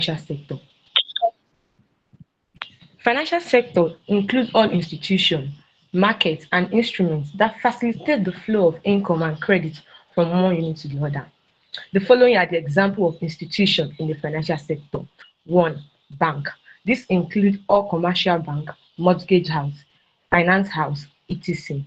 sector. Financial sector includes all institutions, markets and instruments that facilitate the flow of income and credit from one unit to the other. The following are the example of institutions in the financial sector. One, bank. This includes all commercial bank, mortgage house, finance house, etc.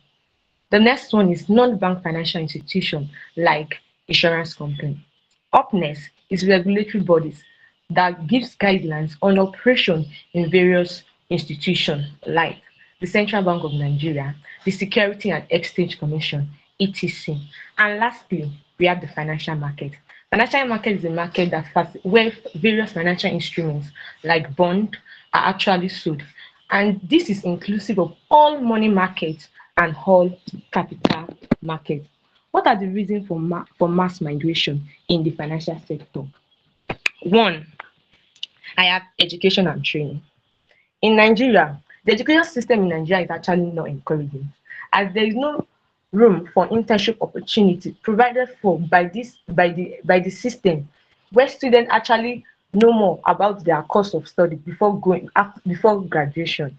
The next one is non-bank financial institution like insurance company. Up next is regulatory bodies that gives guidelines on operation in various institutions like the Central Bank of Nigeria, the Security and Exchange Commission, etc. And lastly, we have the financial market. Financial market is a market where various financial instruments like bond are actually sold. And this is inclusive of all money markets and all capital markets. What are the reasons for mass migration in the financial sector? One, I have education and training. In Nigeria, the education system in Nigeria is actually not encouraging, as there is no room for internship opportunity provided for by the system, where students actually know more about their course of study before graduation.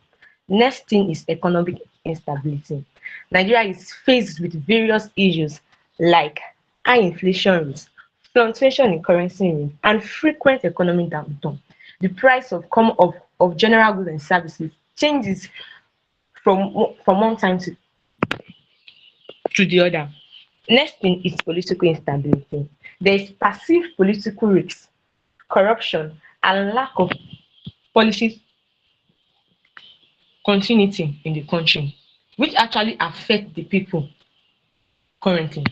Next thing is economic instability. Nigeria is faced with various issues like high inflation rates, fluctuation in currency rate, and frequent economic downturn. The price of general goods and services changes from one time to the other. Next thing is political instability. There is perceived political risks, corruption, and lack of policy continuity in the country, which actually affect the people currently.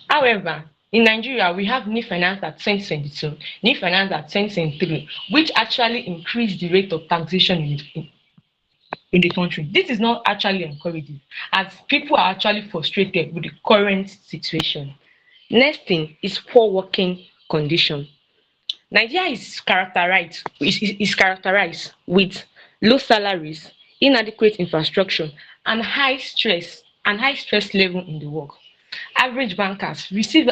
However, in Nigeria, we have new finance at 2022, new finance at 2023, which actually increased the rate of taxation in the country. This is not actually encouraging, as people are actually frustrated with the current situation. Next thing is poor working condition. Nigeria is characterized with low salaries, inadequate infrastructure, and high stress level in the work. Average bankers receive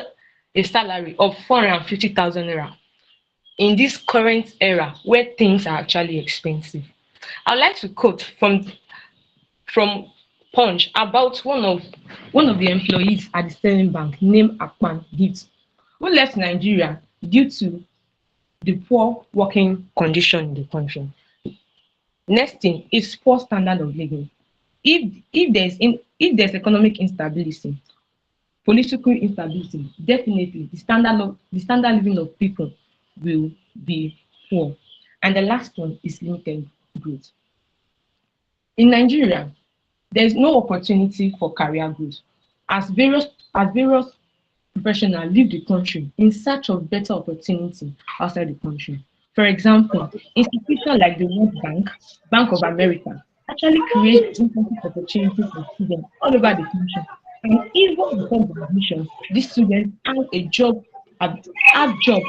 a salary of 450,000 naira in this current era where things are actually expensive. I would like to quote from Punch about one of the employees at the Sterling Bank named Akpan Gibbs, who left Nigeria due to the poor working condition in the country. Next thing is poor standard of living. If there's economic instability, political instability, definitely the standard living of people will be poor. And the last one is limited growth. In Nigeria, there is no opportunity for career growth as various professionals leave the country in search of better opportunity outside the country. For example, institutions like the World Bank, Bank of America, actually create internship opportunities for students all over the country. And even before graduation, these students have job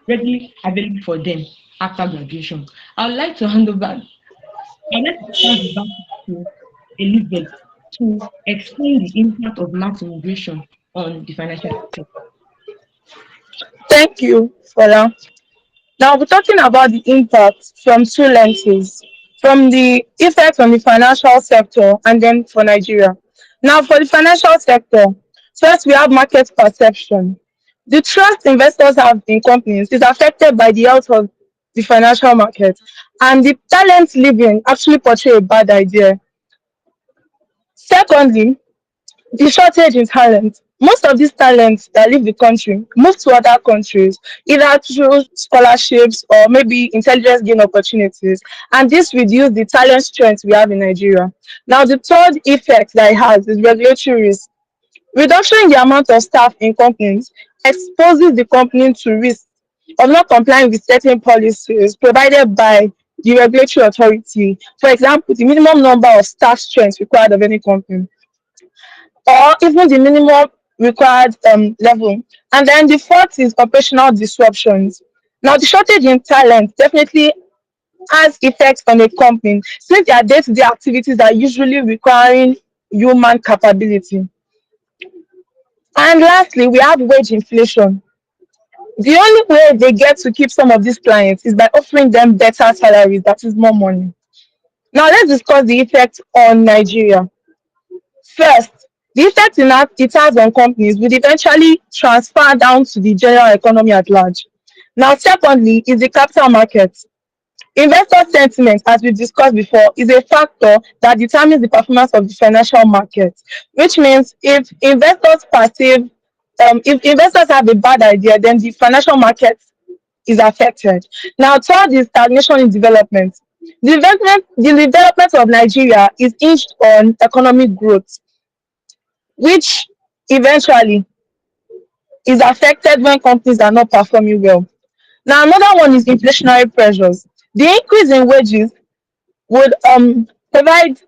readily available for them after graduation. I would like to hand over. I'd like to pass the baton to Elizabeth to explain the impact of mass immigration on the financial sector. Thank you for that. Now we're talking about the impact from two lenses, from the effect on the financial sector and then for Nigeria. Now for the financial sector, first we have market perception. The trust investors have in companies is affected by the health of the financial market, and the talent living actually portray a bad idea. Secondly, the shortage in talent. Most of these talents that leave the country move to other countries, either through scholarships or maybe intelligence gain opportunities, and this reduce the talent strength we have in Nigeria. Now, the third effect that it has is regulatory risk. Reduction in the amount of staff in companies exposes the company to risk of not complying with certain policies provided by the regulatory authority. For example, the minimum number of staff strength required of any company, or even the minimum required level. And then the fourth is operational disruptions. Now, the shortage in talent definitely has effects on a company since their day-to-day activities are usually requiring human capability. And lastly, we have wage inflation. The only way they get to keep some of these clients is by offering them better salaries, that is more money. Now let's discuss the effect on Nigeria. First, the effect it has on companies will eventually transfer down to the general economy at large. Now, secondly, is the capital market. Investor sentiment, as we discussed before, is a factor that determines the performance of the financial market, which means if investors have a bad idea, then the financial market is affected. Now, third is stagnation in development. The development of Nigeria is hinged on economic growth, which eventually is affected when companies are not performing well. Now, another one is inflationary pressures. The increase in wages would provide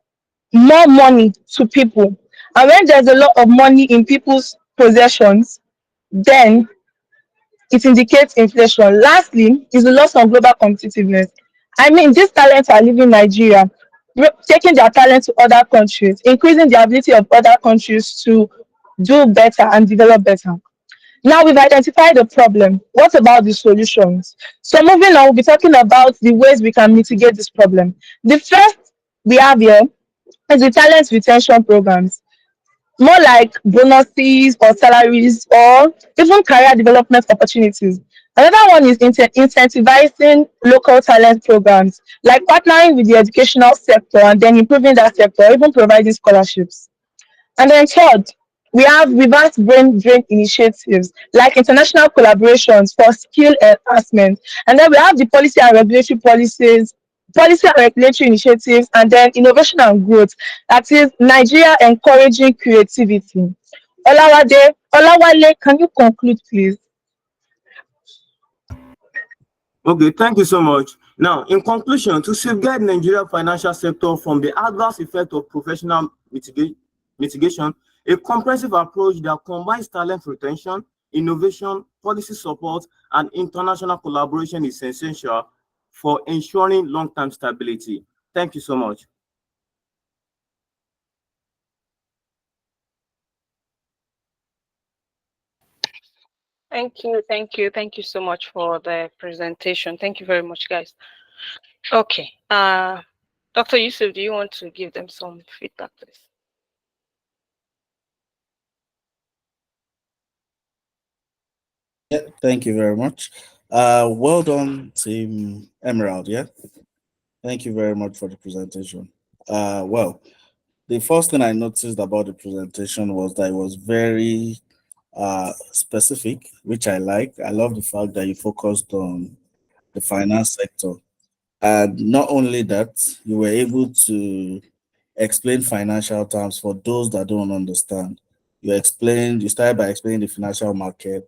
more money to people. And when there's a lot of money in people's possessions, then it indicates inflation. Lastly, is the loss of global competitiveness. I mean, these talents are leaving Nigeria, taking their talent to other countries, increasing the ability of other countries to do better and develop better. Now we've identified the problem. What about the solutions? So moving on, we'll be talking about the ways we can mitigate this problem. The first we have here is the talent retention programs, more like bonuses or salaries or even career development opportunities. Another one is incentivizing local talent programs, like partnering with the educational sector and then improving that sector, or even providing scholarships. And then third, we have reverse brain drain initiatives like international collaborations for skill enhancement. And then we have the policy and regulatory initiatives, and then innovation and growth. That is Nigeria encouraging creativity. Olawale, can you conclude, please? Okay, thank you so much. Now, in conclusion, to safeguard Nigeria financial sector from the adverse effect of professional mitigation, a comprehensive approach that combines talent retention, innovation, policy support, and international collaboration is essential for ensuring long-term stability. Thank you so much. Thank you so much for the presentation. Thank you very much, guys. Okay, Dr. Yusuf, do you want to give them some feedback, please? Yeah, thank you very much. Well done, Team Emerald. Yeah, thank you very much for the presentation. Well, the first thing I noticed about the presentation was that it was very specific, which I like. I love the fact that you focused on the finance sector. And not only that, you were able to explain financial terms for those that don't understand. You started by explaining the financial market,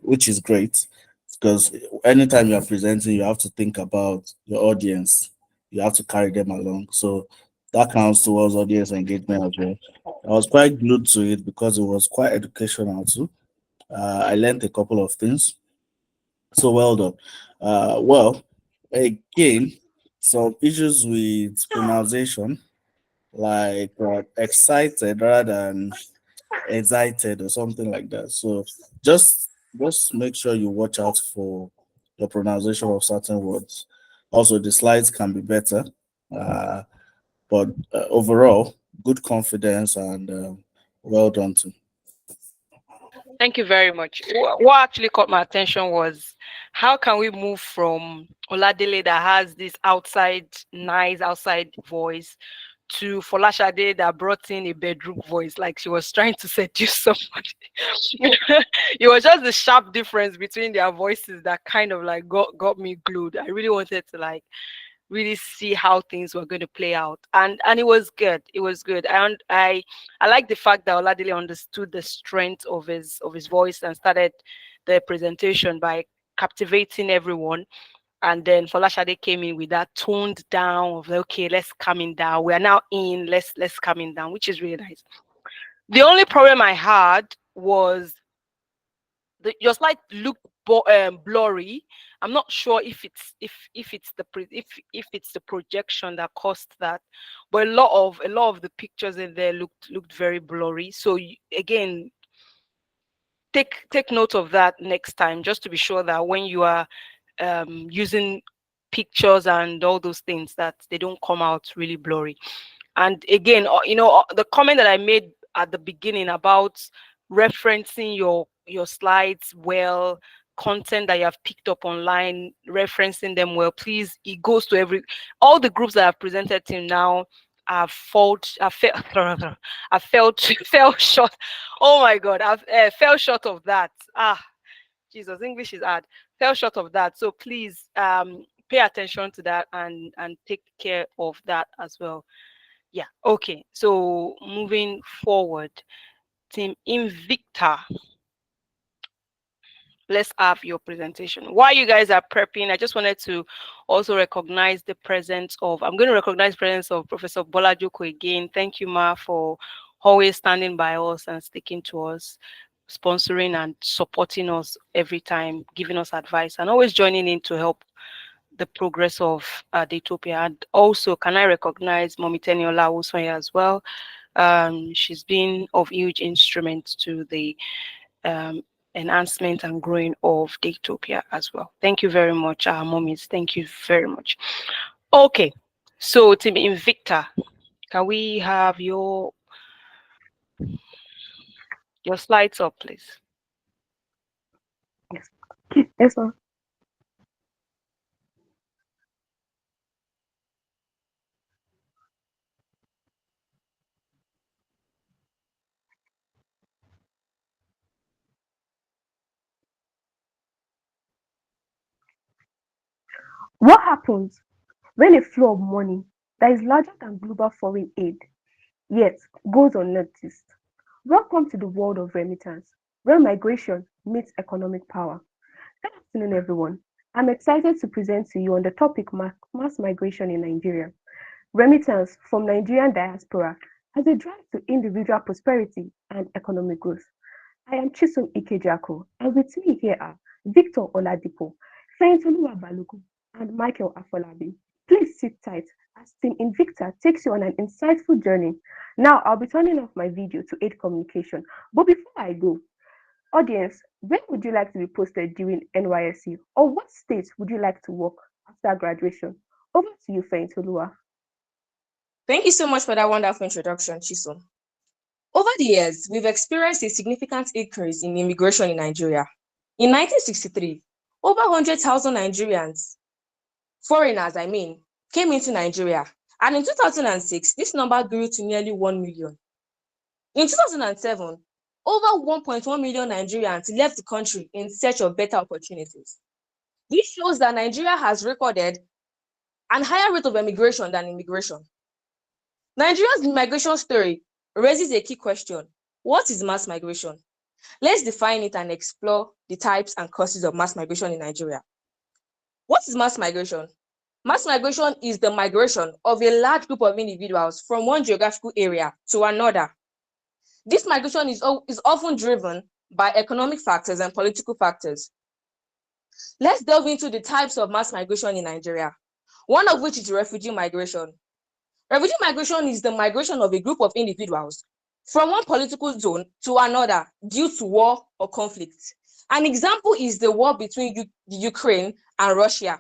which is great because anytime you are presenting, you have to think about your audience. You have to carry them along. So that counts towards audience engagement as well. I was quite glued to it because it was quite educational too. I learned a couple of things. So well done. Well, again, some issues with pronunciation, like excited rather than excited or something like that. So just make sure you watch out for the pronunciation of certain words. Also, the slides can be better, uh, but overall, good confidence and well done too. Thank you very much. What actually caught my attention was how can we move from Oladele that has this nice outside voice to Folashade that brought in a bedroom voice, like she was trying to seduce somebody. It was just the sharp difference between their voices that kind of like got me glued. I really wanted to like really see how things were going to play out, and it was good. It was good. I like the fact that Oladile understood the strength of his voice and started the presentation by captivating everyone. And then Folashade came in with that toned down of okay, let's calming down. We are now in. Let's calming down, which is really nice. The only problem I had was your slide looked blurry. I'm not sure if it's if it's the projection that caused that, but a lot of the pictures in there looked very blurry. So again, take note of that next time, just to be sure that when you are using pictures and all those things, that they don't come out really blurry. And again, the comment that I made at the beginning about referencing your slides well, content that you have picked up online, referencing them well, please, it goes to all the groups that I've presented to now. I fell short. Oh my God, I've fell short of that. Jesus, English is hard. Fell short of that. So please pay attention to that and take care of that as well. Yeah. Okay. So moving forward, Team Invicta, let's have your presentation. While you guys are prepping, I just wanted to also recognize the presence of, I'm going to recognize the presence of Professor Bola Joko again. Thank you, Ma, for always standing by us and sticking to us, sponsoring and supporting us every time, giving us advice, and always joining in to help the progress of Daytopia. And also, can I recognize Mommy Teniola also here as well? She's been of huge instrument to the enhancement and growing of Daytopia as well. Thank you very much, our mommies. Thank you very much. Okay, so Team Invicta, can we have your slides up, please? Yes, sir. What happens when a flow of money that is larger than global foreign aid yet goes unnoticed? Welcome to the world of remittance, where migration meets economic power. Good afternoon, everyone. I'm excited to present to you on the topic mass migration in Nigeria. Remittance from Nigerian diaspora as a drive to individual prosperity and economic growth. I am Chisom Ikejako, and with me here are Victor Oladipo, Fayintoluwa Balogun, and Michael Afolabi. Please sit tight as Team Invicta takes you on an insightful journey. Now, I'll be turning off my video to aid communication. But before I go, audience, where would you like to be posted during NYSC? Or what state would you like to work after graduation? Over to you, Fayintoluwa. Thank you so much for that wonderful introduction, Chisom. Over the years, we've experienced a significant increase in immigration in Nigeria. In 1963, over 100,000 Nigerians, foreigners, came into Nigeria. And in 2006, this number grew to nearly 1 million. In 2007, over 1.1 million Nigerians left the country in search of better opportunities. This shows that Nigeria has recorded a higher rate of immigration than immigration. Nigeria's migration story raises a key question. What is mass migration? Let's define it and explore the types and causes of mass migration in Nigeria. What is mass migration? Mass migration is the migration of a large group of individuals from one geographical area to another. This migration is often driven by economic factors and political factors. Let's delve into the types of mass migration in Nigeria, one of which is refugee migration. Refugee migration is the migration of a group of individuals from one political zone to another due to war or conflict. An example is the war between Ukraine and Russia.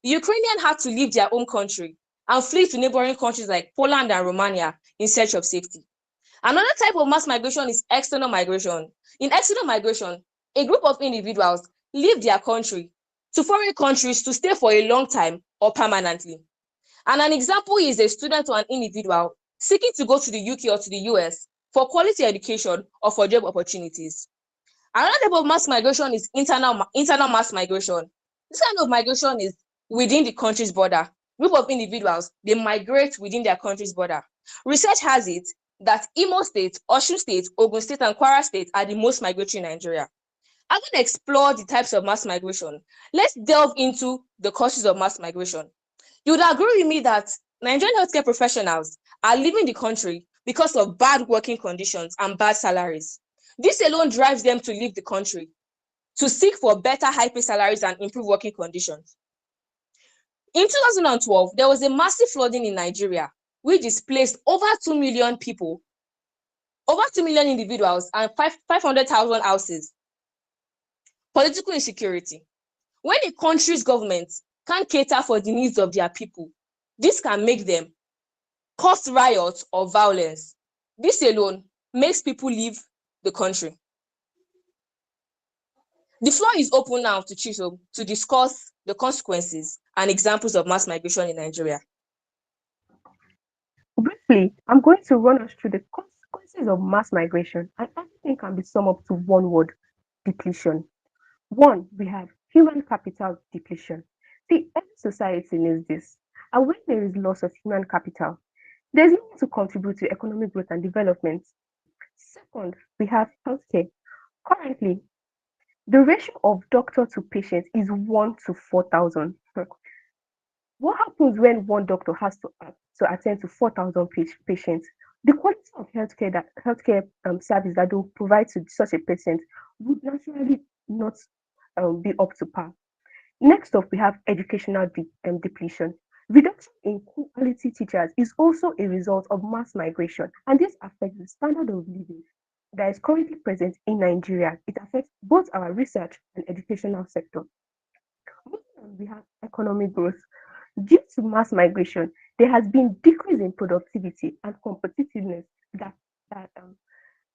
The Ukrainians had to leave their home country and flee to neighboring countries like Poland and Romania in search of safety. Another type of mass migration is external migration. In external migration, a group of individuals leave their country to foreign countries to stay for a long time or permanently. And an example is a student or an individual seeking to go to the UK or to the US for quality education or for job opportunities. Another type of mass migration is internal mass migration. This kind of migration is within the country's border. Group of individuals, they migrate within their country's border. Research has it that Imo State, Osun State, Ogun State, and Kwara State are the most migratory in Nigeria. I'm going to explore the types of mass migration. Let's delve into the causes of mass migration. You would agree with me that Nigerian healthcare professionals are leaving the country because of bad working conditions and bad salaries. This alone drives them to leave the country to seek for better high-pay salaries and improved working conditions. In 2012, there was a massive flooding in Nigeria, which displaced over 2 million people, over 2 million individuals, and 500,000 houses. Political insecurity. When a country's government can't cater for the needs of their people, this can make them cause riots or violence. This alone makes people leave the country. The floor is open now to Chisom to discuss the consequences and examples of mass migration in Nigeria. Briefly, I'm going to run us through the consequences of mass migration, and everything can be summed up to one word: depletion. One, we have human capital depletion. See, every society needs this. And when there is loss of human capital, there's no one to contribute to economic growth and development. Second, we have healthcare. Currently, the ratio of doctor to patient is 1 to 4,000. What happens when one doctor has to attend to 4,000 patients? The quality of healthcare service that they provide to such a patient would naturally not be up to par. Next up, we have educational depletion. Reduction in quality teachers is also a result of mass migration, and this affects the standard of living that is currently present in Nigeria. It affects both our research and educational sector. Moving on, we have economic growth. Due to mass migration, there has been decrease in productivity and competitiveness that that um,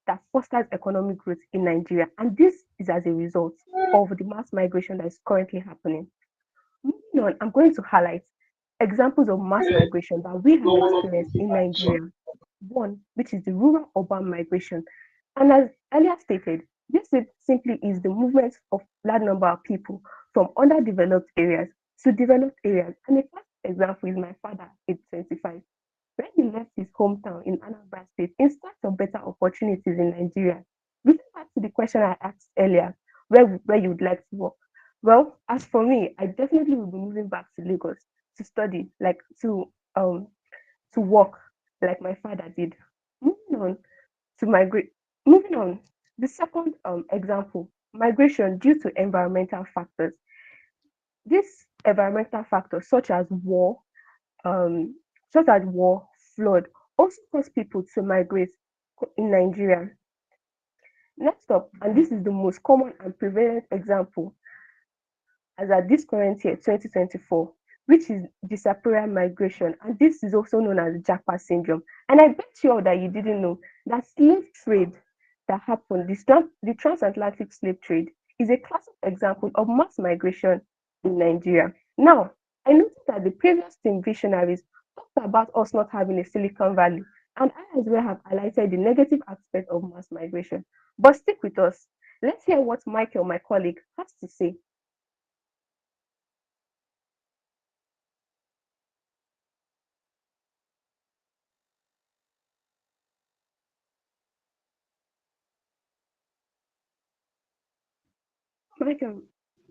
that fosters economic growth in Nigeria, and this is as a result of the mass migration that is currently happening. Moving on, I'm going to highlight examples of mass migration that we have experienced in Nigeria. One, which is the rural urban migration. And as earlier stated, this simply is the movement of large number of people from underdeveloped areas to developed areas. And a first example is my father, age 25. When he left his hometown in Anambra State in search of better opportunities in Nigeria, referring back to the question I asked earlier, where you would like to work. Well, as for me, I definitely will be moving back to Lagos to study, like to work, like my father did. Moving on to migrate. Moving on, the second example, migration due to environmental factors. These environmental factors, um, such as war, flood, also cause people to migrate in Nigeria. Next up, and this is the most common and prevalent example, as at this current year, 2024, which is disappearance migration, and this is also known as Japa syndrome. And I bet you all that you didn't know that slave trade that happened, the transatlantic slave trade, is a classic example of mass migration in Nigeria. Now, I noticed that the previous team visionaries talked about us not having a Silicon Valley, and I as well have highlighted the negative aspect of mass migration. But stick with us. Let's hear what Michael, my colleague, has to say. Michael,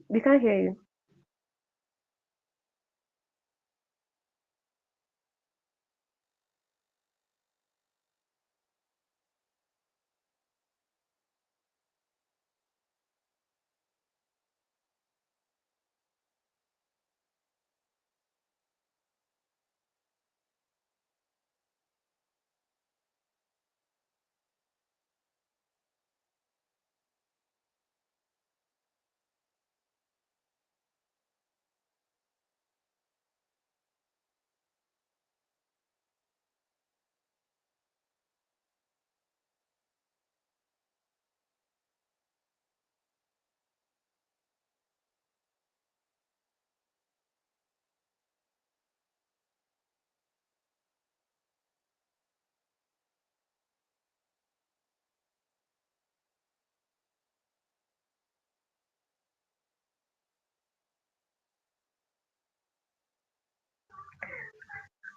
we can't hear you.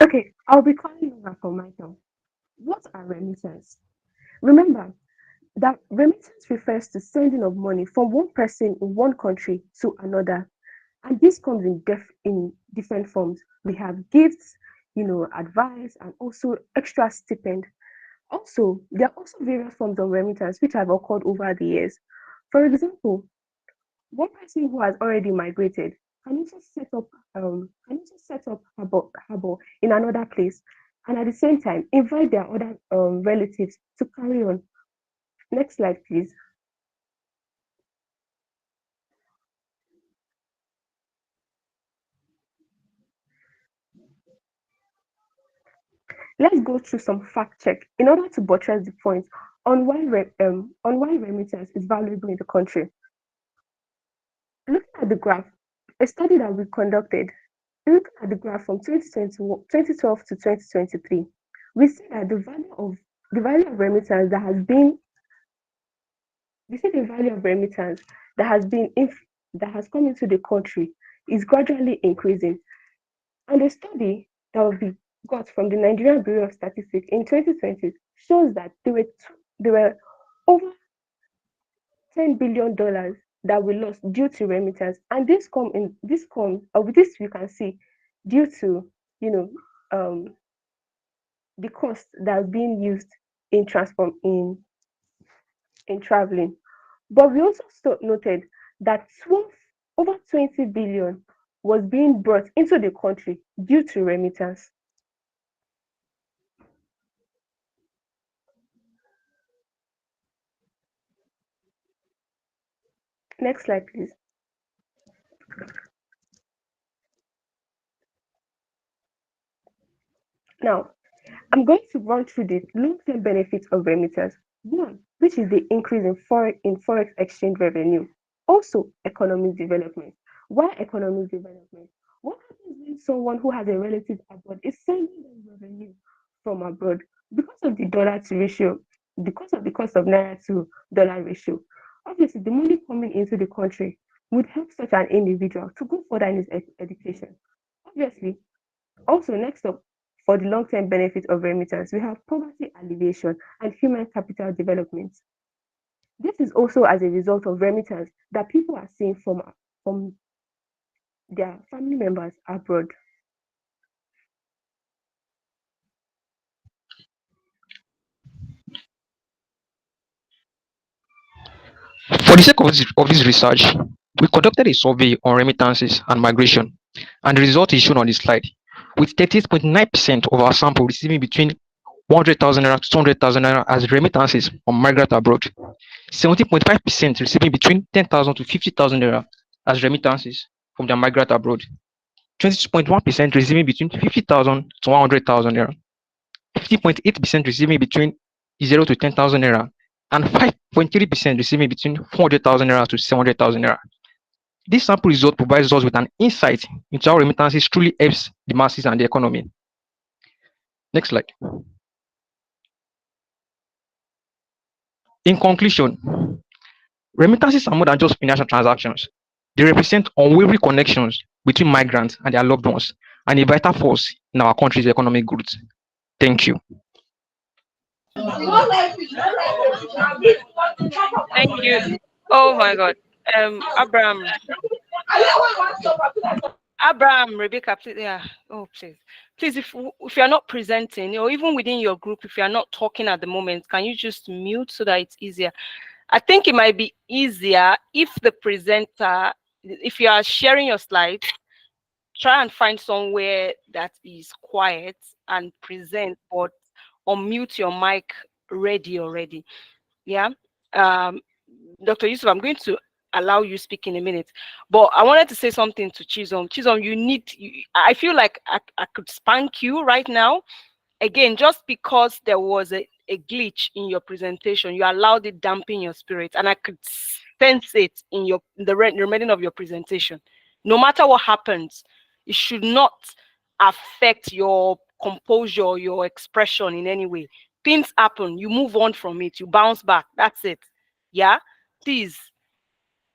Okay, I'll be calling over for Michael. What are remittance? Remember that remittance refers to sending of money from one person in one country to another. And this comes in different forms. We have gifts, advice, and also extra stipend. Also, there are also various forms of remittance which have occurred over the years. For example, one person who has already migrated can also set up harbor in another place, and at the same time invite their other relatives to carry on. Next slide, please. Let's go through some fact check in order to buttress the point on why remittance is valuable in the country. Looking at the graph, a study that we conducted, looking at the graph from 2012 to 2023, we see that the value of remittance that has been we see the value of remittance that has been that has come into the country is gradually increasing. And the study that we got from the Nigerian Bureau of Statistics in 2020 shows that there were over $10 billion that we lost due to remittance, and with this we can see due to you know the cost that's being used in transform in traveling. But we also noted that over 20 billion was being brought into the country due to remittance. Next slide, please. Now, I'm going to run through the long-term benefits of remittance. One, which is the increase in forex exchange revenue. Also, economic development. Why economic development? What happens when someone who has a relative abroad is sending them revenue from abroad because of the dollar to ratio, because of the cost of naira to dollar ratio? Obviously, the money coming into the country would help such an individual to go further in his education. Obviously, also, next up, for the long-term benefit of remittance, we have poverty alleviation and human capital development. This is also as a result of remittance that people are seeing from their family members abroad. For the sake of this research, we conducted a survey on remittances and migration, and the result is shown on the slide, with 38.9% of our sample receiving between 100,000 naira to 200,000 naira as remittances from migrants abroad, 17.5% receiving between 10,000 to 50,000 naira as remittances from their migrant abroad, 22.1% receiving between 50,000 to 100,000 naira, 50.8% receiving between 0 to 10,000 naira, and 5.3% receiving between 400,000 naira to 700,000 naira. This sample result provides us with an insight into how remittances truly helps the masses and the economy. Next slide. In conclusion, remittances are more than just financial transactions. They represent unwavering connections between migrants and their loved ones, and a vital force in our country's economic growth. Thank you. Thank you. Oh my God. Abraham. Abraham, Rebecca, please, yeah. Oh, please, if you are not presenting, or even within your group, if you are not talking at the moment, can you just mute so that it's easier? I think it might be easier if the presenter, if you are sharing your slides, try and find somewhere that is quiet and present, but unmute your mic ready already. Yeah. Dr. Yusuf, I'm going to allow you speak in a minute, but I wanted to say something to Chisom. Chisom, I feel like I could spank you right now. Again, just because there was a glitch in your presentation, you allowed it dampen your spirit, and I could sense it in the remaining of your presentation. No matter what happens, it should not affect your composure, your expression in any way. Things happen, you move on from it, you bounce back. That's it. Yeah, please.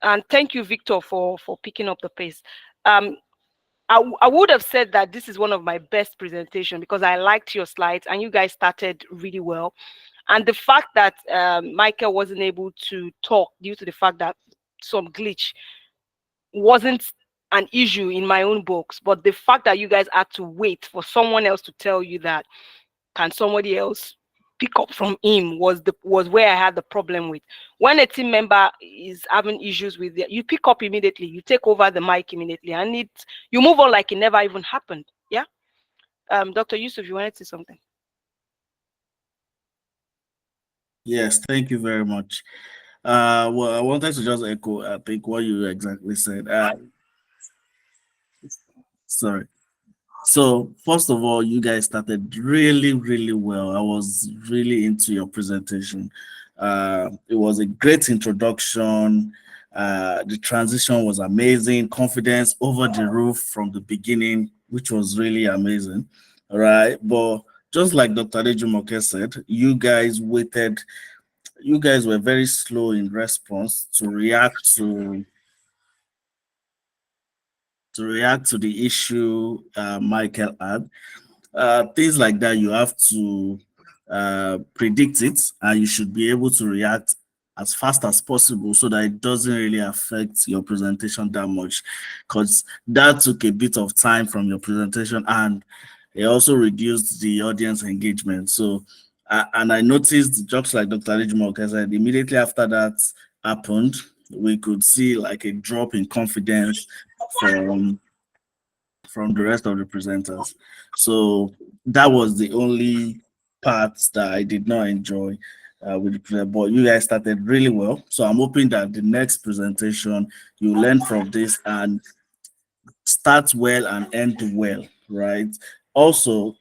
And thank you, Victor, for picking up the pace. I would have said that this is one of my best presentations because I liked your slides and you guys started really well. And the fact that Michael wasn't able to talk due to the fact that some glitch wasn't an issue in my own books, but the fact that you guys had to wait for someone else to tell you that, can somebody else pick up from him, was where I had the problem with. When a team member is having issues with it, you pick up immediately, you take over the mic immediately, and you move on like it never even happened. Yeah. Dr. Yusuf, you wanted to say something? Yes, thank you very much. Well, I wanted to just echo, I think, what you exactly said. Sorry. So first of all, you guys started really, really well. I was really into your presentation. It was a great introduction. The transition was amazing. Confidence over the roof from the beginning, which was really amazing. All right, but just like Dr. Adejumoke said, you guys were very slow in response to react to the issue Michael had. Things like that, you have to predict it, and you should be able to react as fast as possible so that it doesn't really affect your presentation that much, because that took a bit of time from your presentation, and it also reduced the audience engagement. So, and I noticed, just like Dr. Alijmoke said, immediately after that happened, we could see like a drop in confidence from the rest of the presenters. So that was the only part that I did not enjoy with the presenter. But you guys started really well. So I'm hoping that the next presentation you learn from this and start well and end well, right? Also,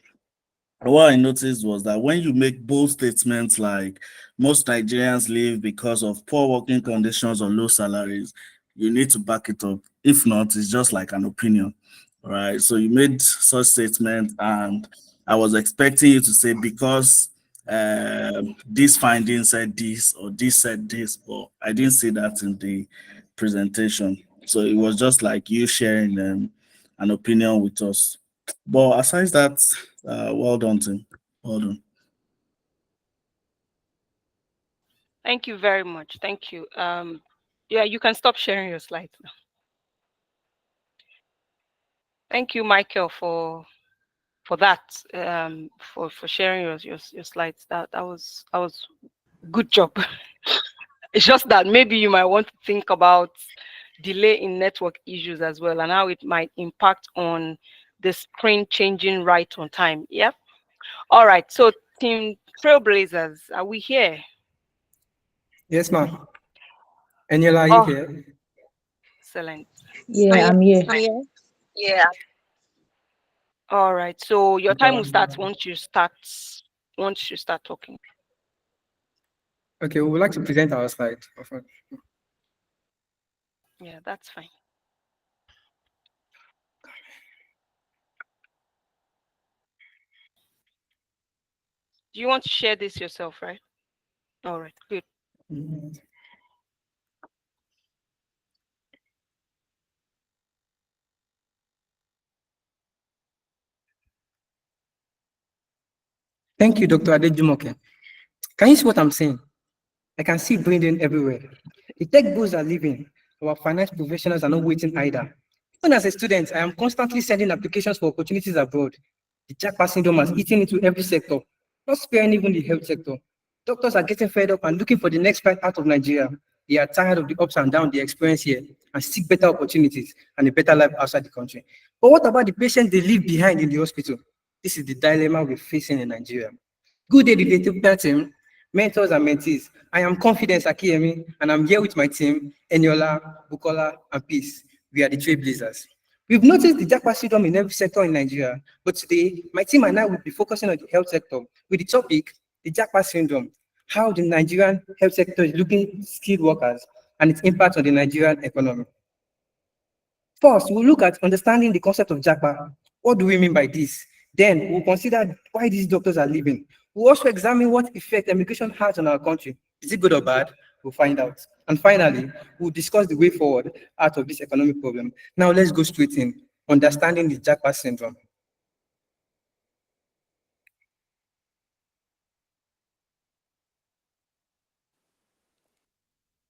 what I noticed was that when you make bold statements like most Nigerians live because of poor working conditions or low salaries, you need to back it up. If not, it's just like an opinion, right? So you made such statement, and I was expecting you to say because this finding said this or this said this, but I didn't see that in the presentation. So it was just like you sharing an opinion with us. But aside that, well done, Tim. Well done. Thank you very much. Thank you. Yeah, you can stop sharing your slides now. Thank you, Michael, for that. For sharing your slides. That was good job. It's just that maybe you might want to think about delay in network issues as well, and how it might impact on the screen changing right on time. Yep. All right. So, Team Trailblazers, are we here? Yes, ma'am. Eniola, are you Oh, here? excellent. Yeah, I'm here. Yeah. All right. So your time will start Okay, once you start talking. we would like to present our slide. Yeah, that's fine. Do you want to share this yourself, right? All right, good. Thank you, Dr. Adejumoke. Can you see what I'm saying? I can see breathing everywhere. The tech bulls are leaving. Our finance professionals are not waiting either. Even as a student, I am constantly sending applications for opportunities abroad. The jackpot syndrome has eaten into every sector, not sparing even the health sector. Doctors are getting fed up and looking for the next flight out of Nigeria. They are tired of the ups and downs they experience here and seek better opportunities and a better life outside the country. But what about the patients they leave behind in the hospital? This is the dilemma we're facing in Nigeria. Good day, the Daytopia team, mentors and mentees. I am Confidence Akiyemi, and I'm here with my team, Eniola, Bukola, and Peace. We are the Trailblazers. We've noticed the jackpot syndrome in every sector in Nigeria, but today, my team and I will be focusing on the health sector with the topic, the jackpot syndrome, how the Nigerian health sector is looking at skilled workers and its impact on the Nigerian economy. First, we'll look at understanding the concept of jackpot. What do we mean by this? Then we'll consider why these doctors are leaving. We'll also examine what effect immigration has on our country. Is it good or bad? We'll find out. And finally, we'll discuss the way forward out of this economic problem. Now let's go straight in, understanding the jackpot syndrome.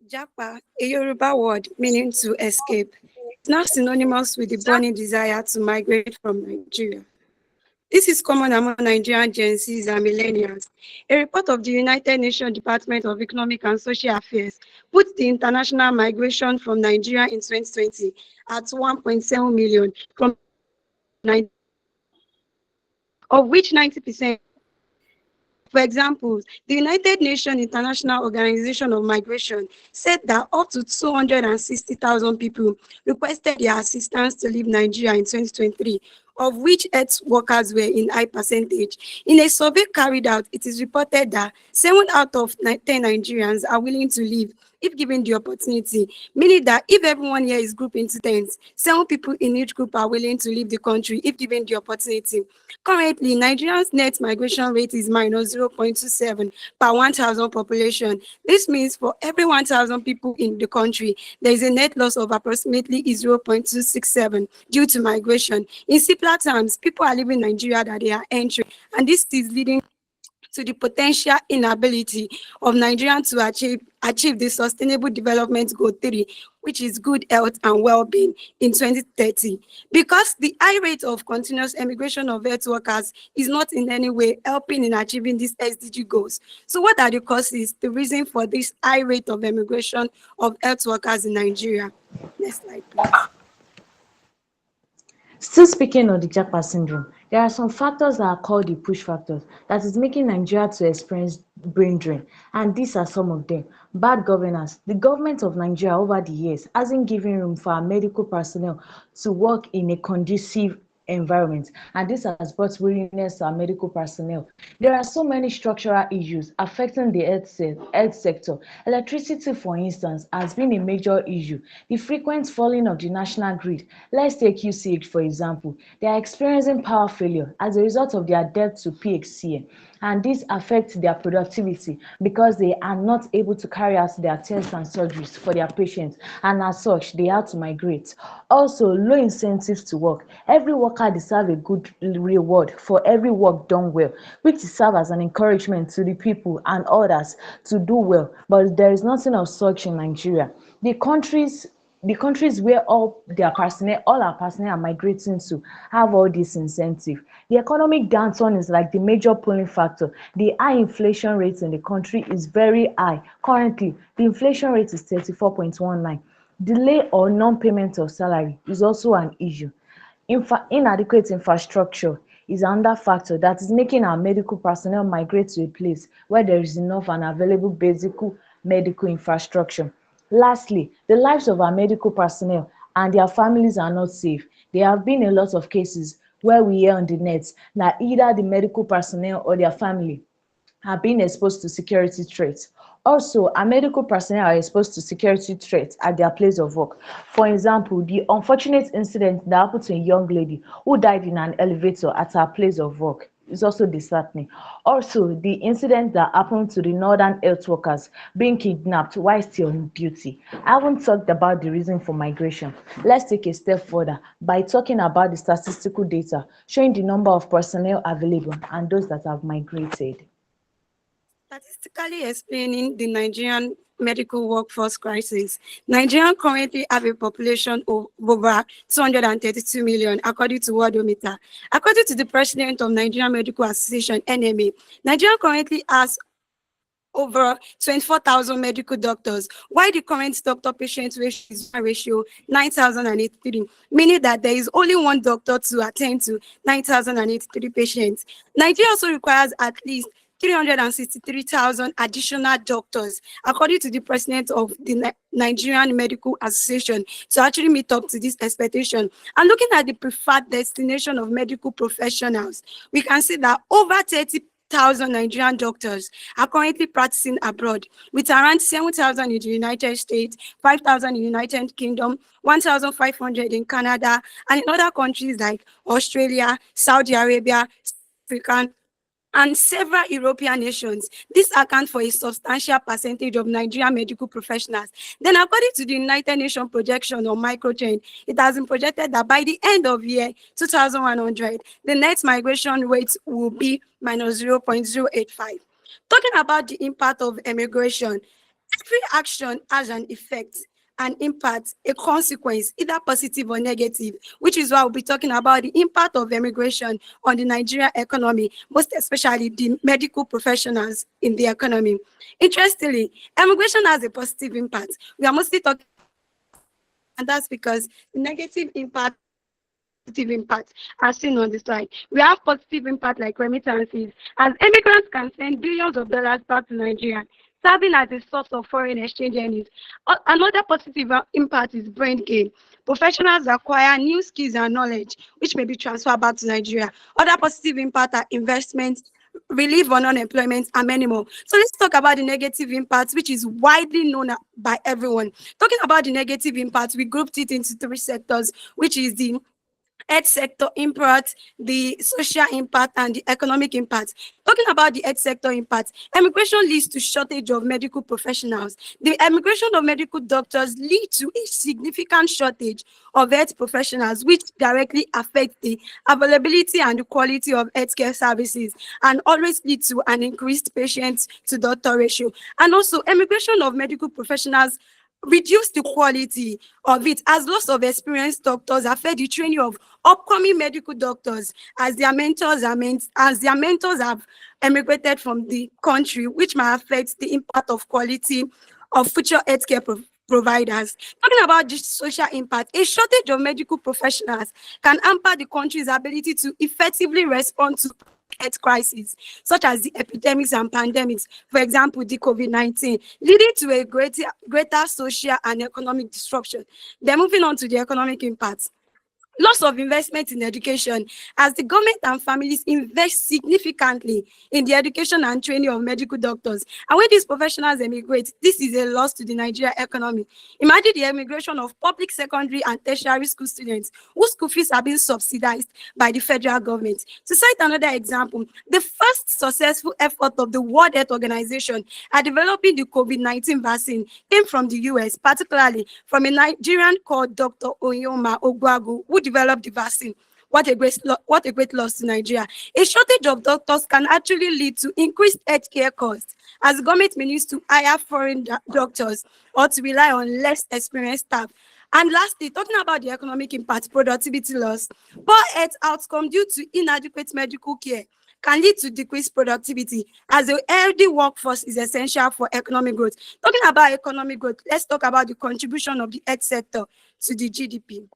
Japa, a Yoruba word meaning to escape, is now synonymous with the burning desire to migrate from Nigeria. This is common among Nigerian Gen Zs and millennials. A report of the United Nations Department of Economic and Social Affairs puts the international migration from Nigeria in 2020 at 1.7 million from Nigeria, of which 90%. For example, the United Nations International Organization of Migration said that up to 260,000 people requested their assistance to leave Nigeria in 2023, of which health workers were in high percentage. In a survey carried out, it is reported that 7 out of 10 Nigerians are willing to leave if given the opportunity, meaning that if everyone here is grouped into tens, 7 people in each group are willing to leave the country if given the opportunity. Currently, Nigeria's net migration rate is minus 0.27 per 1,000 population. This means for every 1,000 people in the country, there is a net loss of approximately 0.267 due to migration. In simpler terms, people are leaving Nigeria that they are entering, and this is leading to the potential inability of Nigeria to achieve the Sustainable Development Goal 3, which is good health and well-being in 2030. Because the high rate of continuous emigration of health workers is not in any way helping in achieving these SDG goals. So what are the causes, the reason for this high rate of emigration of health workers in Nigeria? Next slide, please. Still speaking on the Japa syndrome, there are some factors that are called the push factors that is making Nigeria to experience brain drain, and these are some of them. Bad governance. The government of Nigeria over the years hasn't given room for our medical personnel to work in a conducive environment, and this has brought weariness to our medical personnel. There are so many structural issues affecting the health sector. Electricity, for instance, has been a major issue. The frequent falling of the national grid. Let's take UCH for example. They are experiencing power failure as a result of their debt to PHCN, and this affects their productivity because they are not able to carry out their tests and surgeries for their patients, and as such, they have to migrate. Also, low incentives to work. Every worker deserves a good reward for every work done well, which serves as an encouragement to the people and others to do well, but there is nothing of such in Nigeria. The countries where all our personnel are migrating to have all this incentive. The economic downturn is like the major pulling factor. The high inflation rate in the country is very high. Currently, the inflation rate is 34.19. Delay or non-payment of salary is also an issue. Inadequate infrastructure is another factor that is making our medical personnel migrate to a place where there is enough and available basic medical infrastructure. Lastly, the lives of our medical personnel and their families are not safe. There have been a lot of cases where we hear on the net that either the medical personnel or their family are being exposed to security threats. Also, our medical personnel are exposed to security threats at their place of work. For example, the unfortunate incident that happened to a young lady who died in an elevator at her place of work is also disheartening. Also, the incident that happened to the northern health workers being kidnapped while still on duty. I haven't talked about the reason for migration. Let's take a step further by talking about the statistical data showing the number of personnel available and those that have migrated. Statistically explaining the Nigerian medical workforce crisis, Nigeria currently have a population of over 232 million, according to Worldometer. According to the president of Nigerian Medical Association, NMA, Nigeria currently has over 24,000 medical doctors, while the current doctor-patient ratio is 9,083, meaning that there is only one doctor to attend to 9,083 patients. Nigeria also requires at least 363,000 additional doctors, according to the president of the Nigerian Medical Association, to actually meet up to this expectation. And looking at the preferred destination of medical professionals, we can see that over 30,000 Nigerian doctors are currently practicing abroad, with around 7,000 in the United States, 5,000 in the United Kingdom, 1,500 in Canada, and in other countries like Australia, Saudi Arabia, Africa, and several European nations. This accounts for a substantial percentage of Nigerian medical professionals. Then, according to the United Nations projection on microtrend, it has been projected that by the end of year 2100, the net migration rate will be minus 0.085. Talking about the impact of immigration, every action has an effect, an impact, a consequence, either positive or negative, which is why we'll be talking about the impact of immigration on the Nigerian economy, most especially the medical professionals in the economy. Interestingly, immigration has a positive impact. We are mostly talking, and that's because the negative impact as seen on the slide. We have positive impact like remittances, as immigrants can send billions of dollars back to Nigeria. serving as a source of foreign exchange earnings. Another positive impact is brain gain. Professionals acquire new skills and knowledge, which may be transferred back to Nigeria. Other positive impact are investments, relief on unemployment, and many more. So let's talk about the negative impact, which is widely known by everyone. Talking about the negative impact, we grouped it into three sectors, which is the health sector impact, the social impact, and the economic impact. Talking about the health sector impact, immigration leads to shortage of medical professionals. The immigration of medical doctors lead to a significant shortage of health professionals, which directly affect the availability and the quality of healthcare services, and always lead to an increased patient to doctor ratio. And also, immigration of medical professionals reduce the quality of it, as loss of experienced doctors affect the training of upcoming medical doctors, as their mentors have emigrated from the country, which might affect the impact of quality of future healthcare providers. Talking about the social impact, a shortage of medical professionals can hamper the country's ability to effectively respond to health crises, such as the epidemics and pandemics, for example, the COVID-19, leading to a greater social and economic disruption. Then moving on to the economic impacts. Loss of investment in education, as the government and families invest significantly in the education and training of medical doctors. And when these professionals emigrate, this is a loss to the Nigerian economy. Imagine the emigration of public secondary and tertiary school students whose school fees are being subsidized by the federal government. To cite another example, the first successful effort of the World Health Organization at developing the COVID-19 vaccine came from the US, particularly from a Nigerian called Dr. Oyoma Ogwagu, who developed the vaccine. What a great loss to Nigeria. A shortage of doctors can actually lead to increased healthcare costs, as the government may need to hire foreign doctors or to rely on less experienced staff. And lastly, talking about the economic impact, productivity loss, poor health outcome due to inadequate medical care can lead to decreased productivity, as a healthy workforce is essential for economic growth. Talking about economic growth, let's talk about the contribution of the health sector to the GDP.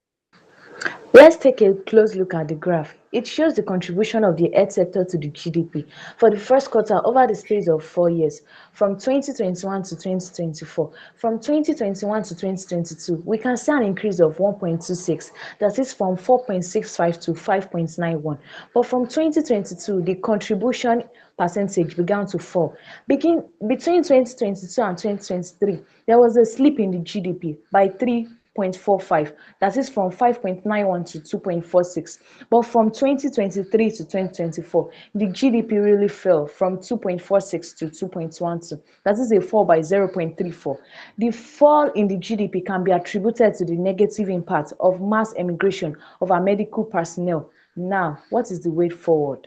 Let's take a close look at the graph. It shows the contribution of the health sector to the GDP for the first quarter over the space of 4 years, from 2021 to 2024. From 2021 to 2022, we can see an increase of 1.26, that is from 4.65 to 5.91. But from 2022, the contribution percentage began to fall. Between 2022 and 2023, there was a slip in the GDP by 3.45, that is from 5.91 to 2.46. But from 2023 to 2024, the GDP really fell from 2.46 to 2.12. That is a fall by 0.34. The fall in the GDP can be attributed to the negative impact of mass emigration of our medical personnel. Now, what is the way forward?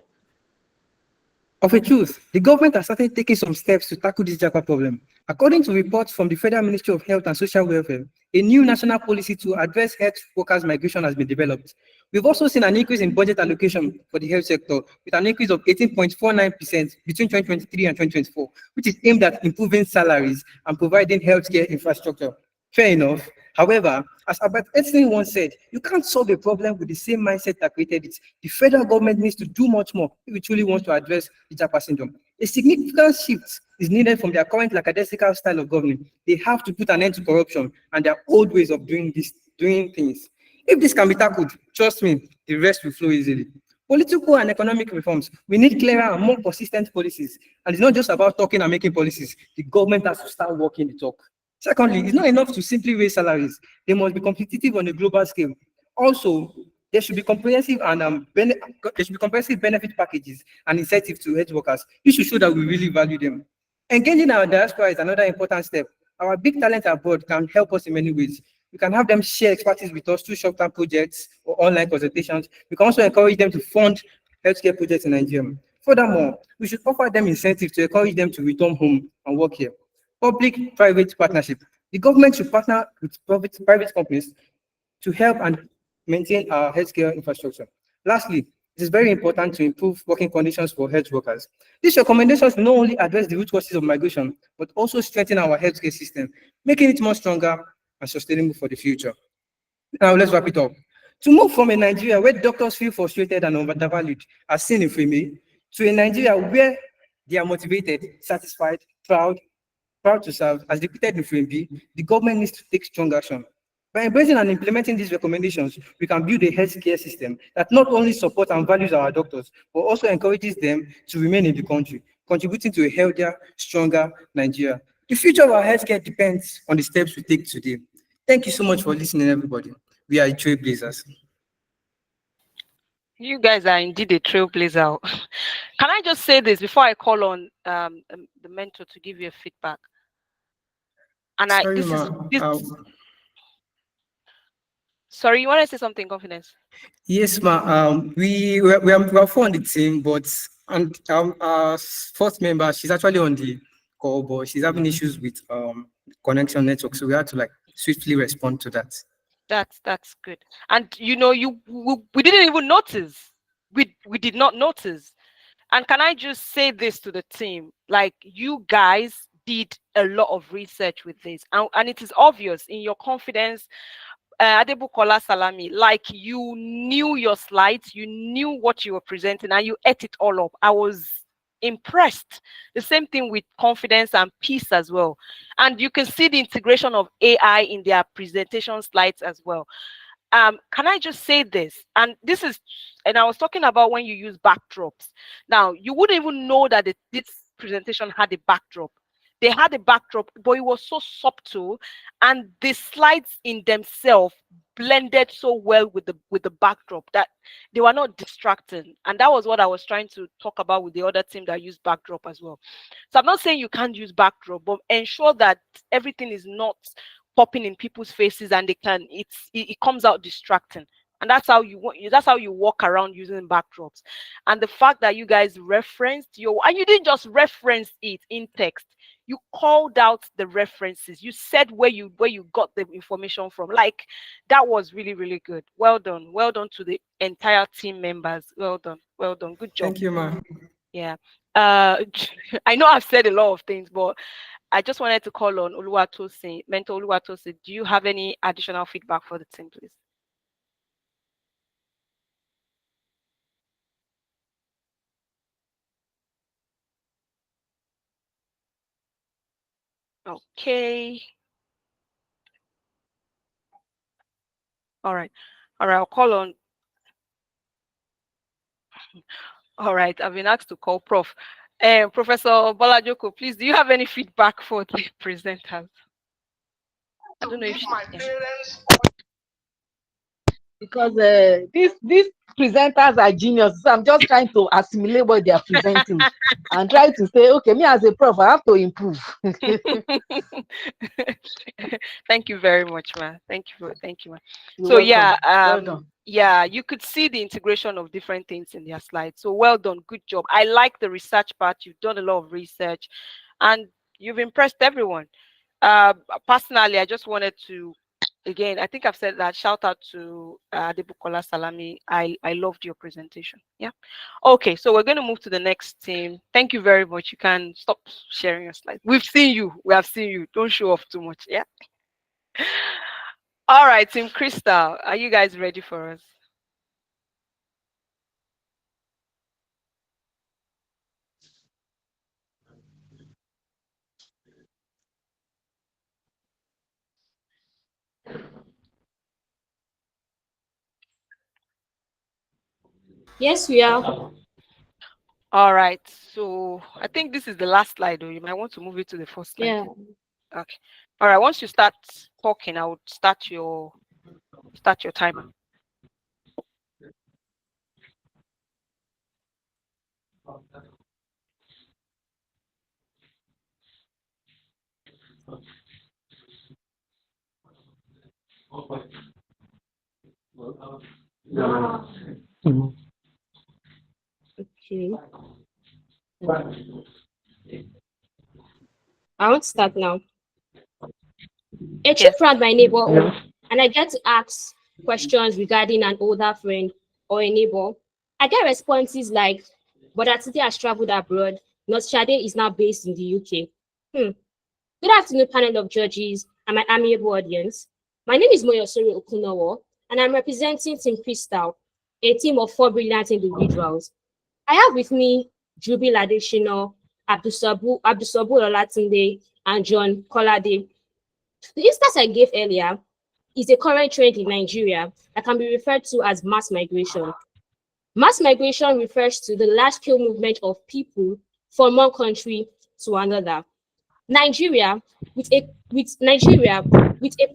Of a truth, the government has started taking some steps to tackle this Japa problem. According to reports from the Federal Ministry of Health and Social Welfare, a new national policy to address health workers' migration has been developed. We've also seen an increase in budget allocation for the health sector, with an increase of 18.49% between 2023 and 2024, which is aimed at improving salaries and providing healthcare infrastructure. Fair enough. However, as Albert Einstein once said, you can't solve a problem with the same mindset that created it. The federal government needs to do much more if it truly wants to address the Japa syndrome. A significant shift is needed from their current lackadaisical style of governing. They have to put an end to corruption and their old ways of doing things. If this can be tackled, trust me, the rest will flow easily. Political and economic reforms. We need clearer and more consistent policies. And it's not just about talking and making policies. The government has to start walking the talk. Secondly, it's not enough to simply raise salaries. They must be competitive on a global scale. Also, there should be comprehensive benefit packages and incentives to health workers. This should show that we really value them. Engaging our diaspora is another important step. Our big talent abroad can help us in many ways. We can have them share expertise with us through short-term projects or online consultations. We can also encourage them to fund healthcare projects in Nigeria. Furthermore, we should offer them incentives to encourage them to return home and work here. Public-private partnership. The government should partner with private companies to help and maintain our healthcare infrastructure. Lastly, it is very important to improve working conditions for health workers. These recommendations not only address the root causes of migration, but also strengthen our healthcare system, making it more stronger and sustainable for the future. Now, let's wrap it up. To move from a Nigeria where doctors feel frustrated and undervalued, as seen in Frame, to a Nigeria where they are motivated, satisfied, proud, proud to serve as deputed in Frame B, the government needs to take strong action. By embracing and implementing these recommendations, we can build a healthcare system that not only supports and values our doctors, but also encourages them to remain in the country, contributing to a healthier, stronger Nigeria. The future of our healthcare depends on the steps we take today. Thank you so much for listening, everybody. We are trailblazers. You guys are indeed a trailblazer. Can I just say this before I call on the mentor to give you a feedback? And Sorry, sorry, you want to say something, Confidence? Yes, we are four on the team, but our fourth member, she's actually on the call, but she's having issues with connection network, so we had to like swiftly respond to that. That's good. And you know, we didn't even notice. We did not notice. And can I just say this to the team? Like, you guys did a lot of research with this, and it is obvious in your confidence. Adebukola Salami, like, you knew your slides, you knew what you were presenting, and you ate it all up. I was impressed. The same thing with confidence and peace as well. And you can see the integration of AI in their presentation slides as well. Can I just say this? And I was talking about when you use backdrops. Now, you wouldn't even know that this presentation had a backdrop. They had a backdrop, but it was so subtle, and the slides in themselves blended so well with the backdrop that they were not distracting. And that was what I was trying to talk about with the other team that used backdrop as well. So I'm not saying you can't use backdrop, but ensure that everything is not popping in people's faces and it comes out distracting. And that's how you walk around using backdrops. And the fact that you guys referenced and you didn't just reference it in text, you called out the references, you said where you got the information from. Like, that was really, really good. Well done to the entire team members. Well done, good job. Thank you, ma. Yeah. I know I've said a lot of things, but I just wanted to call on Oluwatosin, Mentor Oluwatosin. Do you have any additional feedback for the team, please? Okay. All right. I'll call on. All right. I've been asked to call Prof. Professor Bolajoko, please, do you have any feedback for the presenters? I don't know if my parents, because these presenters are geniuses. So I'm just trying to assimilate what they are presenting and try to say, okay, me as a prof, I have to improve. Thank you very much, man. Thank you, man. So yeah, well done. Yeah, you could see the integration of different things in their slides. So well done, good job. I like the research part. You've done a lot of research, and you've impressed everyone. Personally, I just wanted to, again, I think I've said that, shout out to Adebukola Salami. I loved your presentation. Yeah. Okay, so we're going to move to the next team. Thank you very much. You can stop sharing your slides. We've seen you. We have seen you. Don't show off too much. Yeah. All right, Team Crystal, are you guys ready for us? Yes, we are. All right, so I think this is the last slide, or you might want to move it to the first slide. Yeah. Okay. All right, once you start talking, I would start your timer. Okay. I want to start now. A trip around my neighborhood, and I get to ask questions regarding an older friend or a neighbor. I get responses like, but Atiti has traveled abroad. Not Shade is now based in the UK. Good afternoon, panel of judges and my amiable audience. My name is Moyosori Okunowo, and I'm representing Team Crystal, a team of 4 brilliant individuals. I have with me Jubil Adeshino, Abdusabu Olatunde, and John Colade. The instance I gave earlier is a current trend in Nigeria that can be referred to as mass migration. Mass migration refers to the large-scale movement of people from one country to another. Nigeria, with a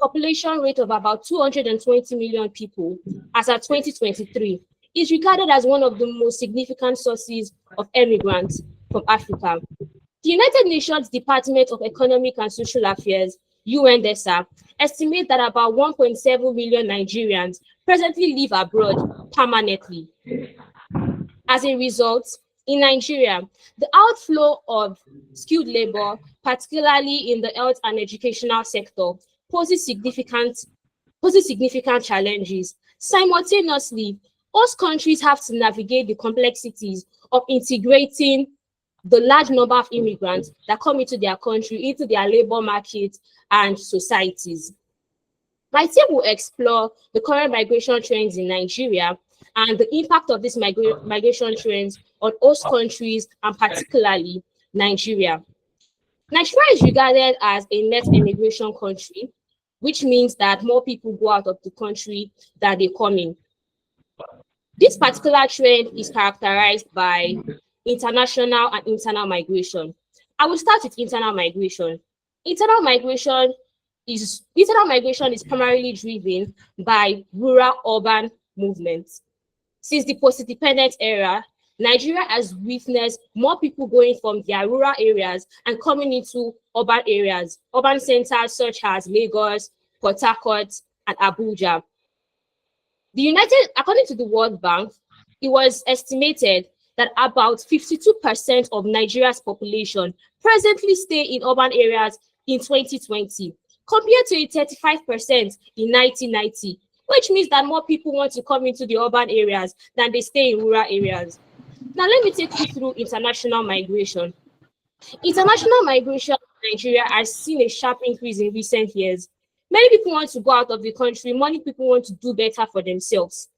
population rate of about 220 million people as of 2023, is regarded as one of the most significant sources of immigrants from Africa. The United Nations Department of Economic and Social Affairs, UNDESA, estimates that about 1.7 million Nigerians presently live abroad permanently. As a result, in Nigeria, the outflow of skilled labor, particularly in the health and educational sector, poses significant challenges. Simultaneously, host countries have to navigate the complexities of integrating the large number of immigrants that come into their country, into their labor market and societies. My team will explore the current migration trends in Nigeria and the impact of these migration trends on host countries and particularly Nigeria. Nigeria is regarded as a net immigration country, which means that more people go out of the country than they come in. This particular trend is characterized by international and internal migration. I will start with internal migration. Internal migration is primarily driven by rural-urban movements. Since the post-independence era, Nigeria has witnessed more people going from their rural areas and coming into urban areas, urban centers such as Lagos, Port Harcourt, and Abuja. According to the World Bank, it was estimated that about 52% of Nigeria's population presently stay in urban areas in 2020, compared to 35% in 1990, which means that more people want to come into the urban areas than they stay in rural areas. Now, let me take you through international migration. International migration in Nigeria has seen a sharp increase in recent years. Many people want to go out of the country. Many people want to do better for themselves.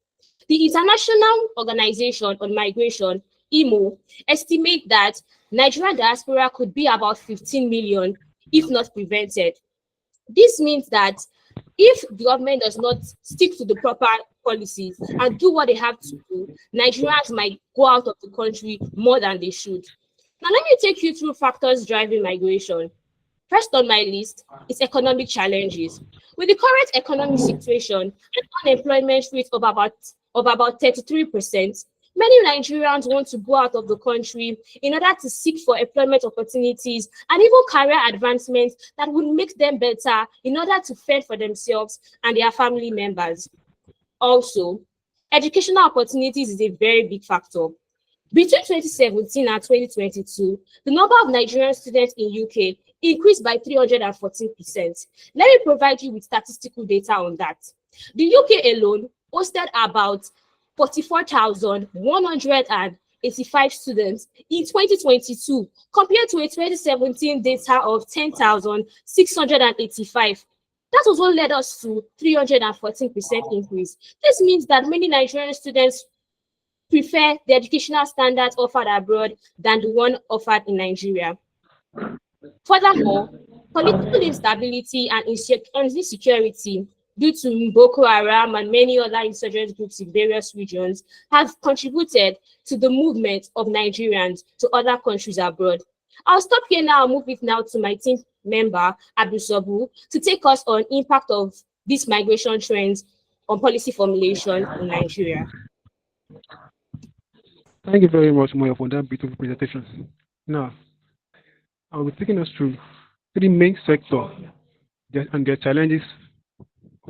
The International Organization on Migration, IMO, estimates that Nigerian diaspora could be about 15 million if not prevented. This means that if the government does not stick to the proper policies and do what they have to do, Nigerians might go out of the country more than they should. Now, let me take you through factors driving migration. First on my list is economic challenges. With the current economic situation, an unemployment rate of about 33%, many Nigerians want to go out of the country in order to seek for employment opportunities and even career advancements that would make them better in order to fend for themselves and their family members. Also, educational opportunities is a very big factor. Between 2017 and 2022, the number of Nigerian students in UK increased by 314%. Let me provide you with statistical data on that. The UK alone hosted about 44,185 students in 2022, compared to a 2017 data of 10,685. That was what led us to 314% increase. This means that many Nigerian students prefer the educational standards offered abroad than the one offered in Nigeria. Furthermore, political instability and insecurity due to Boko Haram and many other insurgent groups in various regions have contributed to the movement of Nigerians to other countries abroad. I'll stop here now and move it now to my team member, Abdul Sabu, to take us on impact of these migration trends on policy formulation in Nigeria. Thank you very much, Moya, for that beautiful presentation. Now, I'll be taking us through three main sectors and their challenges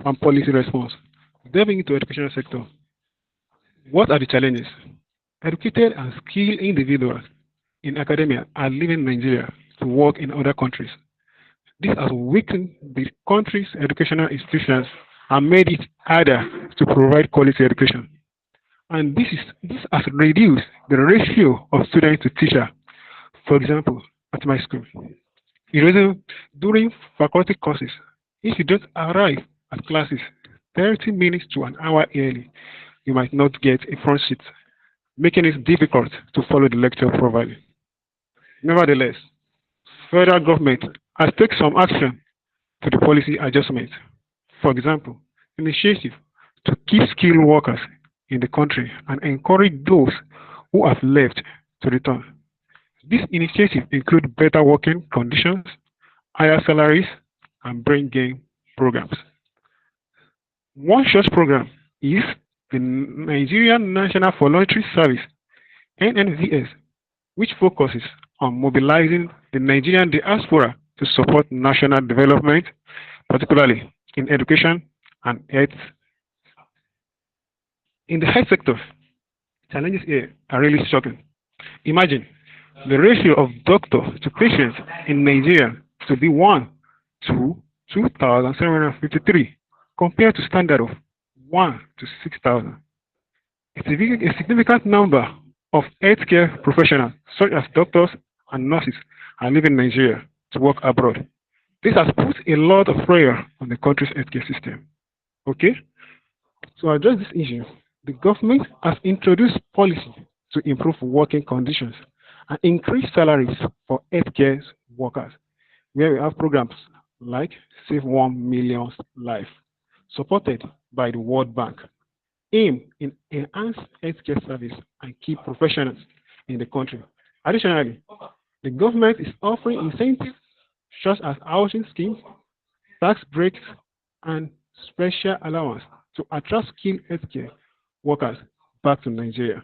and policy response. Delving into the educational sector, what are the challenges? Educated and skilled individuals in academia are leaving Nigeria to work in other countries. This has weakened the country's educational institutions and made it harder to provide quality education. And this has reduced the ratio of student to teacher. For example, at my school, during faculty courses, if you don't arrive at classes 30 minutes to an hour early, you might not get a front seat, making it difficult to follow the lecture properly. Nevertheless, federal government has taken some action to the policy adjustment. For example, initiative to keep skilled workers in the country and encourage those who have left to return. These initiatives include better working conditions, higher salaries, and brain gain programs. One such program is the Nigerian National Voluntary Service (NNVS), which focuses on mobilizing the Nigerian diaspora to support national development, particularly in education and health. In the health sector, challenges here are really shocking. Imagine the ratio of doctor to patients in Nigeria to be 1 to 2,753 compared to standard of 1 to 6,000. A significant number of healthcare professionals, such as doctors and nurses, are leaving Nigeria to work abroad. This has put a lot of pressure on the country's healthcare system. Okay? To address this issue, the government has introduced policy to improve working conditions and increase salaries for healthcare workers, where we have programs like Save 1 Million Life, supported by the World Bank, aim in enhance healthcare service and keep professionals in the country. Additionally, the government is offering incentives such as housing schemes, tax breaks, and special allowance to attract skilled healthcare workers back to Nigeria.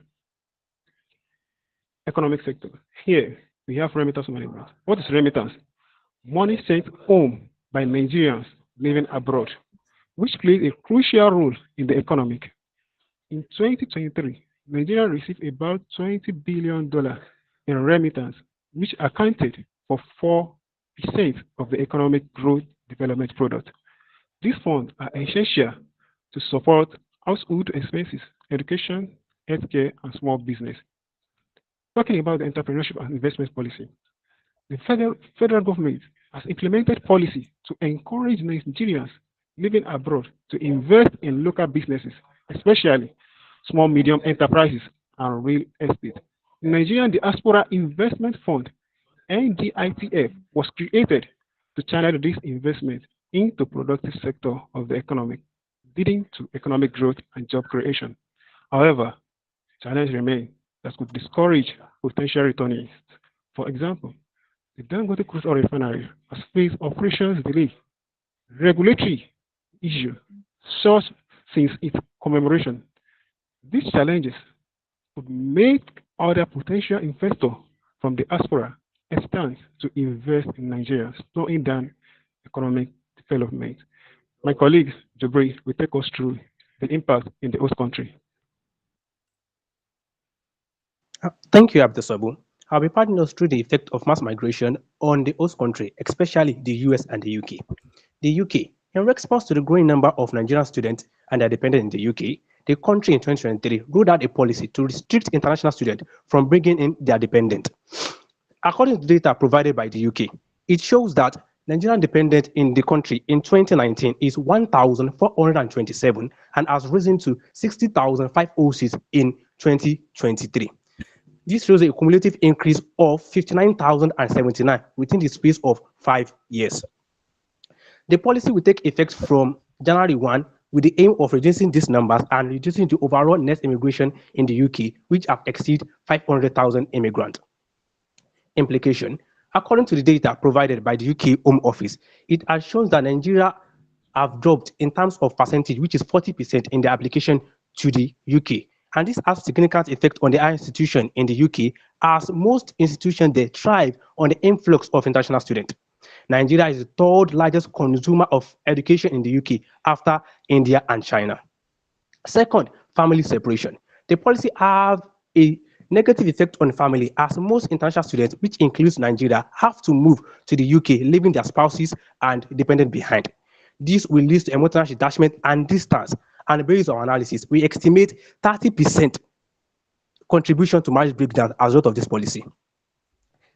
Economic sector. Here, we have remittance management. What is remittance? Money sent home by Nigerians living abroad, which plays a crucial role in the economy. In 2023, Nigeria received about $20 billion in remittance, which accounted for 4% of the economic growth development product. These funds are essential to support household expenses, education, healthcare, and small business. Talking about the entrepreneurship and investment policy, the federal government has implemented policy to encourage Nigerians living abroad to invest in local businesses, especially small medium enterprises and real estate. The Nigerian Diaspora Investment Fund (NDITF) was created to channel this investment into productive sector of the economy, leading to economic growth and job creation. However, challenges remain that could discourage potential returnees. For example, the Dangote Crude Oil Refinery has faced operations delay, regulatory issue, source since its commemoration. These challenges could make other potential investors from the diaspora hesitant to invest in Nigeria, slowing down economic development. My colleague Jabri will take us through the impact in the host country. Thank you, Abdesabu. I'll be parting us through the effect of mass migration on the host country, especially the US and the UK. The UK, in response to the growing number of Nigerian students and their dependents in the UK, the country in 2023 rolled out a policy to restrict international students from bringing in their dependents. According to data provided by the UK, it shows that Nigerian dependent in the country in 2019 is 1,427 and has risen to 60,506 in 2023. This shows a cumulative increase of 59,079 within the space of 5 years. The policy will take effect from January 1 with the aim of reducing these numbers and reducing the overall net immigration in the UK, which have exceeded 500,000 immigrants. Implication: according to the data provided by the UK Home Office, it has shown that Nigeria have dropped in terms of percentage, which is 40% in the application to the UK. And this has significant effect on the higher institution in the UK, as most institutions they thrive on the influx of international students. Nigeria is the third largest consumer of education in the UK after India and China. Second, family separation. The policy have a negative effect on family, as most international students, which includes Nigeria, have to move to the UK, leaving their spouses and dependents behind. This will lead to emotional detachment and distance. And based on analysis, we estimate 30% contribution to marriage breakdown as a result of this policy.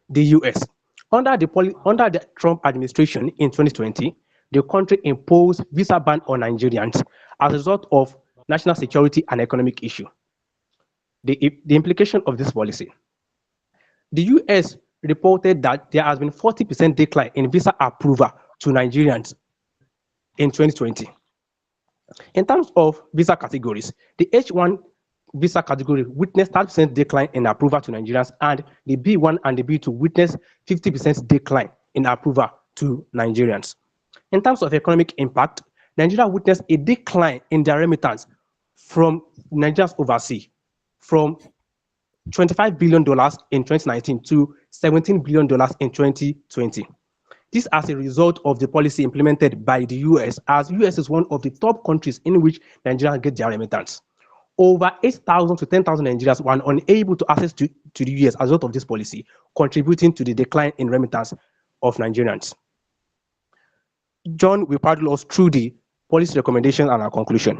The US. Under the Trump administration in 2020, the country imposed visa ban on Nigerians as a result of national security and economic issue. The implication of this policy. The US reported that there has been 40% decline in visa approval to Nigerians in 2020. In terms of visa categories, the H1 visa category witnessed 30% decline in approval to Nigerians, and the B1 and the B2 witnessed 50% decline in approval to Nigerians. In terms of economic impact, Nigeria witnessed a decline in their remittance from Nigerians overseas from $25 billion in 2019 to $17 billion in 2020. This as a result of the policy implemented by the US, as US is one of the top countries in which Nigerians get their remittance. Over 8,000 to 10,000 Nigerians were unable to access to the US as a result of this policy, contributing to the decline in remittance of Nigerians. John will paddle us through the policy recommendation and our conclusion.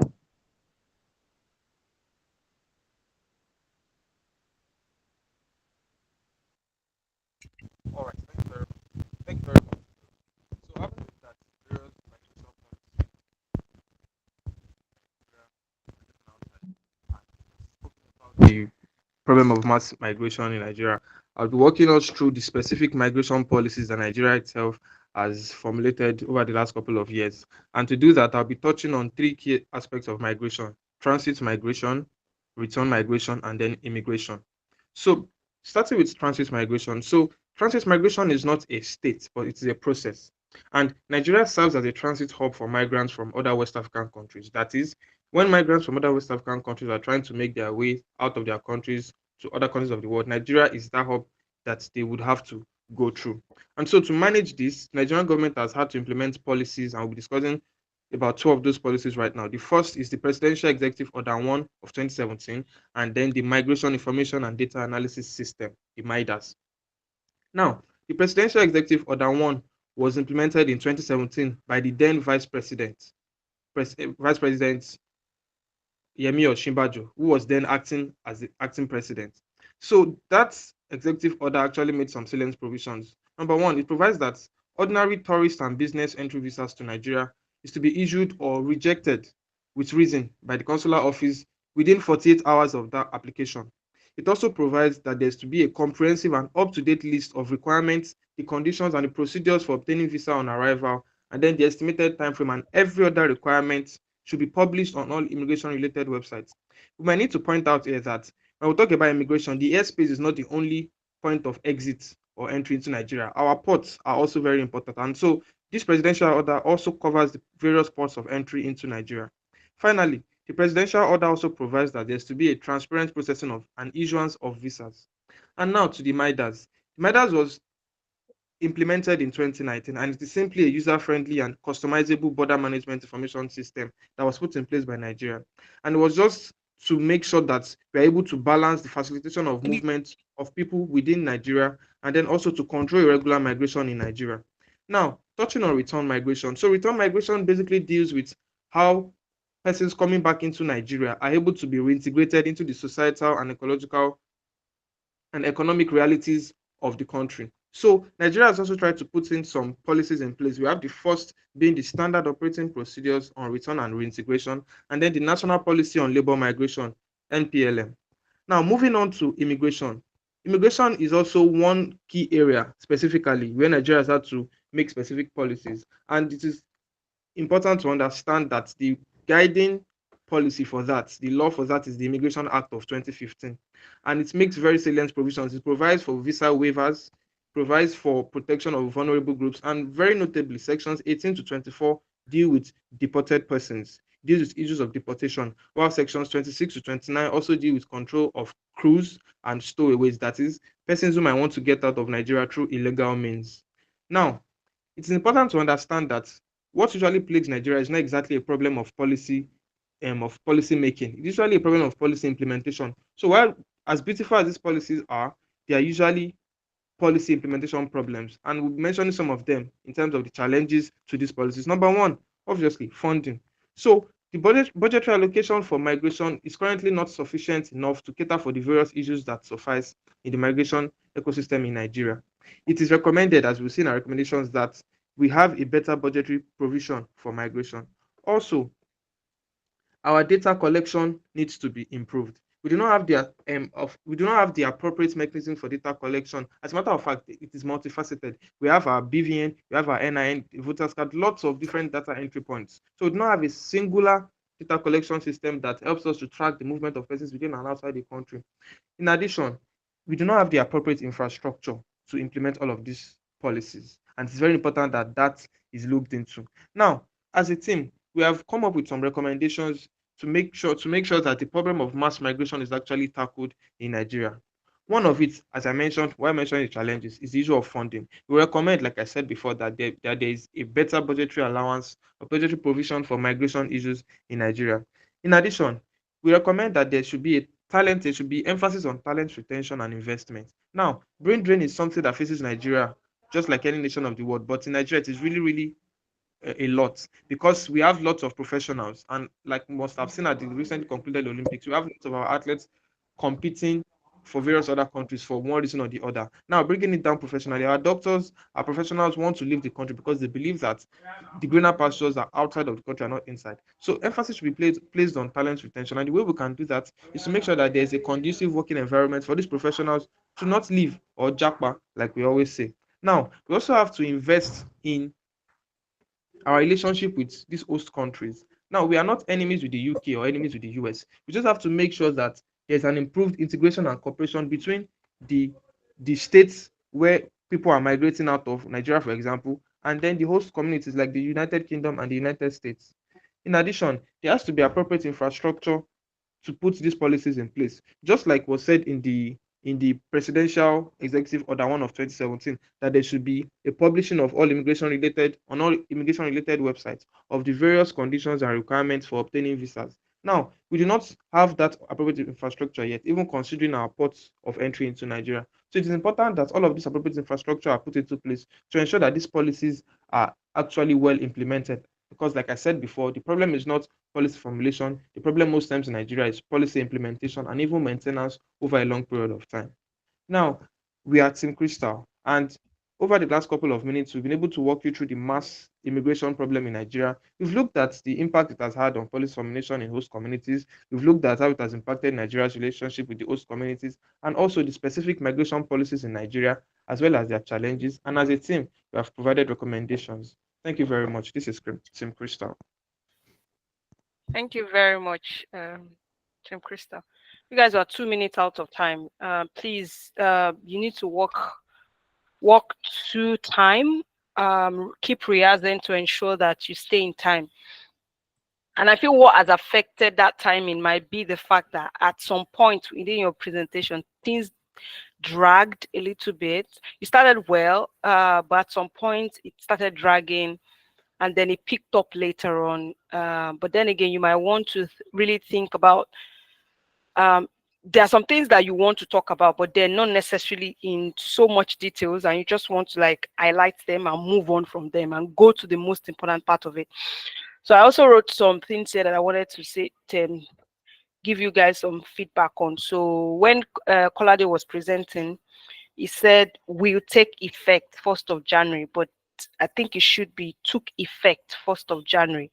All right, thank you very much. Thank you very much. So having looked at various migration policies, the problem of mass migration in Nigeria, I'll be walking us through the specific migration policies that Nigeria itself has formulated over the last couple of years. And to do that, I'll be touching on three key aspects of migration: transit migration, return migration, and then immigration. So starting with transit migration. So transit migration is not a state, but it is a process. And Nigeria serves as a transit hub for migrants from other West African countries. That is, when migrants from other West African countries are trying to make their way out of their countries to other countries of the world, Nigeria is that hub that they would have to go through. And so to manage this, Nigerian government has had to implement policies, and we'll be discussing about two of those policies right now. The first is the Presidential Executive Order 1 of 2017, and then the Migration Information and Data Analysis System, the MIDAS. Now, the Presidential Executive Order 1 was implemented in 2017 by the then Vice President Yemi Osinbajo, who was then acting as the acting president. So that executive order actually made some salient provisions. Number one, it provides that ordinary tourist and business entry visas to Nigeria is to be issued or rejected with reason by the consular office within 48 hours of that application. It also provides that there's to be a comprehensive and up-to-date list of requirements, the conditions and the procedures for obtaining visa on arrival, and then the estimated time frame and every other requirement should be published on all immigration-related websites. We might need to point out here that when we talk about immigration, the airspace is not the only point of exit or entry into Nigeria. Our ports are also very important, and so this presidential order also covers the various ports of entry into Nigeria. Finally, the presidential order also provides that there's to be a transparent processing of and issuance of visas. And now to the MIDAS. The MIDAS was implemented in 2019, and it is simply a user-friendly and customizable border management information system that was put in place by Nigeria. And it was just to make sure that we're able to balance the facilitation of movement of people within Nigeria, and then also to control irregular migration in Nigeria. Now, touching on return migration. So return migration basically deals with how persons coming back into Nigeria are able to be reintegrated into the societal and ecological and economic realities of the country. So Nigeria has also tried to put in some policies in place. We have the first being the standard operating procedures on return and reintegration, and then the National Policy on Labor Migration, NPLM. Now, moving on to immigration. Immigration is also one key area specifically where Nigeria has had to make specific policies. And it is important to understand that the guiding policy for that, the law for that, is the Immigration Act of 2015. And it makes very salient provisions. It provides for visa waivers, provides for protection of vulnerable groups, and very notably, sections 18 to 24 deal with deported persons, deals with issues of deportation, while sections 26 to 29 also deal with control of crews and stowaways, that is, persons who might want to get out of Nigeria through illegal means. Now, it's important to understand that what usually plagues Nigeria is not exactly a problem of policy making. It's usually a problem of policy implementation. So while as beautiful as these policies are, they are usually policy implementation problems, and we'll be mentioning some of them in terms of the challenges to these policies. Number one, obviously, funding. So the budgetary allocation for migration is currently not sufficient enough to cater for the various issues that suffice in the migration ecosystem in Nigeria. It is recommended, as we've seen in our recommendations, that we have a better budgetary provision for migration. Also, our data collection needs to be improved. We do not have the appropriate mechanism for data collection. As a matter of fact, it is multifaceted. We have our BVN, we have our NIN, voters card, lots of different data entry points. So we do not have a singular data collection system that helps us to track the movement of persons within and outside the country. In addition, we do not have the appropriate infrastructure to implement all of these policies, and it's very important that that is looked into. Now, as a team, we have come up with some recommendations to make sure that the problem of mass migration is actually tackled in Nigeria. One of it, as I mentioned, while mentioning the challenges, is the issue of funding. We recommend, like I said before, that there is a better budgetary allowance or budgetary provision for migration issues in Nigeria. In addition, we recommend that there should be emphasis on talent retention and investment. Now, brain drain is something that faces Nigeria just like any nation of the world, but in Nigeria it is really, really a lot, because we have lots of professionals, and like you must have seen at the recently concluded Olympics, we have lots of our athletes competing for various other countries for one reason or the other. Now, bringing it down professionally, our doctors, our professionals want to leave the country because they believe that the greener pastures are outside of the country and not inside. So emphasis should be placed on talent retention, and the way we can do that is to make sure that there's a conducive working environment for these professionals to not leave or japa, like we always say. Now, we also have to invest in our relationship with these host countries. Now, we are not enemies with the UK or enemies with the US. We just have to make sure that there's an improved integration and cooperation between the states where people are migrating out of, Nigeria, for example, and then the host communities like the United Kingdom and the United States. In addition, there has to be appropriate infrastructure to put these policies in place, just like was said in the presidential executive order 1 of 2017, that there should be a publishing of all immigration related websites of the various conditions and requirements for obtaining visas. Now, we do not have that appropriate infrastructure yet, even considering our ports of entry into Nigeria. So it is important that all of this appropriate infrastructure are put into place to ensure that these policies are actually well implemented. Because like I said before, the problem is not policy formulation. The problem most times in Nigeria is policy implementation and even maintenance over a long period of time. Now, we are Team Crystal, and over the last couple of minutes, we've been able to walk you through the mass immigration problem in Nigeria. We've looked at the impact it has had on policy formulation in host communities. We've looked at how it has impacted Nigeria's relationship with the host communities, and also the specific migration policies in Nigeria, as well as their challenges. And as a team, we have provided recommendations. Thank you very much. This is Team Crystal. Thank you very much, Team Crystal. You guys are 2 minutes out of time. Please, you need to walk to time. Keep rehearsing to ensure that you stay in time. And I feel what has affected that timing might be the fact that at some point within your presentation, things dragged a little bit. You started well, but at some point it started dragging, and then it picked up later on. But then again, you might want to really think about, there are some things that you want to talk about, but they're not necessarily in so much details, and you just want to like highlight them and move on from them and go to the most important part of it. So I also wrote some things here that I wanted to say, give you guys some feedback on. So when Kolade was presenting, he said will take effect 1st of January, but I think it should be took effect 1st of January.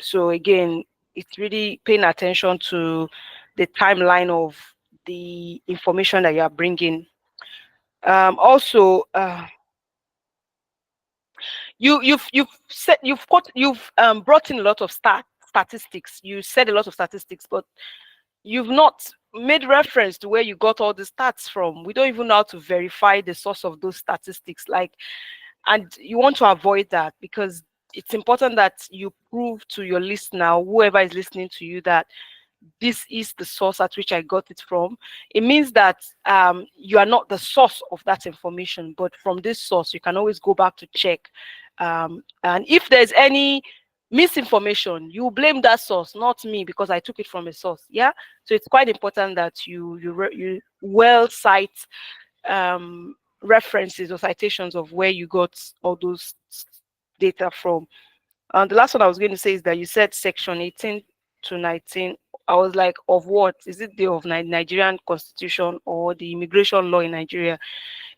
So again, it's really paying attention to the timeline of the information that you are bringing. Also, you've brought in a lot of statistics. You said a lot of statistics, but you've not made reference to where you got all the stats from. We don't even know how to verify the source of those statistics. And you want to avoid that, because it's important that you prove to your listener, whoever is listening to you, that this is the source at which I got it from. It means that you are not the source of that information, but from this source, you can always go back to check. And if there's any misinformation, you blame that source, not me, because I took it from a source. Yeah. So it's quite important that you well cite references or citations of where you got all those data from. The last one I was going to say is that you said section 18 to 19. I was like, of what? Is it the of Nigerian constitution or the immigration law in Nigeria?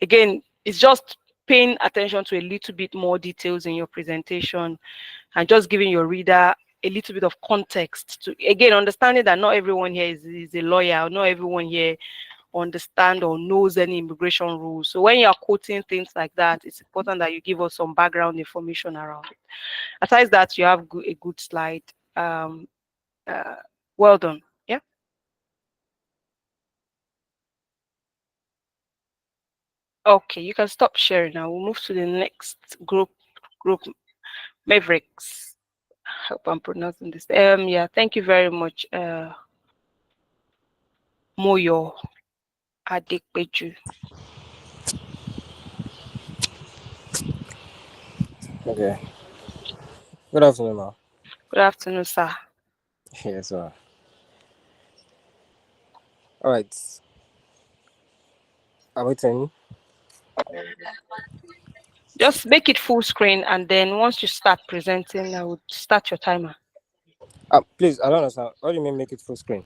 Again, it's just paying attention to a little bit more details in your presentation and just giving your reader a little bit of context to, again, understanding that not everyone here is a lawyer, not everyone here understand or knows any immigration rules. So when you are quoting things like that, it's important that you give us some background information around it. Aside that, you have a good slide. Well done. Yeah. Okay, you can stop sharing now. We'll move to the next group. Mavericks. I hope I'm pronouncing this. Yeah, thank you very much, Moyo Adekpeju. Okay. Good afternoon, ma. Good afternoon, sir. Yes, sir. All right. Are we turning? Just make it full screen, and then once you start presenting, I would start your timer. Please, I don't understand. What do you mean make it full screen?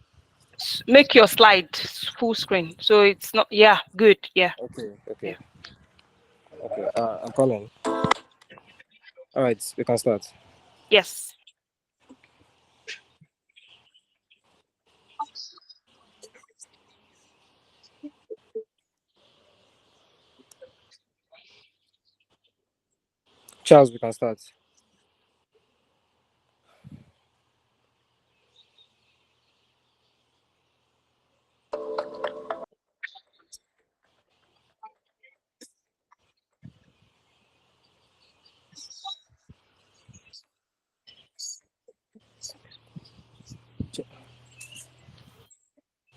Make your slide full screen, so it's not. Yeah, good. Yeah. Okay. Yeah. Okay. I'm coming. All right, we can start. Yes. Charles, we can start.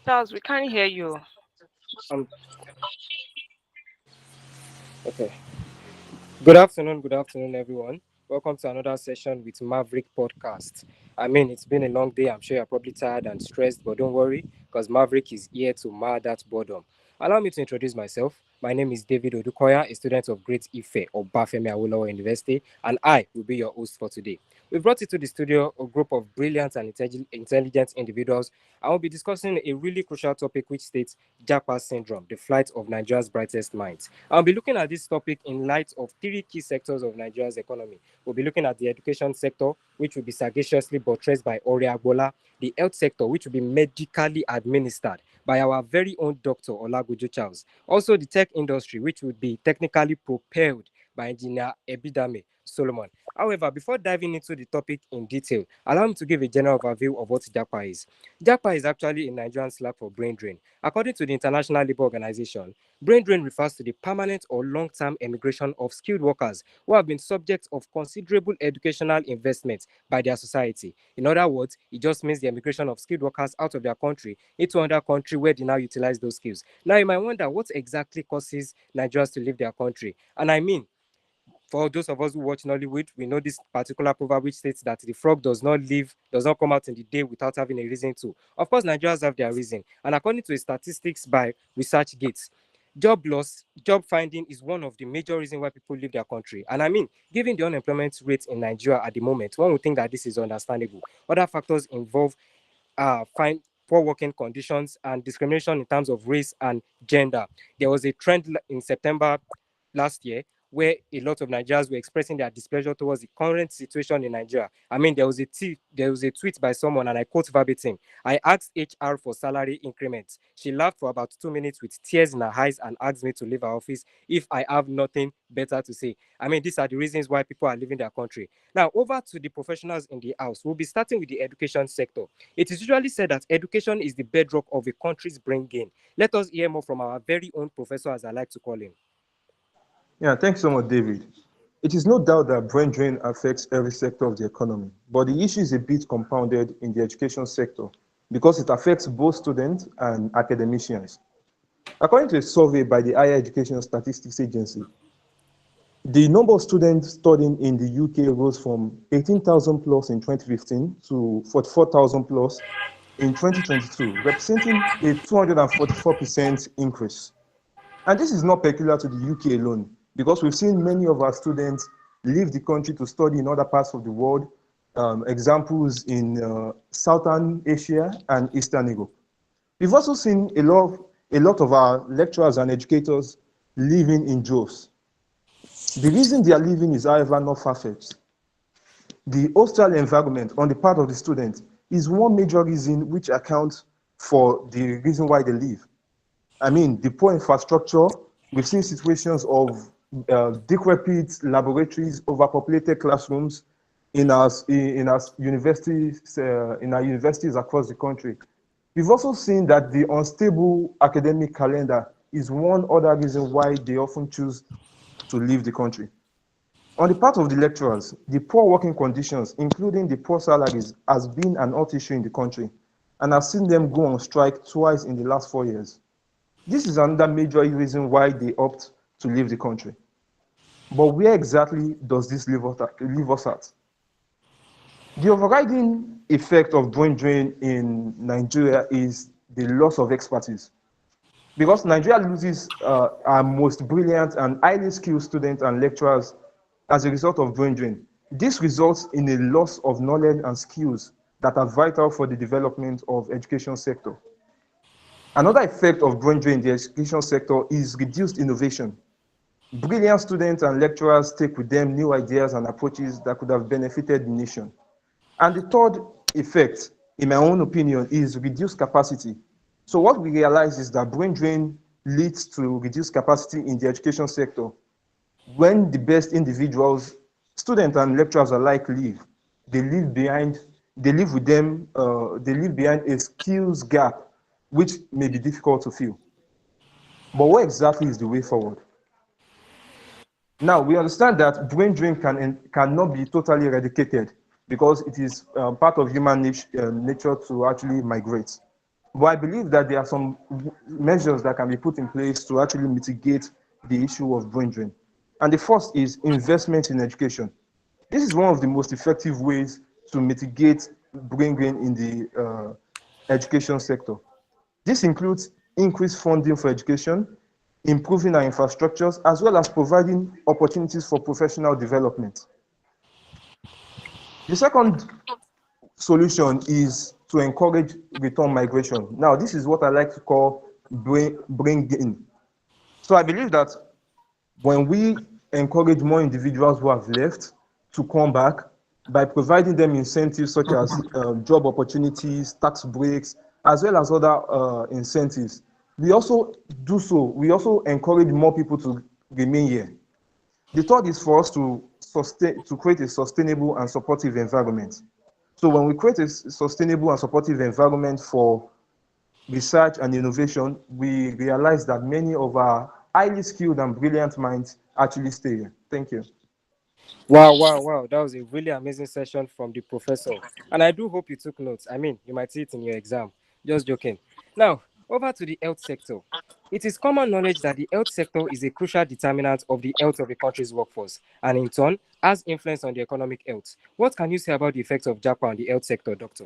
Charles, we can't hear you. Okay. Good afternoon, everyone. Welcome to another session with Maverick Podcast. I mean, it's been a long day. I'm sure you're probably tired and stressed, but don't worry, because Maverick is here to mar that boredom. Allow me to introduce myself. My name is David Odukoya, a student of Great Ife of Bafemi Awolowo University, and I will be your host for today. We brought into the studio a group of brilliant and intelligent individuals. I will be discussing a really crucial topic which states Japa syndrome, the flight of Nigeria's brightest minds. I'll be looking at this topic in light of three key sectors of Nigeria's economy. We'll be looking at the education sector, which will be sagaciously buttressed by Ori Agbola, the health sector, which will be medically administered by our very own Dr. Olagujo Charles. Also, the tech industry, which would be technically propelled by Engineer Ebidame Solomon. However, before diving into the topic in detail, allow me to give a general overview of what JAPA is. JAPA is actually a Nigerian slang for brain drain. According to the International Labour Organization, brain drain refers to the permanent or long-term emigration of skilled workers who have been subject of considerable educational investment by their society. In other words, it just means the emigration of skilled workers out of their country into another country where they now utilize those skills. Now, you might wonder what exactly causes Nigerians to leave their country. And I mean, for those of us who watch Nollywood, we know this particular proverb which states that the frog does not come out in the day without having a reason to. Of course, Nigerians have their reason. And according to statistics by ResearchGate, job loss, job finding is one of the major reasons why people leave their country. And I mean, given the unemployment rate in Nigeria at the moment, one would think that this is understandable. Other factors involve poor working conditions and discrimination in terms of race and gender. There was a trend in September last year where a lot of Nigerians were expressing their displeasure towards the current situation in Nigeria. I mean, there was a tweet by someone, and I quote verbatim, "I asked HR for salary increments. She laughed for about 2 minutes with tears in her eyes and asked me to leave her office if I have nothing better to say." I mean, these are the reasons why people are leaving their country. Now, over to the professionals in the house. We'll be starting with the education sector. It is usually said that education is the bedrock of a country's brain gain. Let us hear more from our very own professor, as I like to call him. Yeah, thanks so much, David. It is no doubt that brain drain affects every sector of the economy, but the issue is a bit compounded in the education sector because it affects both students and academicians. According to a survey by the Higher Education Statistics Agency, the number of students studying in the UK rose from 18,000 plus in 2015 to 44,000 plus in 2022, representing a 244% increase. And this is not peculiar to the UK alone, because we've seen many of our students leave the country to study in other parts of the world, examples in Southern Asia and Eastern Europe. We've also seen a lot of our lecturers and educators living in droves. The reason they are leaving is, however, not far-fetched. The hostile environment on the part of the student is one major reason which accounts for the reason why they leave. I mean, the poor infrastructure, we've seen situations of decrepit laboratories, overpopulated classrooms in our universities, in our universities across the country. We've also seen that the unstable academic calendar is one other reason why they often choose to leave the country. On the part of the lecturers, the poor working conditions, including the poor salaries, has been an hot issue in the country, and I've seen them go on strike twice in the last 4 years. This is another major reason why they opt to leave the country. But where exactly does this leave us at? The overriding effect of brain drain in Nigeria is the loss of expertise. Because Nigeria loses our most brilliant and highly skilled students and lecturers as a result of brain drain. This results in a loss of knowledge and skills that are vital for the development of education sector. Another effect of brain drain in the education sector is reduced innovation. Brilliant students and lecturers take with them new ideas and approaches that could have benefited the nation. And the third effect, in my own opinion, is reduced capacity. So what we realize is that brain drain leads to reduced capacity in the education sector. When the best individuals, students and lecturers alike leave, they leave behind a skills gap, which may be difficult to fill. But what exactly is the way forward? Now, we understand that brain drain cannot be totally eradicated because it is part of human nature to actually migrate. But I believe that there are some measures that can be put in place to actually mitigate the issue of brain drain. And the first is investment in education. This is one of the most effective ways to mitigate brain drain in the education sector. This includes increased funding for education, improving our infrastructures, as well as providing opportunities for professional development. The second solution is to encourage return migration. Now, this is what I like to call bring in. So I believe that when we encourage more individuals who have left to come back by providing them incentives such as job opportunities, tax breaks, as well as other incentives, we also encourage more people to remain here. The third is for us to create a sustainable and supportive environment. So when we create a sustainable and supportive environment for research and innovation, we realize that many of our highly skilled and brilliant minds actually stay here. Thank you. Wow, wow, wow. That was a really amazing session from the professor. And I do hope you took notes. I mean, you might see it in your exam. Just joking. Now, over to the health sector. It is common knowledge that the health sector is a crucial determinant of the health of a country's workforce and, in turn, has influence on the economic health. What can you say about the effects of JAPA on the health sector, Doctor?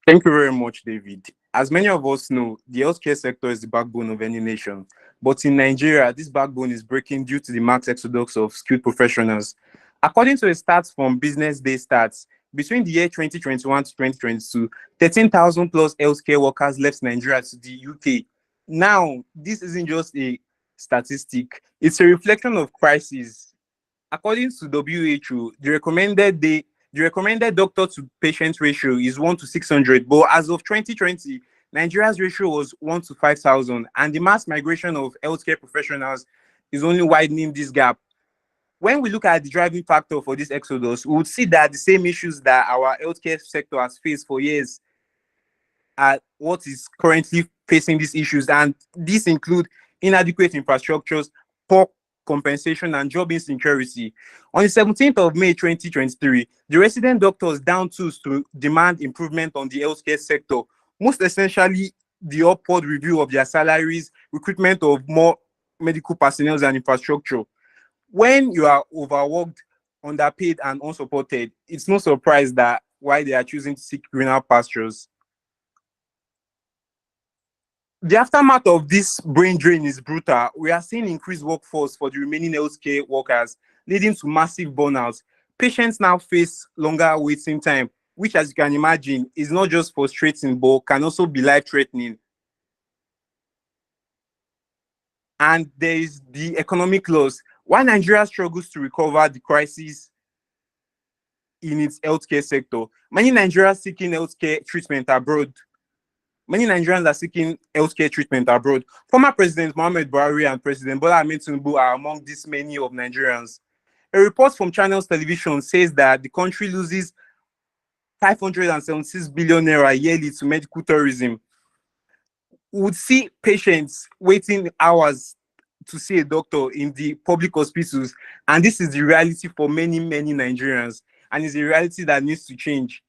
Thank you very much, David. As many of us know, the healthcare sector is the backbone of any nation. But in Nigeria, this backbone is breaking due to the mass exodus of skilled professionals. According to the stats from Business Day Stats, between the year 2021 to 2022, 13,000 plus healthcare workers left Nigeria to the UK. Now, this isn't just a statistic, it's a reflection of crisis. According to WHO, the recommended doctor to patient ratio is 1 to 600, but as of 2020, Nigeria's ratio was 1 to 5,000, and the mass migration of healthcare professionals is only widening this gap. When we look at the driving factor for this exodus, we would see that the same issues that our healthcare sector has faced for years are what is currently facing these issues, and these include inadequate infrastructures, poor compensation, and job insecurity. On the 17th of May 2023, the resident doctors down tools to demand improvement on the healthcare sector, most essentially the upward review of their salaries, recruitment of more medical personnel and infrastructure. When you are overworked, underpaid, and unsupported, it's no surprise that why they are choosing to seek greener pastures. The aftermath of this brain drain is brutal. We are seeing increased workforce for the remaining healthcare workers, leading to massive burnout. Patients now face longer waiting time, which, as you can imagine, is not just frustrating, but can also be life-threatening. And there is the economic loss. While Nigeria struggles to recover the crisis, in its healthcare sector. Many Nigerians seeking healthcare treatment abroad. Many Nigerians are seeking healthcare treatment abroad. Former President Mohamed Buhari and President Bola Ahmed Tinubu are among these many of Nigerians. A report from Channels Television says that the country loses 576 billion naira yearly to medical tourism. We would see patients waiting hours to see a doctor in the public hospitals, and this is the reality for many, many Nigerians, and it's a reality that needs to change.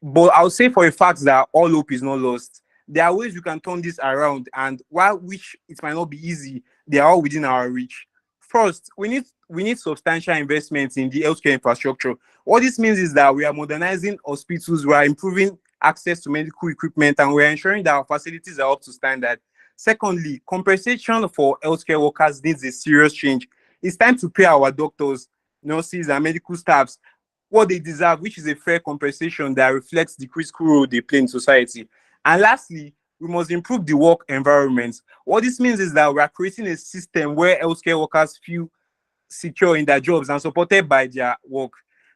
But I'll say for a fact that all hope is not lost. There are ways we can turn this around, and while which it might not be easy, they are all within our reach. First, we need substantial investments in the healthcare infrastructure. What this means is that we are modernizing hospitals, we are improving access to medical equipment, and we are ensuring that our facilities are up to standard. Secondly, compensation for healthcare workers needs a serious change. It's time to pay our doctors, nurses, and medical staffs what they deserve, which is a fair compensation that reflects the critical role they play in society. And lastly, we must improve the work environment. What this means is that we are creating a system where healthcare workers feel secure in their jobs and supported by their work.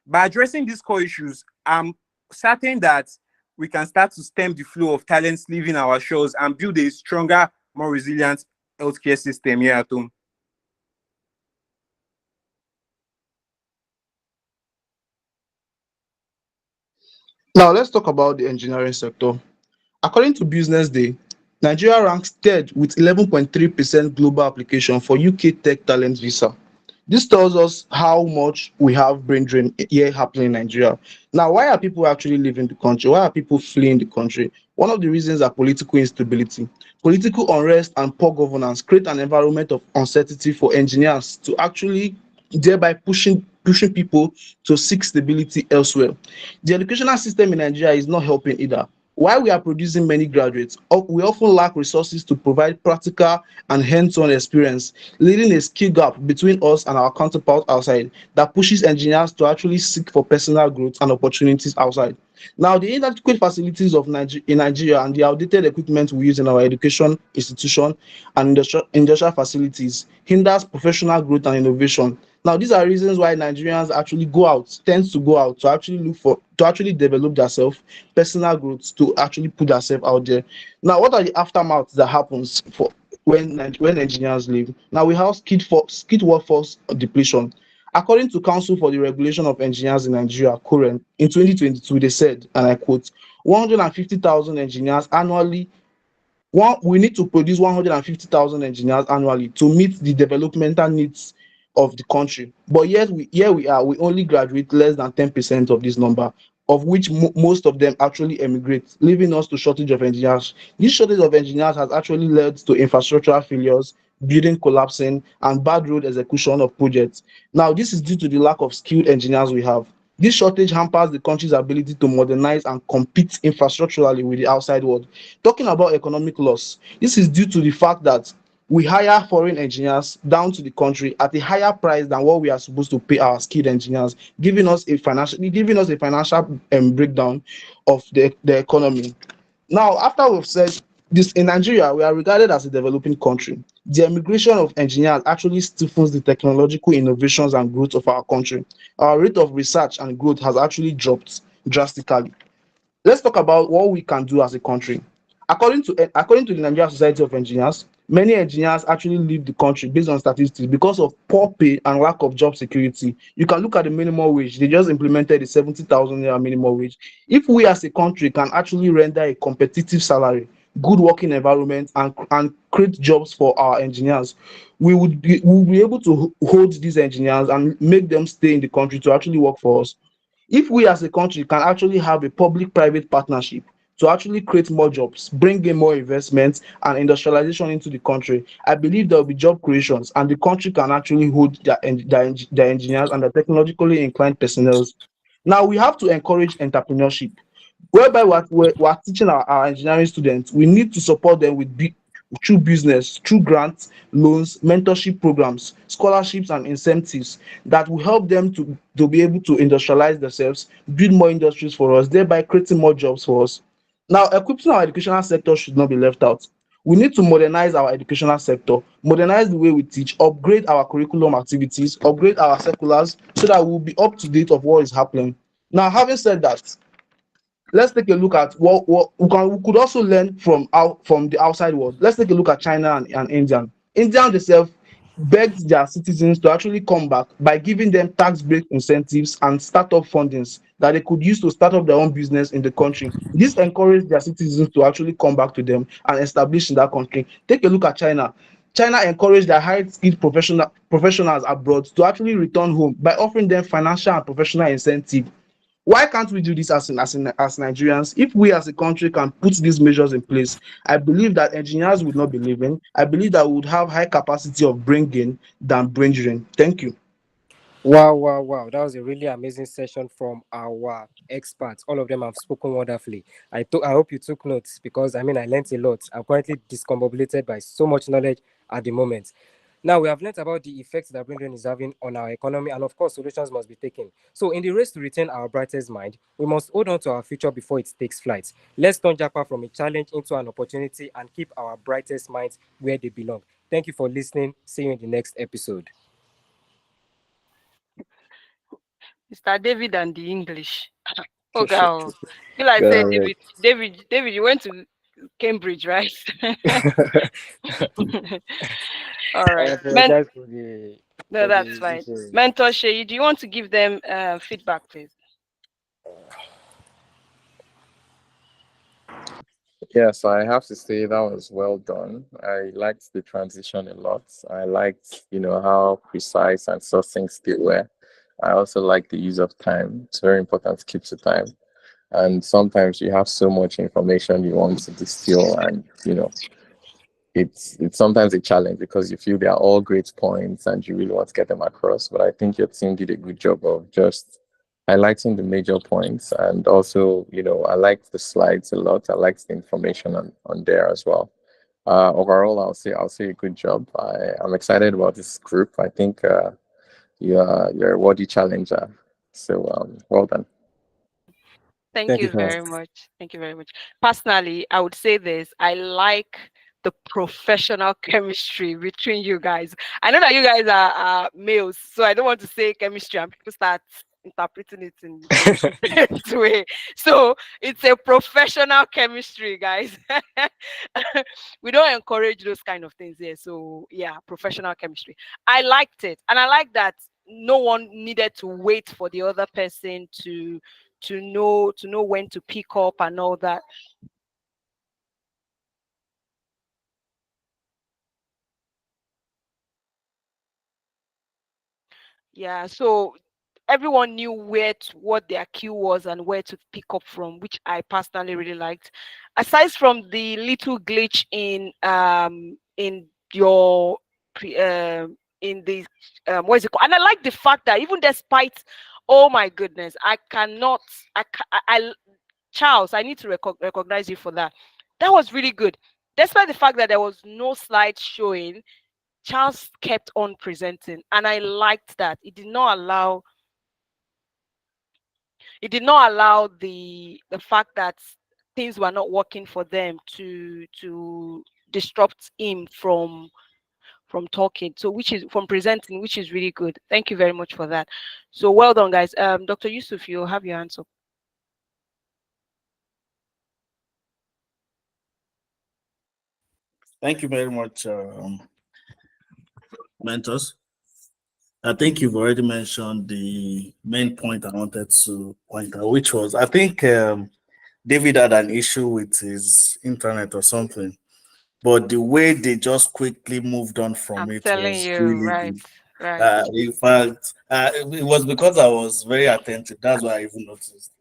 By addressing these core issues, I'm certain that we can start to stem the flow of talents leaving our shores and build a stronger, more resilient healthcare system here at home. Now let's talk about the engineering sector. According to Business Day, Nigeria ranks third with 11.3% global application for UK Tech Talent Visa. This tells us how much we have brain drain here happening in Nigeria. Now, why are people actually leaving the country? Why are people fleeing the country? One of the reasons are political instability. Political unrest and poor governance create an environment of uncertainty for engineers to actually thereby pushing people to seek stability elsewhere. The educational system in Nigeria is not helping either. While we are producing many graduates, we often lack resources to provide practical and hands-on experience, leaving a skill gap between us and our counterparts outside that pushes engineers to actually seek for personal growth and opportunities outside. Now, the inadequate facilities in Nigeria and the outdated equipment we use in our education institution and industrial facilities hinders professional growth and innovation. Now, these are reasons why Nigerians actually tends to go out to actually to actually develop themselves, personal growth, to actually put themselves out there. Now, what are the aftermaths that happens for when engineers leave? Now, we have skilled workforce depletion. According to Council for the Regulation of Engineers in Nigeria, current in 2022, they said, and I quote, 150,000 engineers annually. We need to produce 150,000 engineers annually to meet the developmental needs of the country. But yet, we only graduate less than 10% of this number, of which most of them actually emigrate, leaving us to shortage of engineers. This shortage of engineers has actually led to infrastructural failures, building collapsing, and bad road execution of projects. Now, this is due to the lack of skilled engineers we have. This shortage hampers the country's ability to modernize and compete infrastructurally with the outside world. Talking about economic loss, this is due to the fact that we hire foreign engineers down to the country at a higher price than what we are supposed to pay our skilled engineers, giving us a financial breakdown of the economy. Now, after we've said this, in Nigeria, we are regarded as a developing country. The immigration of engineers actually stiffens the technological innovations and growth of our country. Our rate of research and growth has actually dropped drastically. Let's talk about what we can do as a country. According to the Nigerian Society of Engineers, many engineers actually leave the country based on statistics because of poor pay and lack of job security. You can look at the minimum wage. They just implemented the 70,000 naira minimum wage. If we as a country can actually render a competitive salary, good working environment, and create jobs for our engineers, we'll be able to hold these engineers and make them stay in the country to actually work for us. If we as a country can actually have a public-private partnership to actually create more jobs, bring in more investments and industrialization into the country, I believe there will be job creations and the country can actually hold their engineers and the technologically inclined personnel. Now, we have to encourage entrepreneurship, whereby we're teaching our engineering students. We need to support them with through business, through grants, loans, mentorship programs, scholarships, and incentives that will help them to be able to industrialize themselves, build more industries for us, thereby creating more jobs for us. Now, equipping our educational sector should not be left out. We need to modernize our educational sector, modernize the way we teach, upgrade our curriculum activities, upgrade our circulars so that we'll be up to date of what is happening. Now, having said that, let's take a look at what we could also learn from the outside world. Let's take a look at China and India. India themselves begged their citizens to actually come back by giving them tax break incentives and startup fundings that they could use to start up their own business in the country. This encouraged their citizens to actually come back to them and establish in that country. Take a look at China. China encouraged their high-skilled professionals abroad to actually return home by offering them financial and professional incentive. Why can't we do this as Nigerians? If we as a country can put these measures in place, I believe that engineers would not be leaving. I believe that we would have high capacity of brain gain than brain drain. Thank you. Wow, wow, wow. That was a really amazing session from our experts. All of them have spoken wonderfully. I hope you took notes because I mean I learned a lot. I'm currently discombobulated by so much knowledge at the moment. Now we have learned about the effects that brain drain is having on our economy, and of course solutions must be taken. So in the race to retain our brightest mind, we must hold on to our future before it takes flight. Let's turn Japa from a challenge into an opportunity and keep our brightest minds where they belong. Thank you for listening. See you in the next episode. Mr. David and the English. Oh, girl. You like Go say ahead. David, you went to Cambridge, right? All I right. apologize for the No, that's fine. issue. Mentor Shay, do you want to give them feedback, please? Yes, I have to say that was well done. I liked the transition a lot. I liked, how precise and succinct they were. I also like the use of time. It's very important to keep to time. And sometimes you have so much information you want to distill, and it's sometimes a challenge because you feel they are all great points and you really want to get them across. But I think your team did a good job of just highlighting the major points, and also, I liked the slides a lot. I liked the information on there as well. Overall, I'll say a good job. I'm excited about this group. I think you're a worthy challenger. So well done. Thank Thank you you so much. very much. Thank you very much. Personally, I would say this. I like the professional chemistry between you guys. I know that you guys are males, so I don't want to say chemistry and people start interpreting it in this way. So it's a professional chemistry, guys. We don't encourage those kind of things here. So yeah, professional chemistry. I liked it, and I like that no one needed to wait for the other person to know when to pick up and all that. Yeah, so everyone knew what their cue was and where to pick up from, which I personally really liked. Aside from the little glitch in your in the what is it called? And I like the fact that even despite, oh my goodness, I cannot I Charles, I need to recognize you for that. That was really good. Despite the fact that there was no slide showing, Charles kept on presenting, and I liked that. It did not allow the fact that things were not working for them to disrupt him from talking. So which is from presenting, which is really good. Thank you very much for that. So well done, guys. Dr. Yusuf, you have your hands up. Thank you very much, mentors. I think you've already mentioned the main point I wanted to point out, which was I think David had an issue with his internet or something, but the way they just quickly moved on from I'm it telling was you, really right, good. right. In fact, it was because I was very attentive. That's why I even noticed.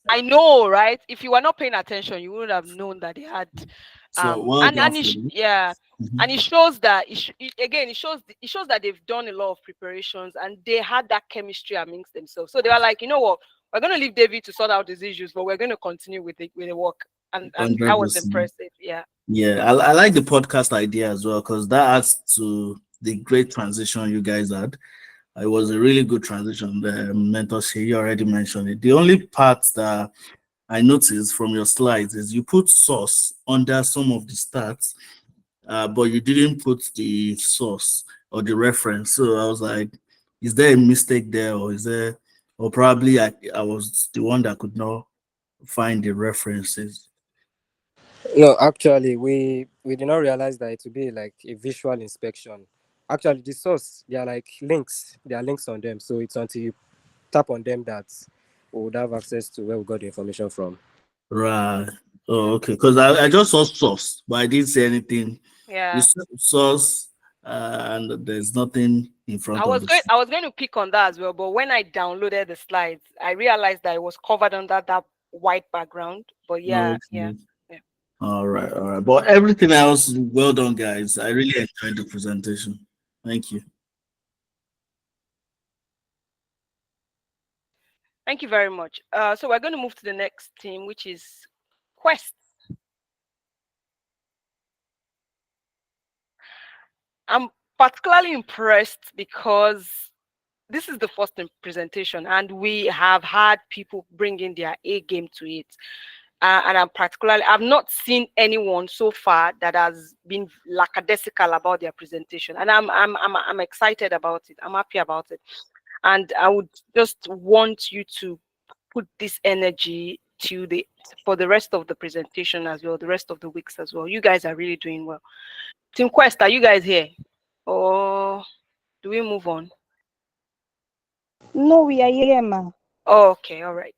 I know, right? If you were not paying attention, you would have known that they had So well done for you. yeah, Mhm. and it shows that again it shows that they've done a lot of preparations and they had that chemistry amongst themselves. So they were like, you know what, we're going to leave David to sort out these issues, but we're going to continue with the work. And I was 100%. impressive. Yeah. Yeah, I like the podcast idea as well because that adds to the great transition you guys had. It was a really good transition. The mentors here, you already mentioned it. The only part that I noticed from your slides is you put source under some of the stats, but you didn't put the source or the reference. So I was like, is there a mistake there, or is there, or probably I was the one that could not find the references. No, actually, we did not realize that it would be like a visual inspection. Actually, the source, they are like links. There are links on them. So it's until you tap on them that we would have access to where we got the information from. Right. Oh, okay. Because I just saw source, but I didn't see anything. Yeah. You said source, and there's nothing in front I of was this. going to pick on that as well, but when I downloaded the slides, I realized that it was covered under that white background. But yeah. Okay. All right. But everything else, well done, guys. I really enjoyed the presentation. Thank you. Thank you very much. So we're going to move to the next team, which is Quest. I'm particularly impressed because this is the first presentation, and we have had people bring in their A game to it. And I've not seen anyone so far that has been lackadaisical about their presentation, and I'm excited about it. I'm happy about it, and I would just want you to put this energy for the rest of the presentation as well, the rest of the weeks as well. You guys are really doing well. Team Quest, are you guys here, or do we move on? No, we are here, ma. Oh, okay, all right.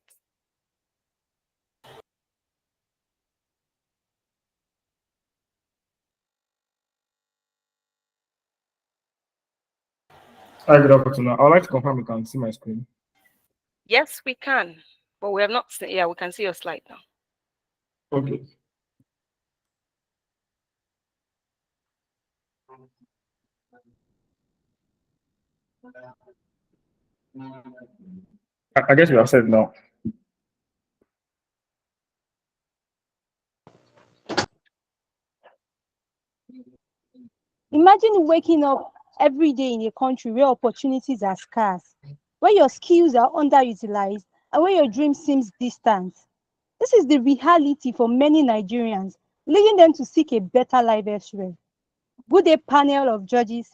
Hi, good afternoon. I would like to confirm you can see my screen. Yes, we can, but we have not seen. Yeah, we can see your slide now. Okay. I guess you have said now. Imagine waking up every day in a country where opportunities are scarce, where your skills are underutilized, and where your dream seems distant. This is the reality for many Nigerians, leading them to seek a better life elsewhere. Good day, panel of judges,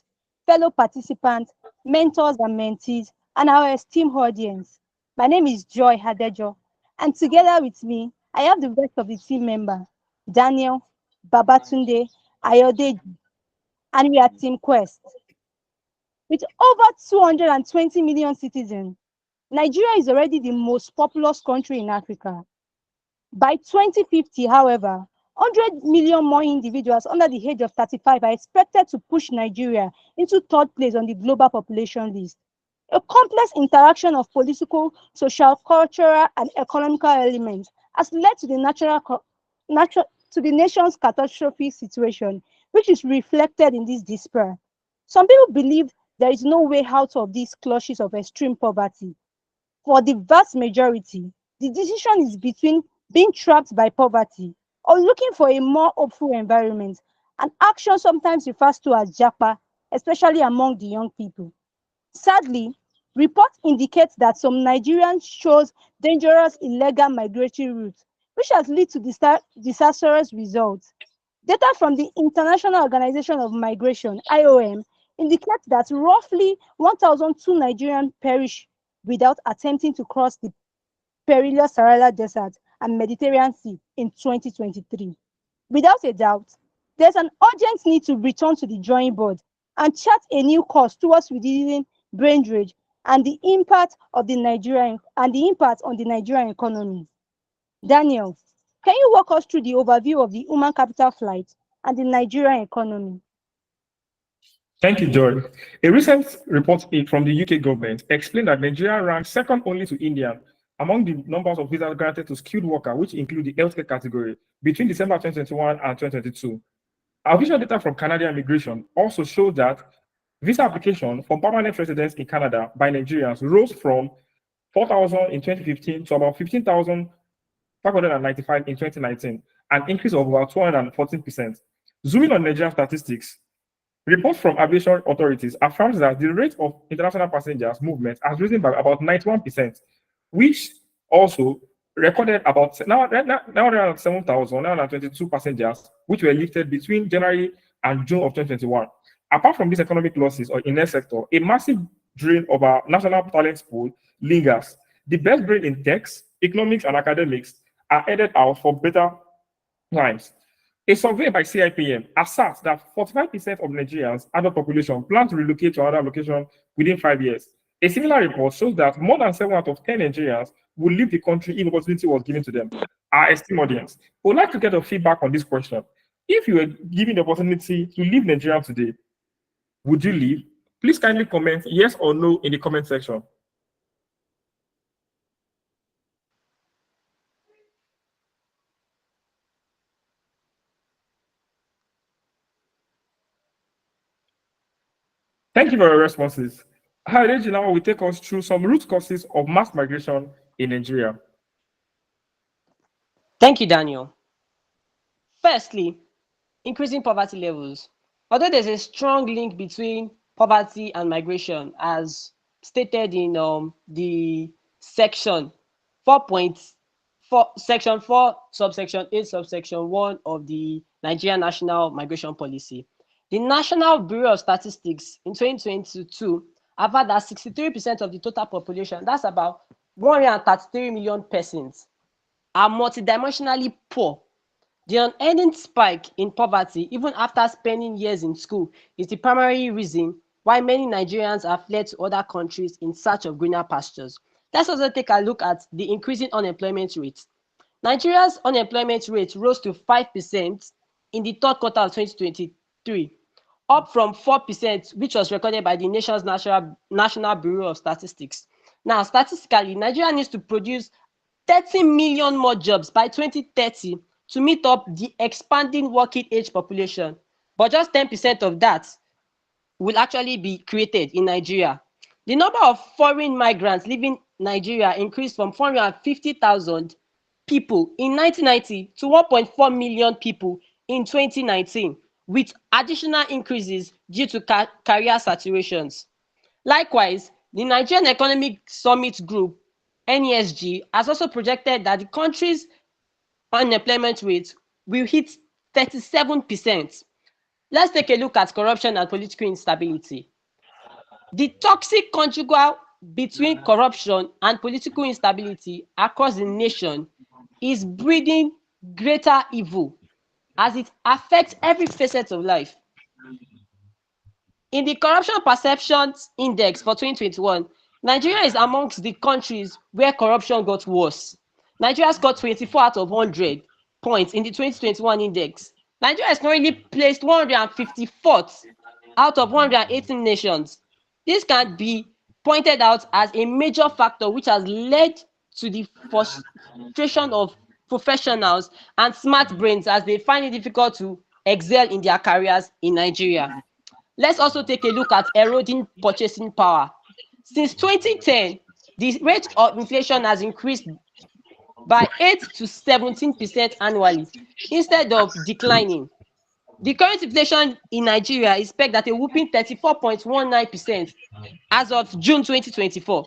fellow participants, mentors and mentees, and our esteemed audience. My name is Joy Hadejo, and together with me, I have the rest of the team member, Daniel, Babatunde, Ayodeji, and we are Team Quest. With over 220 million citizens, Nigeria is already the most populous country in Africa. By 2050, however, 100 million more individuals under the age of 35 are expected to push Nigeria into third place on the global population list. A complex interaction of political, social, cultural, and economical elements has led to the nation's catastrophic situation, which is reflected in this despair. Some people believe there is no way out of these clutches of extreme poverty. For the vast majority, the decision is between being trapped by poverty or looking for a more hopeful environment, an action sometimes referred to as japa, especially among the young people. Sadly, reports indicate that some Nigerians chose dangerous illegal migratory routes, which has led to disastrous results. Data from the International Organization of Migration, IOM, indicates that roughly 1,002 Nigerians perish without attempting to cross the perilous Sahara Desert and Mediterranean Sea in 2023. Without a doubt, there's an urgent need to return to the drawing board and chart a new course towards reducing brain drain and the impact on the Nigerian economy. Daniel, can you walk us through the overview of the human capital flight and the Nigerian economy? Thank you, Joy. A recent report from the UK government explained that Nigeria ranks second only to India among the numbers of visas granted to skilled workers, which include the healthcare category, between December 2021 and 2022. Official data from Canadian Immigration also showed that visa application for permanent residents in Canada by Nigerians rose from 4,000 in 2015 to about 15,595 in 2019, an increase of about 214%. Zooming on Nigerian statistics, reports from aviation authorities affirms that the rate of international passengers movement has risen by about 91%, which also recorded about 907,922 passengers, which were lifted between January and June of 2021. Apart from these economic losses or in the sector, a massive drain of our national talent pool lingers. The best brain in techs, economics, and academics are headed out for better times. A survey by CIPM asserts that 45% of Nigerians' adult population plan to relocate to another location within 5 years. A similar report shows that more than 7 out of 10 Nigerians will leave the country if opportunity was given to them. Our esteemed audience, we would like to get your feedback on this question. If you were given the opportunity to leave Nigeria today, would you leave? Please kindly comment yes or no in the comment section. Thank you for your responses. Hadeji now will take us through some root causes of mass migration in Nigeria. Thank you, Daniel. Firstly, increasing poverty levels. Although there's a strong link between poverty and migration, as stated in the section 4.4, section 4, subsection 8, subsection 1 of the Nigerian National Migration Policy. The National Bureau of Statistics in 2022 have had that 63% of the total population, that's about 133 million persons, are multidimensionally poor. The unending spike in poverty, even after spending years in school, is the primary reason why many Nigerians have fled to other countries in search of greener pastures. Let's also take a look at the increasing unemployment rate. Nigeria's unemployment rate rose to 5% in the third quarter of 2023, up from 4%, which was recorded by the nation's National Bureau of Statistics. Now, statistically, Nigeria needs to produce 30 million more jobs by 2030 to meet up the expanding working age population. But just 10% of that will actually be created in Nigeria. The number of foreign migrants leaving Nigeria increased from 450,000 people in 1990 to 1.4 million people in 2019, with additional increases due to career saturations. Likewise, the Nigerian Economic Summit Group, NESG, has also projected that the country's unemployment rate will hit 37%. Let's take a look at corruption and political instability. The toxic conjugal between corruption and political instability across the nation is breeding greater evil as it affects every facet of life. In the Corruption Perceptions Index for 2021, Nigeria is amongst the countries where corruption got worse. Nigeria scored 24 out of 100 points in the 2021 index. Nigeria is currently placed 154th out of 118 nations. This can be pointed out as a major factor which has led to the frustration of professionals and smart brains as they find it difficult to excel in their careers in Nigeria. Let's also take a look at eroding purchasing power. Since 2010, the rate of inflation has increased by 8 to 17% annually instead of declining. The current inflation in Nigeria is pegged at a whopping 34.19% as of June 2024.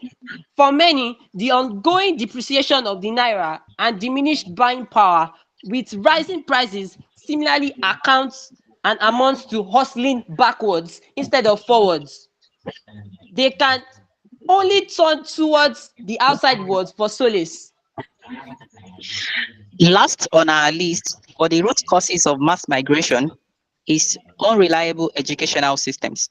For many, the ongoing depreciation of the naira and diminished buying power with rising prices similarly accounts and amounts to hustling backwards instead of forwards. They can only turn towards the outside world for solace. Last on our list for the root causes of mass migration is unreliable educational systems.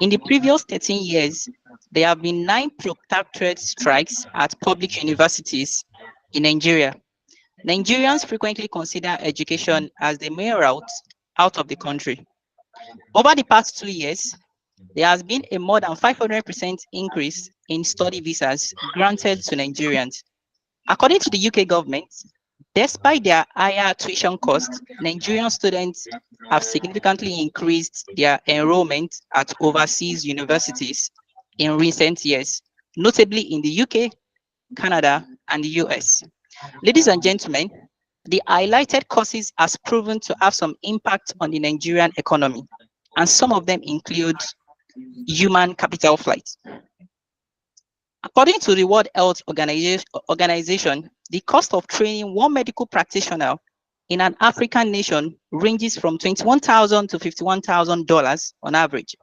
In the previous 13 years, there have been 9 protracted strikes at public universities in Nigeria. Nigerians frequently consider education as the main route out of the country. Over the past 2 years, there has been a more than 500% increase in study visas granted to Nigerians. According to the UK government, despite their higher tuition costs, Nigerian students have significantly increased their enrollment at overseas universities in recent years, notably in the UK, Canada, and the US. Ladies and gentlemen, the highlighted causes has proven to have some impact on the Nigerian economy, and some of them include human capital flight. According to the World Health Organization, the cost of training one medical practitioner in an African nation ranges from $21,000 to $51,000 on average.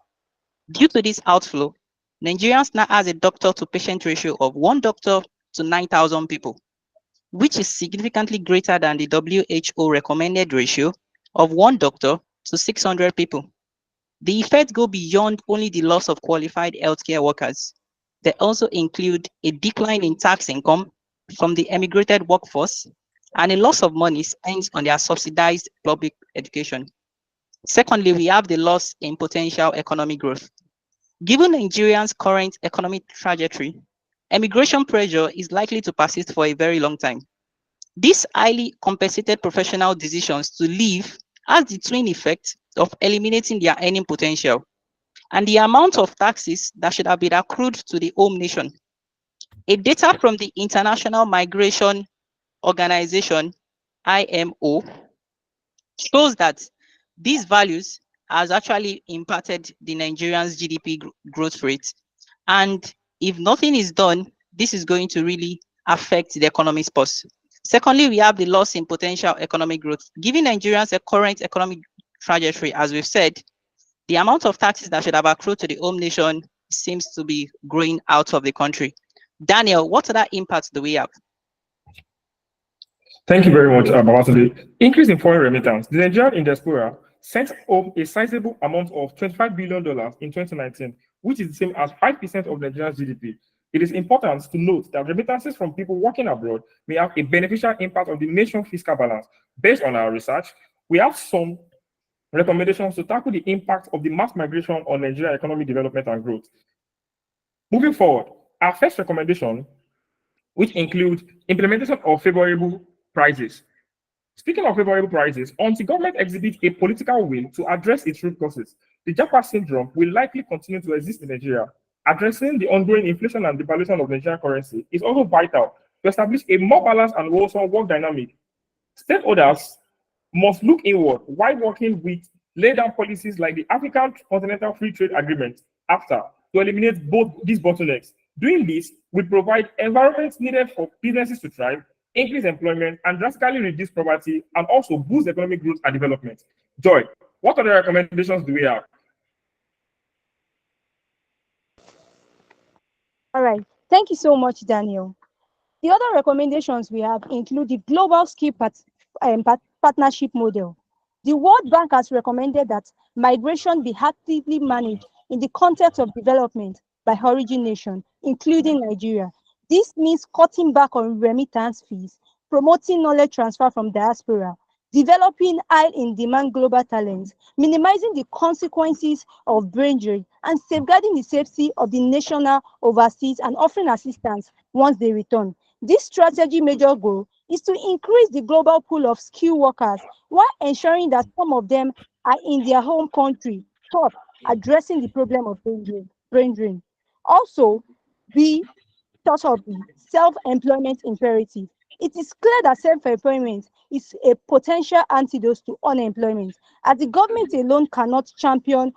Due to this outflow, Nigerians now has a doctor-to-patient ratio of 1 doctor to 9,000 people, which is significantly greater than the WHO recommended ratio of 1 doctor to 600 people. The effects go beyond only the loss of qualified healthcare workers. They also include a decline in tax income from the emigrated workforce and a loss of money spent on their subsidized public education. Secondly, we have the loss in potential economic growth. Given Nigerians' current economic trajectory, immigration pressure is likely to persist for a very long time. These highly compensated professional decisions to leave has the twin effect of eliminating their earning potential and the amount of taxes that should have been accrued to the home nation. A data from the International Migration Organization, IMO, shows that these values has actually impacted the Nigerian's GDP growth rate. And if nothing is done, this is going to really affect the economy's pulse. Secondly, we have the loss in potential economic growth. Giving Nigerians a current economic trajectory, as we've said, the amount of taxes that should have accrued to the home nation seems to be growing out of the country. Daniel, what other impacts do we have? Thank you very much, Babatunde. Increase in foreign remittance. The Nigerian in diaspora sent home a sizable amount of $25 billion in 2019, which is the same as 5% of Nigeria's GDP. It is important to note that remittances from people working abroad may have a beneficial impact on the nation's fiscal balance. Based on our research, we have some recommendations to tackle the impact of the mass migration on Nigerian economic development and growth. Moving forward, our first recommendation, which includes implementation of favorable prices. Speaking of favorable prices, until government exhibits a political will to address its root causes, the Japa syndrome will likely continue to exist in Nigeria. Addressing the ongoing inflation and devaluation of Nigerian currency is also vital to establish a more balanced and wholesome work dynamic. Stakeholders must look inward while working with lay down policies like the African Continental Free Trade Agreement, AFTA, to eliminate both these bottlenecks. Doing this will provide environments needed for businesses to thrive, increase employment, and drastically reduce poverty, and also boost economic growth and development. Joy, what other recommendations do we have? All right. Thank you so much, Daniel. The other recommendations we have include the Global Skill Partnership Model. The World Bank has recommended that migration be actively managed in the context of development by origin nation, including Nigeria. This means cutting back on remittance fees, promoting knowledge transfer from diaspora, developing high-in-demand global talents, minimizing the consequences of brain drain, and safeguarding the safety of the national overseas and offering assistance once they return. This strategy major goal is to increase the global pool of skilled workers while ensuring that some of them are in their home country, thus addressing the problem of brain drain. Also, we thought of the self-employment imperative. It is clear that self-employment is a potential antidote to unemployment, as the government alone cannot champion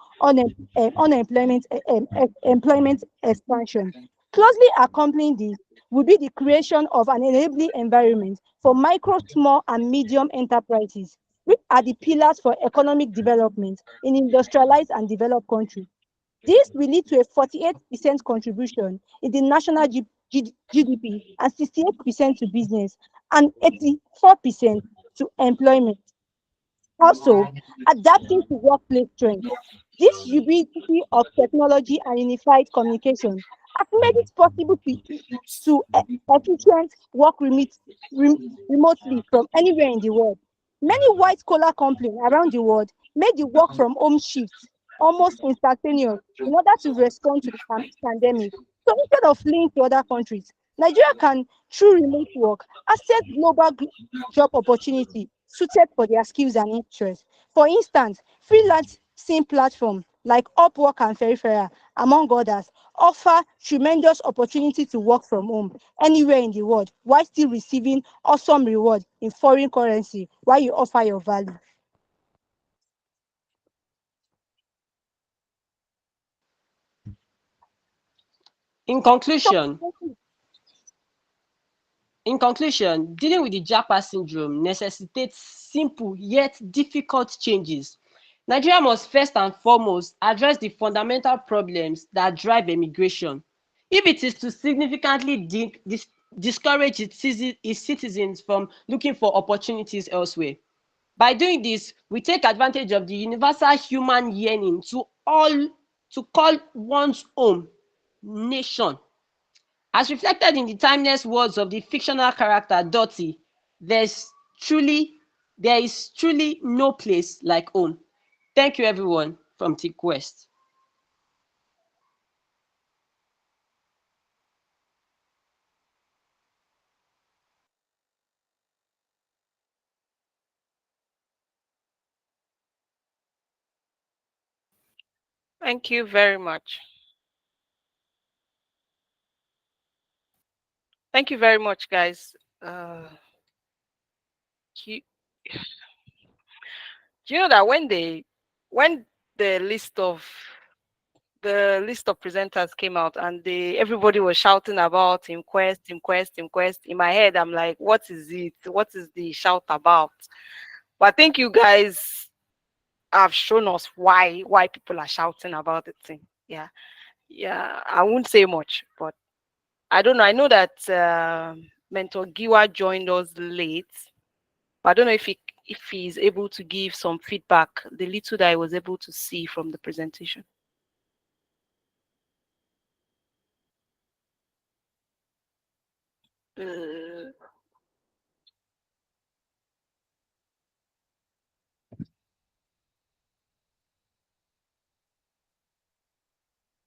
employment expansion. Closely accompanying this will be the creation of an enabling environment for micro, small, and medium enterprises, which are the pillars for economic development in industrialized and developed countries. This will lead to a 48% contribution in the national GDP and 68% to business and 84% to employment. Also, adapting to workplace trends. This ubiquity of technology and unified communication has made it possible to efficient work remotely from anywhere in the world. Many white-collar companies around the world made the work from home shift almost instantaneous in order to respond to the pandemic. So instead of fleeing to other countries, Nigeria can, through remote work, access global job opportunity suited for their skills and interests. For instance, freelancing platforms like Upwork and Peripheral, among others, offer tremendous opportunity to work from home anywhere in the world while still receiving awesome reward in foreign currency while you offer your value. In conclusion, dealing with the Japa syndrome necessitates simple yet difficult changes. Nigeria must first and foremost address the fundamental problems that drive immigration. If it is to significantly discourage its citizens from looking for opportunities elsewhere. By doing this, we take advantage of the universal human yearning to call one's home nation. As reflected in the timeless words of the fictional character Dottie, there is truly no place like home. Thank you, everyone, from Tick West. Thank you very much. Thank you very much, guys. You, you know that when the list of presenters came out and everybody was shouting about inquest, inquest, inquest. In my head, I'm like, what is it? What is the shout about? But I think you guys have shown us why people are shouting about the thing. Yeah. Yeah. I won't say much, but I don't know. I know that Mentor Giwa joined us late, but I don't know if he's able to give some feedback, the little that I was able to see from the presentation.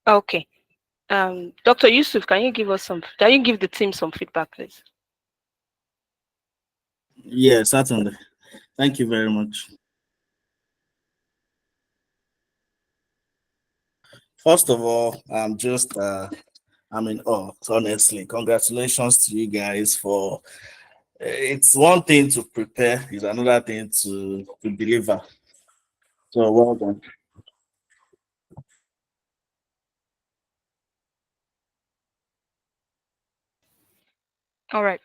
Okay. Dr. Yusuf, can you give the team some feedback, please? Yeah, certainly. Thank you very much. First of all, I'm in awe, honestly. Congratulations to you guys for it's one thing to prepare, it's another thing to deliver. So well done. All right.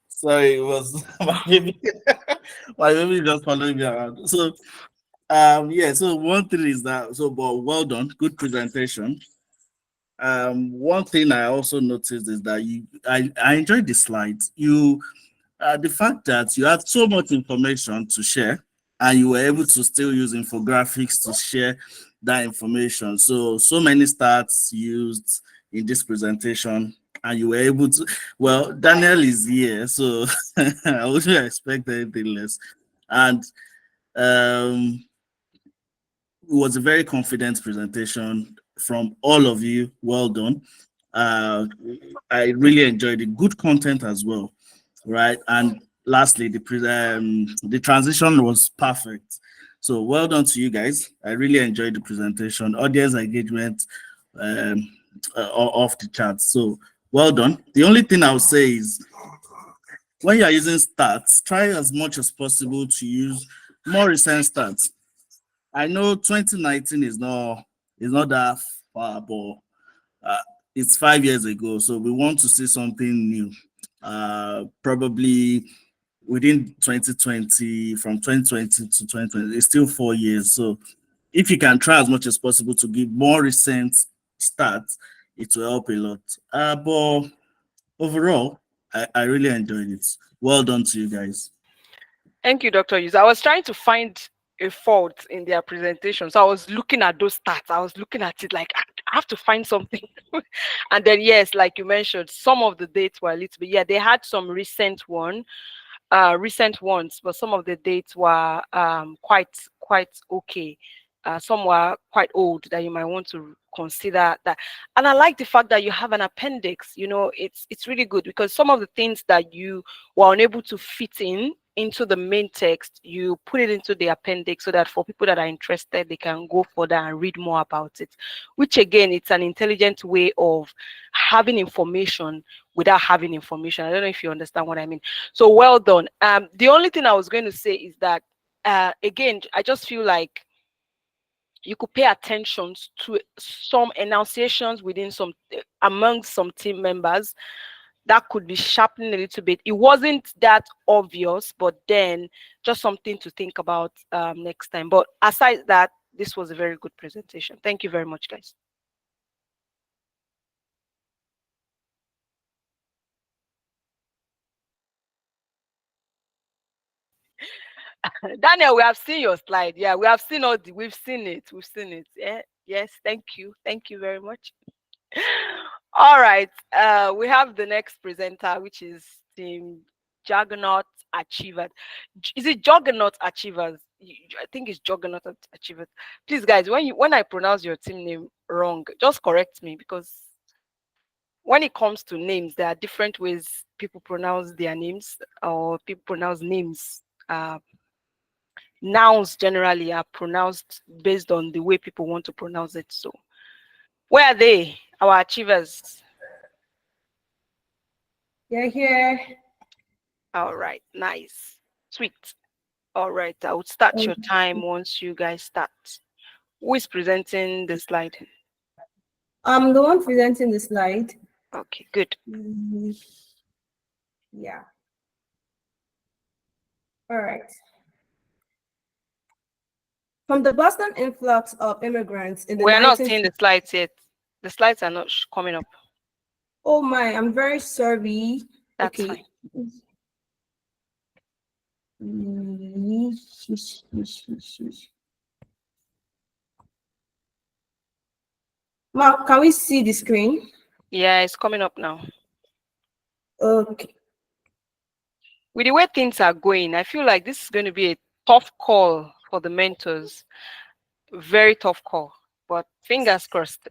Sorry, it was my baby. My baby just following me around. So yeah, so one thing is that but well done, good presentation. One thing I also noticed is that I enjoyed the slides. The fact that you had so much information to share and you were able to still use infographics to share that information. So many stats used in this presentation, and you were able to, well, Daniel is here, so I wouldn't expect anything less. And it was a very confident presentation from all of you. Well done. I really enjoyed it. Good content as well, right? And lastly, the transition was perfect. So well done to you guys. I really enjoyed the presentation. Audience engagement off the chart. So well done. The only thing I would say is when you are using stats, try as much as possible to use more recent stats. I know 2019 is not that far, but it's 5 years ago, so we want to see something new. Probably within 2020, from 2020 to 2020, it's still 4 years. So if you can try as much as possible to give more recent stats, it will help a lot. But overall, I really enjoyed it. Well done to you guys. Thank you, Dr. Yusuf. I was trying to find a fault in their presentation. So I was looking at those stats. I was looking at it like, I have to find something. And then, yes, like you mentioned, some of the dates were a little bit, yeah, they had some recent ones, but some of the dates were quite okay. Some were quite old that you might want to consider that. And I like the fact that you have an appendix. It's really good because some of the things that you were unable to fit into the main text, you put it into the appendix so that for people that are interested, they can go further and read more about it, which again, it's an intelligent way of having information without having information. I don't know if you understand what I mean. So well done. The only thing I was going to say is that, again, I just feel like you could pay attention to some enunciations among some team members that could be sharpening a little bit. It wasn't that obvious, but then just something to think about next time. But aside that, this was a very good presentation. Thank you very much, guys. Daniel, we have seen your slide. Yeah, we have seen we've seen it. We've seen it. Yeah. Yes, thank you. Thank you very much. All right. We have the next presenter, which is Team Juggernaut Achievers. Is it Juggernaut Achievers? I think it's Juggernaut Achievers. Please, guys, when I pronounce your team name wrong, just correct me, because when it comes to names, there are different ways people pronounce their names, or people pronounce names. Nouns generally are pronounced based on the way people want to pronounce it. So, where are they, our achievers? They're here. All right, nice, sweet. All right, I will start your time once you guys start. Who is presenting the slide? I'm the one presenting the slide. Okay, good. Yeah. All right. From the Boston influx of immigrants in the We are not seeing the slides yet. The slides are not coming up. Oh my, I'm very sorry. That's okay. Fine. Ma, can we see the screen? Yeah, it's coming up now. Okay. With the way things are going, I feel like this is going to be a tough call for the mentors. Very tough call, but fingers crossed.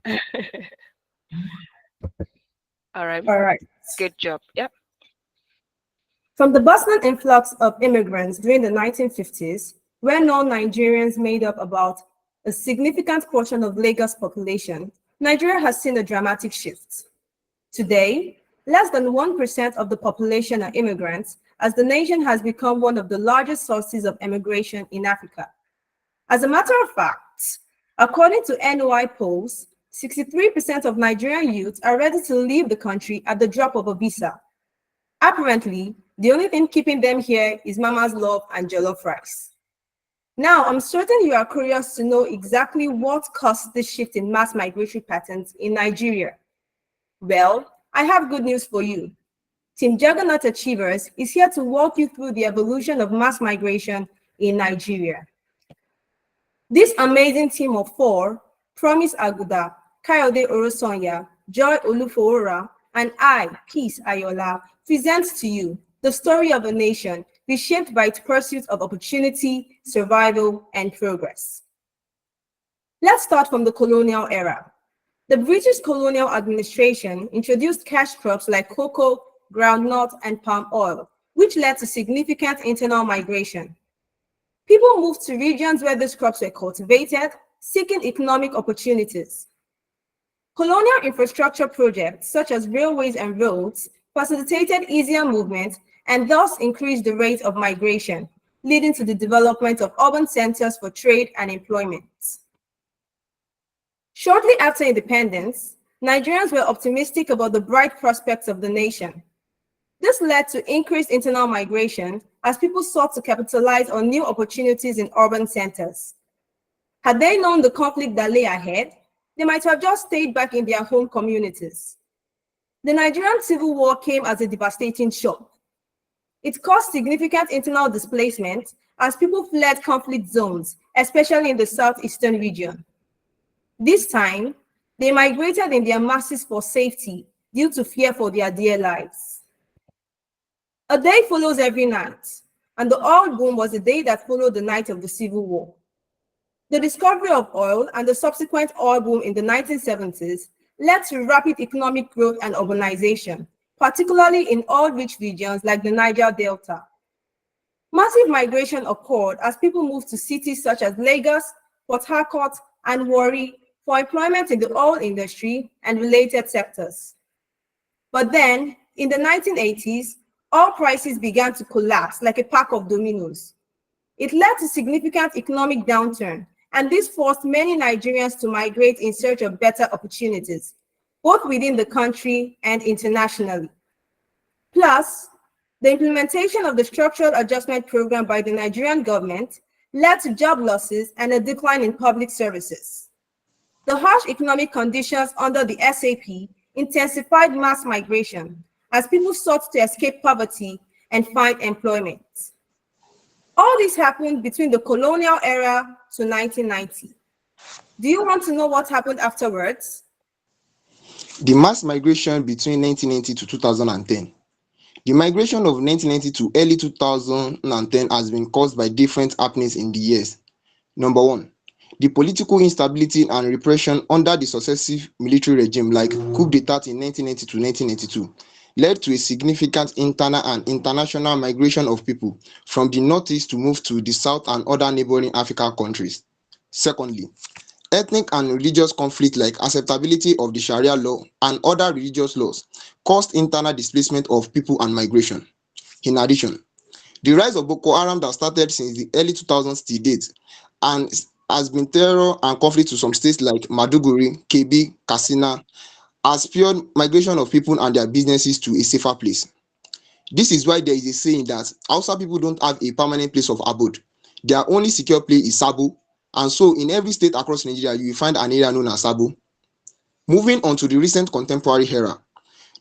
All right. All right. Good job. Yep. From the Boston influx of immigrants during the 1950s, where non-Nigerians made up about a significant portion of Lagos population, Nigeria has seen a dramatic shift. Today, less than 1% of the population are immigrants, as the nation has become one of the largest sources of immigration in Africa. As a matter of fact, according to NOI polls, 63% of Nigerian youths are ready to leave the country at the drop of a visa. Apparently, the only thing keeping them here is mama's love and jollof rice. Now, I'm certain you are curious to know exactly what caused this shift in mass migratory patterns in Nigeria. Well, I have good news for you. Team Juggernaut Achievers is here to walk you through the evolution of mass migration in Nigeria. This amazing team of four, Promise Aguda, Kayode Orosonya, Joy Olufowora, and I, Peace Ayola, presents to you the story of a nation reshaped by its pursuit of opportunity, survival, and progress. Let's start from the colonial era. The British colonial administration introduced cash crops like cocoa, groundnut, and palm oil, which led to significant internal migration. People moved to regions where these crops were cultivated, seeking economic opportunities. Colonial infrastructure projects, such as railways and roads, facilitated easier movement and thus increased the rate of migration, leading to the development of urban centers for trade and employment. Shortly after independence, Nigerians were optimistic about the bright prospects of the nation. This led to increased internal migration as people sought to capitalize on new opportunities in urban centers. Had they known the conflict that lay ahead, they might have just stayed back in their home communities. The Nigerian Civil War came as a devastating shock. It caused significant internal displacement as people fled conflict zones, especially in the southeastern region. This time, they migrated in their masses for safety due to fear for their dear lives. A day follows every night, and the oil boom was the day that followed the night of the Civil War. The discovery of oil and the subsequent oil boom in the 1970s led to rapid economic growth and urbanization, particularly in oil-rich regions like the Niger Delta. Massive migration occurred as people moved to cities such as Lagos, Port Harcourt, and Warri for employment in the oil industry and related sectors. But then, in the 1980s, oil prices began to collapse like a pack of dominoes. It led to significant economic downturn, and this forced many Nigerians to migrate in search of better opportunities, both within the country and internationally. Plus, the implementation of the Structural Adjustment Program by the Nigerian government led to job losses and a decline in public services. The harsh economic conditions under the SAP intensified mass migration as people sought to escape poverty and find employment. All this happened between the colonial era to 1990. Do you want to know what happened afterwards? The mass migration between 1990 to 2010. The migration of 1990 to early 2010 has been caused by different happenings in the years. Number one, the political instability and repression under the successive military regime like coup d'etat in 1990 to 1992 led to a significant internal and international migration of people from the northeast to move to the south and other neighboring African countries. Secondly, ethnic and religious conflict like acceptability of the Sharia law and other religious laws caused internal displacement of people and migration. In addition, the rise of Boko Haram that started since the early 2000s till date and has been terror and conflict to some states like Maduguri, Kebbi, Katsina has spurred migration of people and their businesses to a safer place. This is why there is a saying that Hausa people don't have a permanent place of abode. Their only secure place is Sabo, and so in every state across Nigeria you will find an area known as Sabo. Moving on to the recent contemporary era,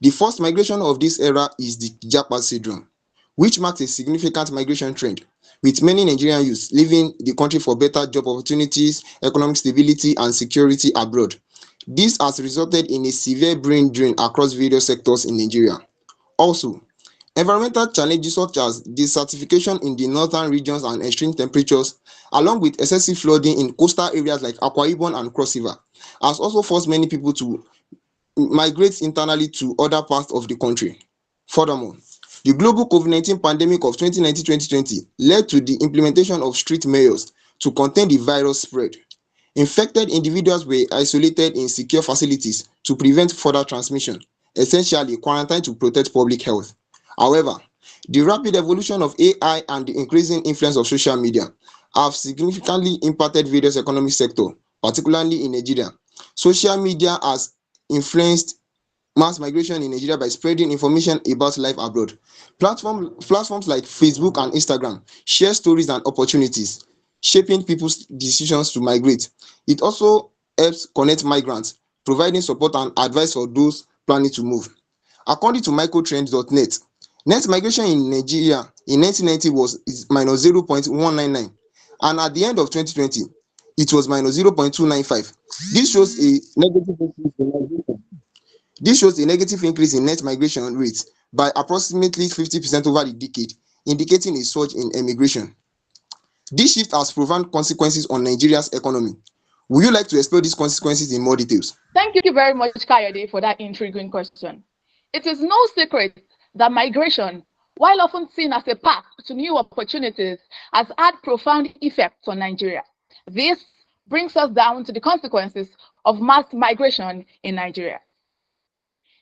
the first migration of this era is the Japa syndrome, which marks a significant migration trend, with many Nigerian youths leaving the country for better job opportunities, economic stability, and security abroad. This has resulted in a severe brain drain across various sectors in Nigeria. Also, environmental challenges such as desertification in the northern regions and extreme temperatures, along with excessive flooding in coastal areas like Akwa Ibom and Cross River, has also forced many people to migrate internally to other parts of the country. Furthermore, the global COVID-19 pandemic of 2019-2020 led to the implementation of strict measures to contain the virus spread. Infected individuals were isolated in secure facilities to prevent further transmission, essentially quarantined to protect public health. However, the rapid evolution of AI and the increasing influence of social media have significantly impacted various economic sectors, particularly in Nigeria. Social media has influenced mass migration in Nigeria by spreading information about life abroad. Platforms like Facebook and Instagram share stories and opportunities, shaping people's decisions to migrate. It also helps connect migrants, providing support and advice for those planning to move. According to microtrends.net, net migration in Nigeria in 1990 was minus 0.199, and at the end of 2020, it was minus 0.295. This shows a negative increase in migration. This shows a negative increase in net migration rates by approximately 50% over the decade, indicating a surge in emigration. This shift has profound consequences on Nigeria's economy. Would you like to explore these consequences in more details? Thank you very much, Kayode, for that intriguing question. It is no secret that migration, while often seen as a path to new opportunities, has had profound effects on Nigeria. This brings us down to the consequences of mass migration in Nigeria.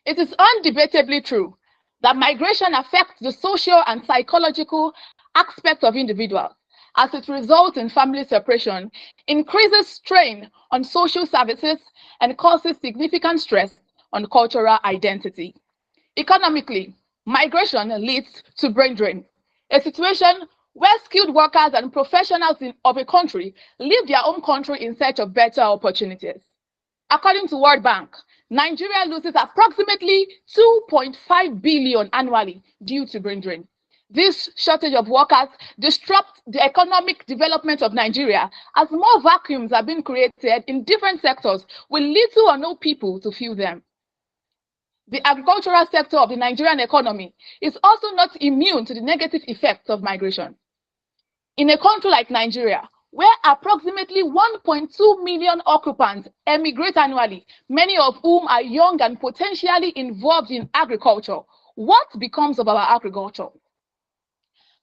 It is undebatably true that migration affects the social and psychological aspects of individuals, as it results in family separation, increases strain on social services, and causes significant stress on cultural identity. Economically, migration leads to brain drain, a situation where skilled workers and professionals of a country leave their own country in search of better opportunities. According to World Bank, Nigeria loses approximately 2.5 billion annually due to brain drain. This shortage of workers disrupts the economic development of Nigeria as more vacuums are being created in different sectors with little or no people to fill them. The agricultural sector of the Nigerian economy is also not immune to the negative effects of migration. In a country like Nigeria, where approximately 1.2 million occupants emigrate annually, many of whom are young and potentially involved in agriculture, what becomes of our agriculture?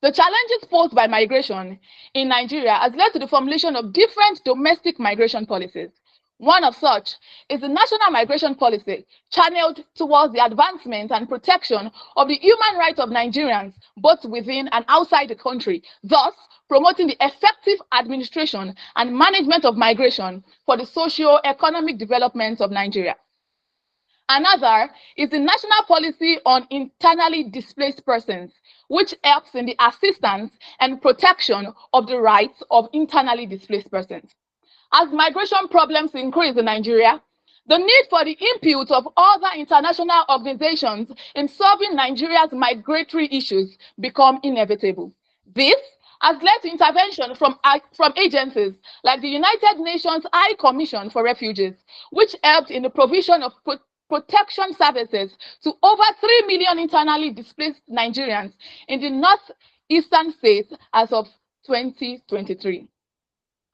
The challenges posed by migration in Nigeria has led to the formulation of different domestic migration policies. One of such is the National Migration Policy, channeled towards the advancement and protection of the human rights of Nigerians, both within and outside the country, thus promoting the effective administration and management of migration for the socio-economic development of Nigeria. Another is the National Policy on Internally Displaced Persons, which helps in the assistance and protection of the rights of internally displaced persons. As migration problems increase in Nigeria, the need for the input of other international organizations in solving Nigeria's migratory issues become inevitable. This has led to intervention from agencies like the United Nations High Commission for Refugees, which helped in the provision of protection services to over 3 million internally displaced Nigerians in the northeastern states as of 2023.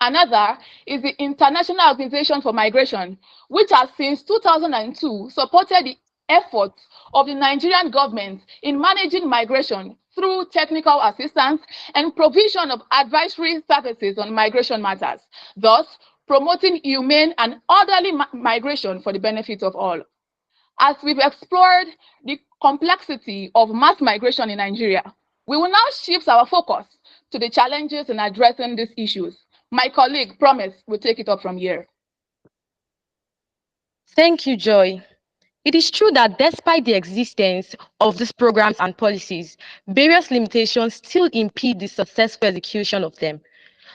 Another is the International Organization for Migration, which has since 2002 supported the efforts of the Nigerian government in managing migration through technical assistance and provision of advisory services on migration matters, thus promoting humane and orderly migration for the benefit of all. As we've explored the complexity of mass migration in Nigeria, we will now shift our focus to the challenges in addressing these issues. My colleague, Promise, will take it up from here. Thank you, Joy. It is true that despite the existence of these programs and policies, various limitations still impede the successful execution of them.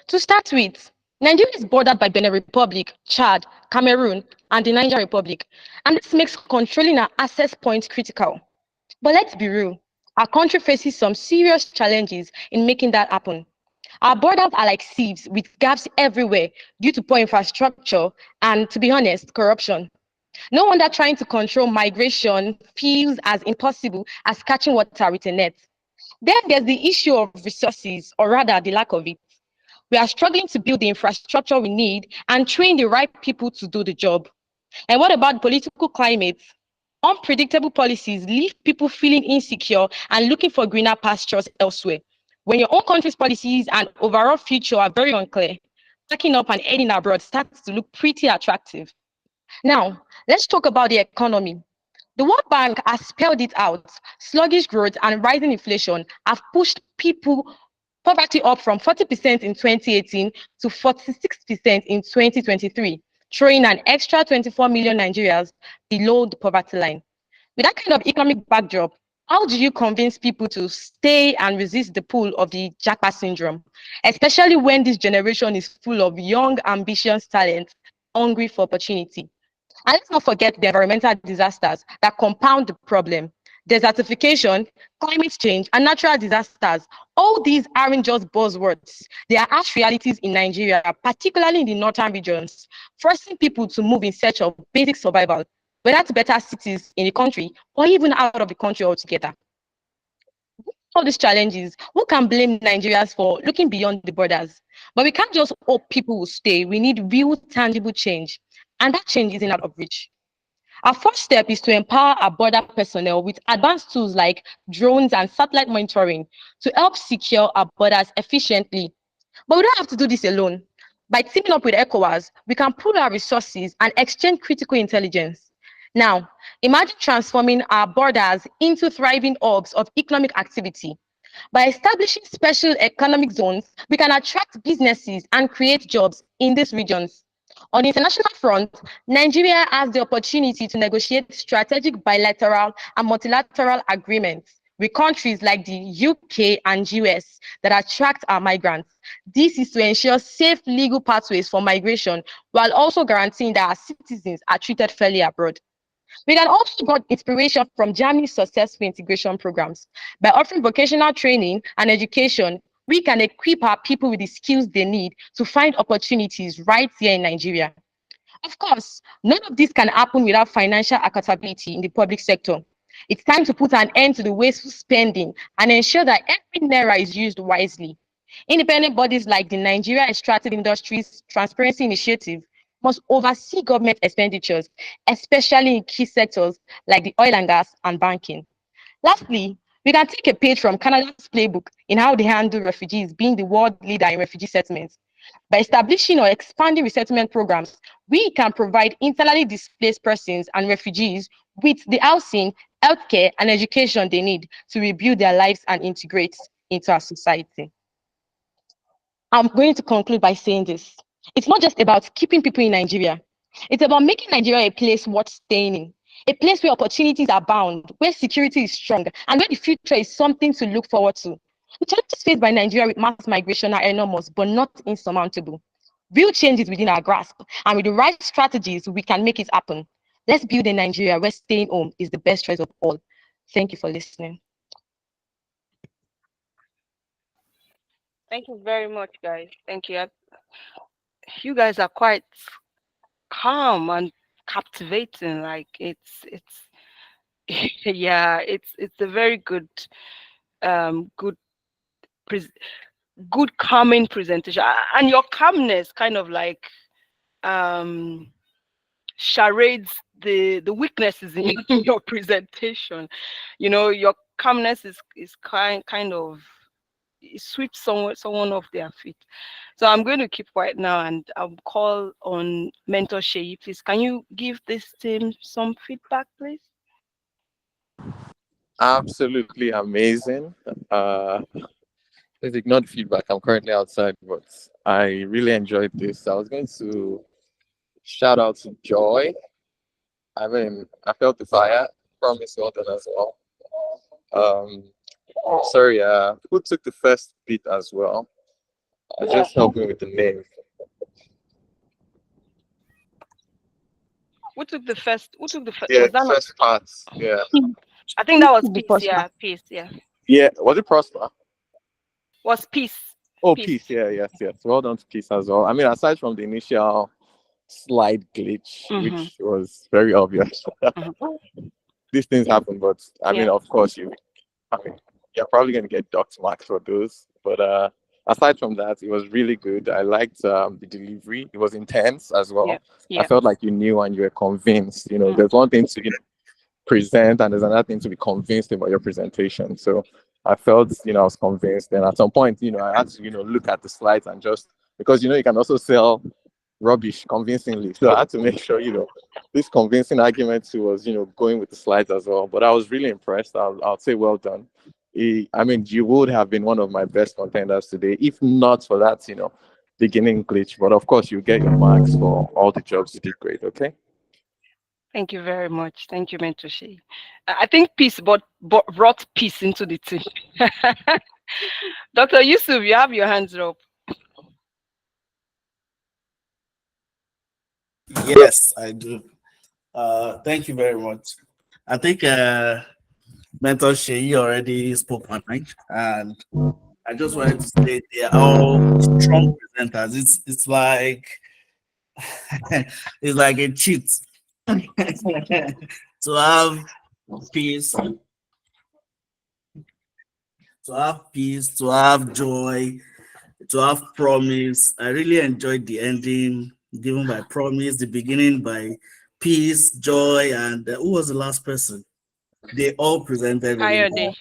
To start with, Nigeria is bordered by Benin Republic, Chad, Cameroon, and the Niger Republic, and this makes controlling our access points critical. But let's be real, our country faces some serious challenges in making that happen. Our borders are like sieves with gaps everywhere due to poor infrastructure and, to be honest, corruption. No wonder trying to control migration feels as impossible as catching water with a net. Then there's the issue of resources, or rather the lack of it. We are struggling to build the infrastructure we need and train the right people to do the job. And what about the political climate? Unpredictable policies leave people feeling insecure and looking for greener pastures elsewhere. When your own country's policies and overall future are very unclear, packing up and heading abroad starts to look pretty attractive. Now, let's talk about the economy. The World Bank has spelled it out. Sluggish growth and rising inflation have pushed poverty up from 40% in 2018 to 46% in 2023, throwing an extra 24 million Nigerians below the poverty line. With that kind of economic backdrop, how do you convince people to stay and resist the pull of the jackpot syndrome, especially when this generation is full of young, ambitious talent, hungry for opportunity? And let's not forget the environmental disasters that compound the problem. Desertification, climate change, and natural disasters. All these aren't just buzzwords. They are harsh realities in Nigeria, particularly in the northern regions, forcing people to move in search of basic survival, whether to better cities in the country or even out of the country altogether. All these challenges, who can blame Nigerians for looking beyond the borders? But we can't just hope people will stay. We need real, tangible change. And that change isn't out of reach. Our first step is to empower our border personnel with advanced tools like drones and satellite monitoring to help secure our borders efficiently. But we don't have to do this alone. By teaming up with ECOWAS, we can pool our resources and exchange critical intelligence. Now, imagine transforming our borders into thriving hubs of economic activity. By establishing special economic zones, we can attract businesses and create jobs in these regions. On the international front, Nigeria has the opportunity to negotiate strategic bilateral and multilateral agreements with countries like the UK and US that attract our migrants. This is to ensure safe legal pathways for migration while also guaranteeing that our citizens are treated fairly abroad. We can also draw inspiration from Germany's successful integration programs. By offering vocational training and education, we can equip our people with the skills they need to find opportunities right here in Nigeria. Of course, none of this can happen without financial accountability in the public sector. It's time to put an end to the wasteful spending and ensure that every naira is used wisely. Independent bodies like the Nigeria Extractive Industries Transparency Initiative must oversee government expenditures, especially in key sectors like the oil and gas and banking. Lastly, we can take a page from Canada's playbook in how they handle refugees, being the world leader in refugee settlements. By establishing or expanding resettlement programs, we can provide internally displaced persons and refugees with the housing, healthcare, and education they need to rebuild their lives and integrate into our society. I'm going to conclude by saying this. It's not just about keeping people in Nigeria. It's about making Nigeria a place worth staying in, a place where opportunities are bound, where security is strong, and where the future is something to look forward to. The challenges faced by Nigeria with mass migration are enormous, but not insurmountable. Real change is within our grasp, and with the right strategies, we can make it happen. Let's build a Nigeria where staying home is the best choice of all. Thank you for listening. Thank you very much, guys. Thank you. You guys are quite calm and captivating. Like it's yeah, it's a very good good pres- good calming presentation. And your calmness kind of like um charades the weaknesses in your presentation. You know, your calmness is kind of it sweeps someone off their feet. So I'm going to keep quiet now and I'll call on Mentor Sheyi. Please, can you give this team some feedback, please? Absolutely amazing. Let's ignore the feedback. I'm currently outside, but I really enjoyed this. I was going to shout out to Joy. I mean, I felt the fire. Promise well done as well. Um, sorry, who took the first beat as well? Just help me with the name. Who took the first? Who took the first? Yeah, Was that not? first part. Yeah. I think that was The Peace. first Yeah, Peace. Yeah, Yeah, was it Prosper? was Peace. Oh, Peace. Peace. Yeah, yes, yes. Well done to Peace as well. I mean, aside from the initial slide glitch, Mm-hmm. which was very obvious, these things happen. But I mean, Yeah. of course, I mean, you're probably going to get docked marks for those. But aside from that, it was really good. I liked the delivery. It was intense as Yeah. well. I Yeah. felt like you knew and you were convinced. You know, Mm. there's one thing to present and there's another thing to be convinced about your presentation. So I felt, I was convinced. And at some point, I had to, look at the slides and just because, you can also sell rubbish convincingly. So I had to make sure, this convincing argument was, going with the slides as well. But I was really impressed. I'll say well done. I mean, you would have been one of my best contenders today, if not for that, beginning glitch. But of course, you get your marks for all the jobs you did great. Okay. Thank you very much. Thank you, Mentor Sheyi. I think peace brought peace into the team. Dr. Yusuf, you have your hands up. Yes, I do. Thank you very much. I think Mentor Sheyi already spoke my mind, and I just wanted to say they are all strong presenters. It's like it's like a cheat to have peace, to have joy, to have promise. I really enjoyed the ending given by promise, the beginning by peace, joy, and who was the last person? They all presented really Kayode.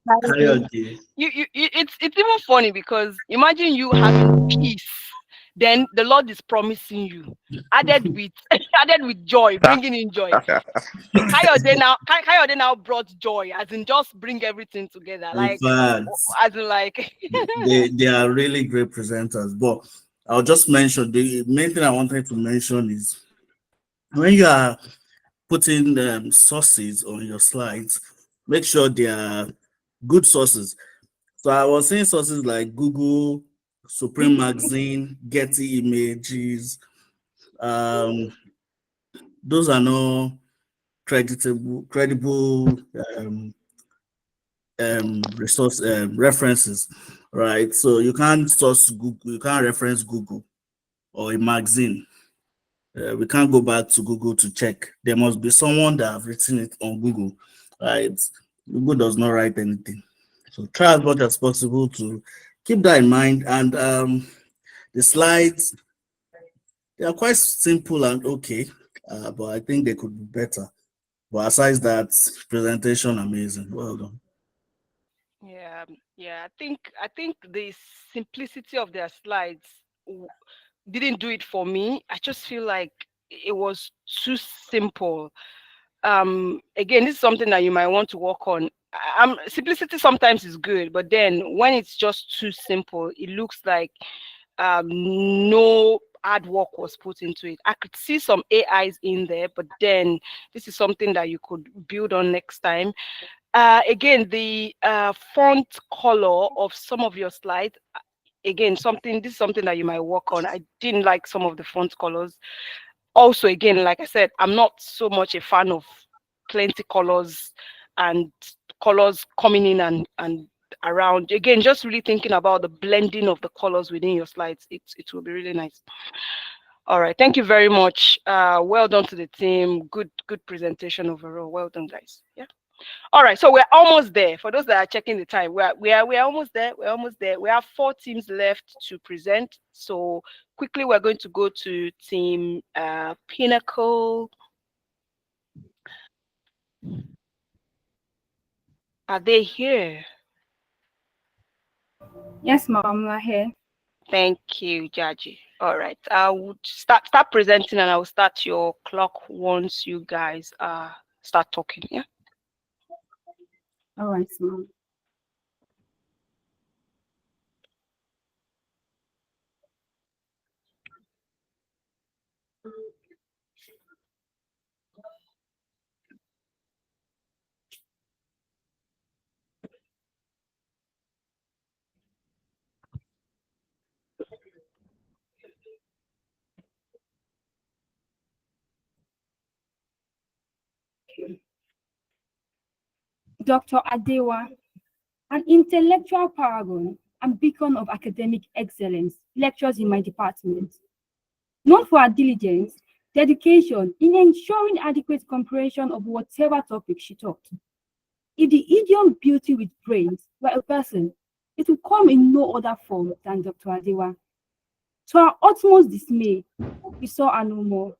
well. Karaoke. It's even funny because imagine you having peace, then the Lord is promising you, added with added with joy, bringing in joy. Kayode now brought joy, as in just bring everything together, In like fact, as in like. they are really great presenters. But I'll just mention the main thing I wanted to mention is when you are putting sources on your slides, make sure they are good sources. So I was seeing sources like Google, Supreme Magazine, Getty Images. Um, those are not credible resource references, right? So you can't source Google, you can't reference Google or a magazine. We can't go back to Google to check. There must be someone that have written it on Google, right? Google does not write anything. So try as much as possible to keep that in mind. And the slides, they are quite simple and okay, but I think they could be better. But aside that, presentation amazing. Well done. Yeah. I think the simplicity of their slides didn't do it for me. I just feel like it was too simple. Again, this is something that you might want to work on. Simplicity sometimes is good, but then when it's just too simple, it looks like no hard work was put into it. I could see some AIs in there, but then this is something that you could build on next time. Again, the font color of some of your slides, again, this is something that you might work on. I didn't like some of the font colors. Also, again, like I said, I'm not so much a fan of plenty colors and colors coming in and around. Again, just really thinking about the blending of the colors within your slides. It will be really nice. All right, thank you very much. Well done to the team. Good presentation overall. Well done, guys. Yeah. All right, so we're almost there. For those that are checking the time, we're almost there. We're almost there. We have 4 teams left to present. So quickly, we're going to go to team Pinnacle. Are they here? Yes, ma'am, we're here. Thank you, Jaji. All right, I would start presenting, and I will start your clock once you guys start talking. Yeah. All right, ma'am. Dr. Adewa, an intellectual paragon and beacon of academic excellence, lectures in my department. Known for her diligence, dedication in ensuring adequate comprehension of whatever topic she taught. If the idiom beauty with brains were a person, it would come in no other form than Dr. Adewa. To our utmost dismay, we saw her no more.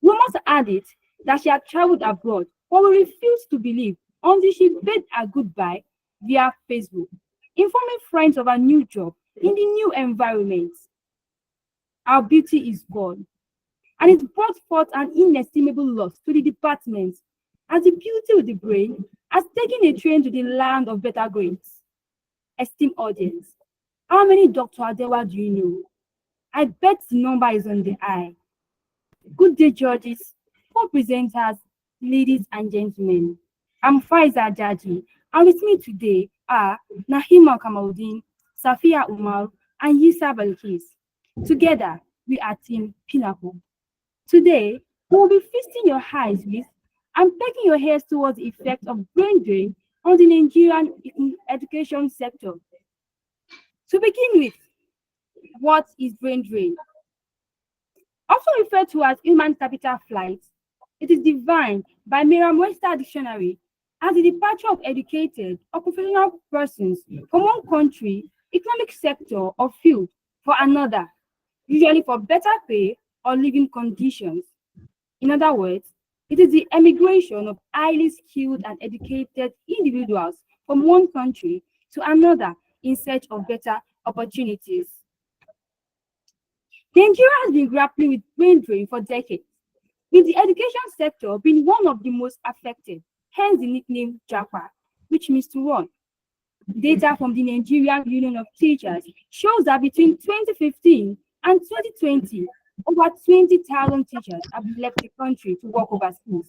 Rumors had it that she had traveled abroad, but we refused to believe until she bade her goodbye via Facebook, informing friends of her new job in the new environment. Our beauty is gone, and it brought forth an inestimable loss to the department, as the beauty with the brain has taken a train to the land of better grades. Esteemed audience, how many Dr. Adewa do you know? I bet the number is on the eye. Good day, judges, co-presenters, ladies and gentlemen. I'm Faiza Jaji, and with me today are Nahima Kamaldeen, Safia Umar, and Yisa Balkis. Together, we are Team Pinnacle. Today, we will be feasting your eyes with and taking your heads towards the effect of brain drain on the Nigerian education sector. To begin with, what is brain drain? Also referred to as human capital flight, it is defined by Merriam-Webster Dictionary as the departure of educated or professional persons from one country, economic sector, or field for another, usually for better pay or living conditions. In other words, it is the emigration of highly skilled and educated individuals from one country to another in search of better opportunities. Nigeria has been grappling with brain drain for decades, with the education sector being one of the most affected, hence the nickname JAPA, which means to run. Data from the Nigerian Union of Teachers shows that between 2015 and 2020, over 20,000 teachers have left the country to work overseas.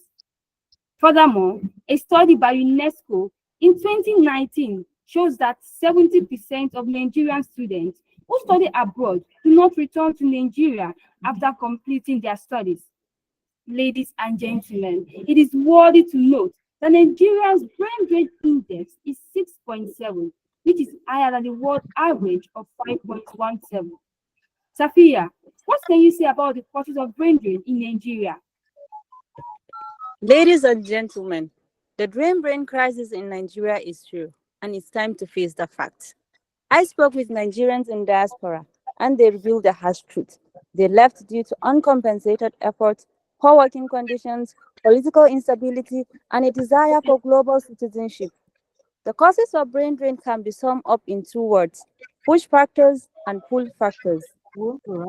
Furthermore, a study by UNESCO in 2019 shows that 70% of Nigerian students who study abroad do not return to Nigeria after completing their studies. Ladies and gentlemen, it is worthy to note that Nigeria's brain drain index is 6.7, which is higher than the world average of 5.17. Safia, what can you say about the causes of brain drain in Nigeria? Ladies and gentlemen, the brain crisis in Nigeria is real, and it's time to face the facts. I spoke with Nigerians in diaspora, and they revealed the harsh truth. They left due to uncompensated efforts, poor working conditions, political instability, and a desire for global citizenship. The causes of brain drain can be summed up in 2 words: push factors and pull factors.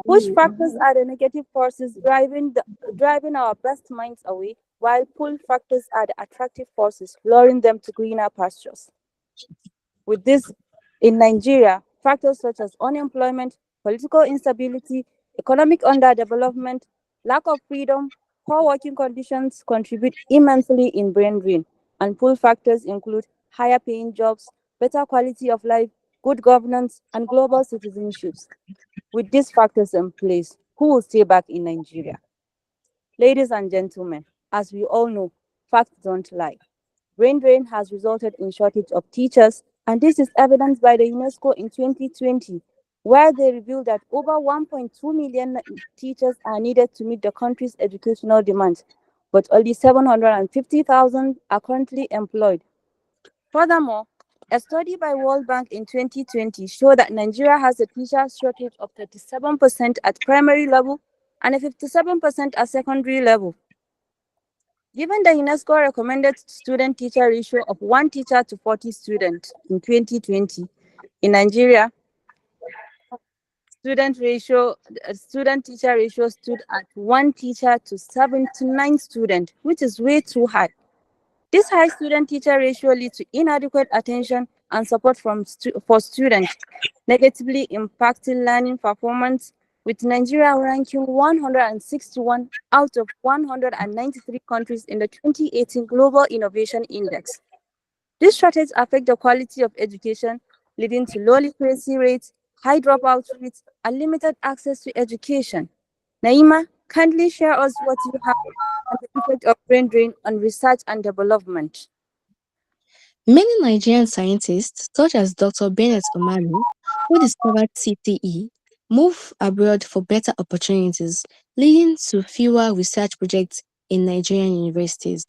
Push factors are the negative forces driving our best minds away, while pull factors are the attractive forces luring them to greener pastures. With this, in Nigeria, factors such as unemployment, political instability, economic underdevelopment, lack of freedom, poor working conditions contribute immensely in brain drain, and pull factors include higher paying jobs, better quality of life, good governance, and global citizenships. With these factors in place, who will stay back in Nigeria? Ladies and gentlemen, as we all know, facts don't lie. Brain drain has resulted in shortage of teachers, And this is evidenced by the UNESCO in 2020, where they revealed that over 1.2 million teachers are needed to meet the country's educational demands, but only 750,000 are currently employed. Furthermore, a study by World Bank in 2020 showed that Nigeria has a teacher shortage of 37% at primary level and a 57% at secondary level. Given the UNESCO recommended student-teacher ratio of 1 teacher to 40 students in 2020, in Nigeria, student-teacher ratio stood at 1 teacher to 79 students, which is way too high. This high student-teacher ratio leads to inadequate attention and support for students, negatively impacting learning performance, with Nigeria ranking 161 out of 193 countries in the 2018 Global Innovation Index. These shortages affect the quality of education, leading to low literacy rates, high dropout rates, and limited access to education. Naima, kindly share us what you have on the effect of brain drain on research and development. Many Nigerian scientists, such as Dr. Bennett Omali, who discovered CTE, move abroad for better opportunities, leading to fewer research projects in Nigerian universities.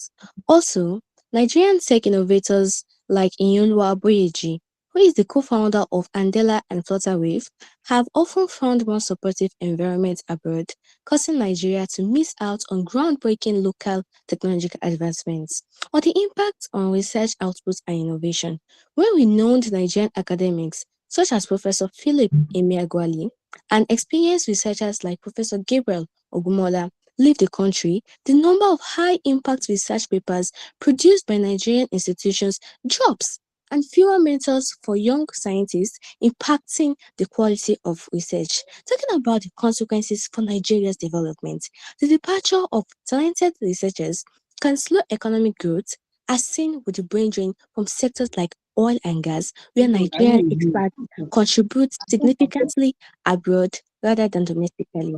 Also, Nigerian tech innovators like Inyoluwa Aboyeji, who is the co-founder of Andela and Flutterwave, have often found more supportive environments abroad, causing Nigeria to miss out on groundbreaking local technological advancements. Or the impact on research output and innovation. When renowned Nigerian academics, such as Professor Philip Emeagwali, and experienced researchers like Professor Gabriel Ogumola leave the country, the number of high-impact research papers produced by Nigerian institutions drops, and fewer mentors for young scientists, impacting the quality of research. Talking about the consequences for Nigeria's development, the departure of talented researchers can slow economic growth, as seen with the brain drain from sectors like oil and gas, where Nigerian experts contribute significantly abroad rather than domestically.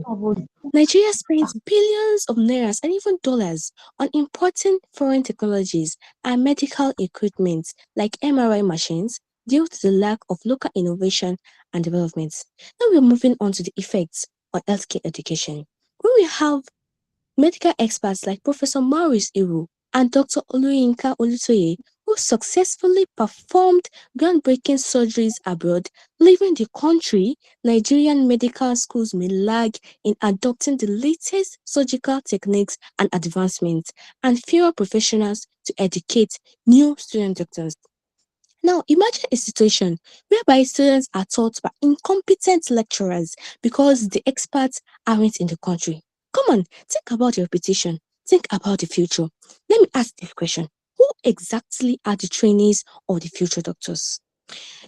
Nigeria spends billions of nairas and even dollars on importing foreign technologies and medical equipment like MRI machines due to the lack of local innovation and development. Now we're moving on to the effects on healthcare education. When we have medical experts like Professor Maurice Iru and Dr. Oluyinka Olutoye, who successfully performed groundbreaking surgeries abroad, leaving the country, Nigerian medical schools may lag in adopting the latest surgical techniques and advancements, and fewer professionals to educate new student doctors. Now, imagine a situation whereby students are taught by incompetent lecturers because the experts aren't in the country. Come on, think about your repetition. Think about the future. Let me ask this question. Who exactly are the trainees of the future doctors?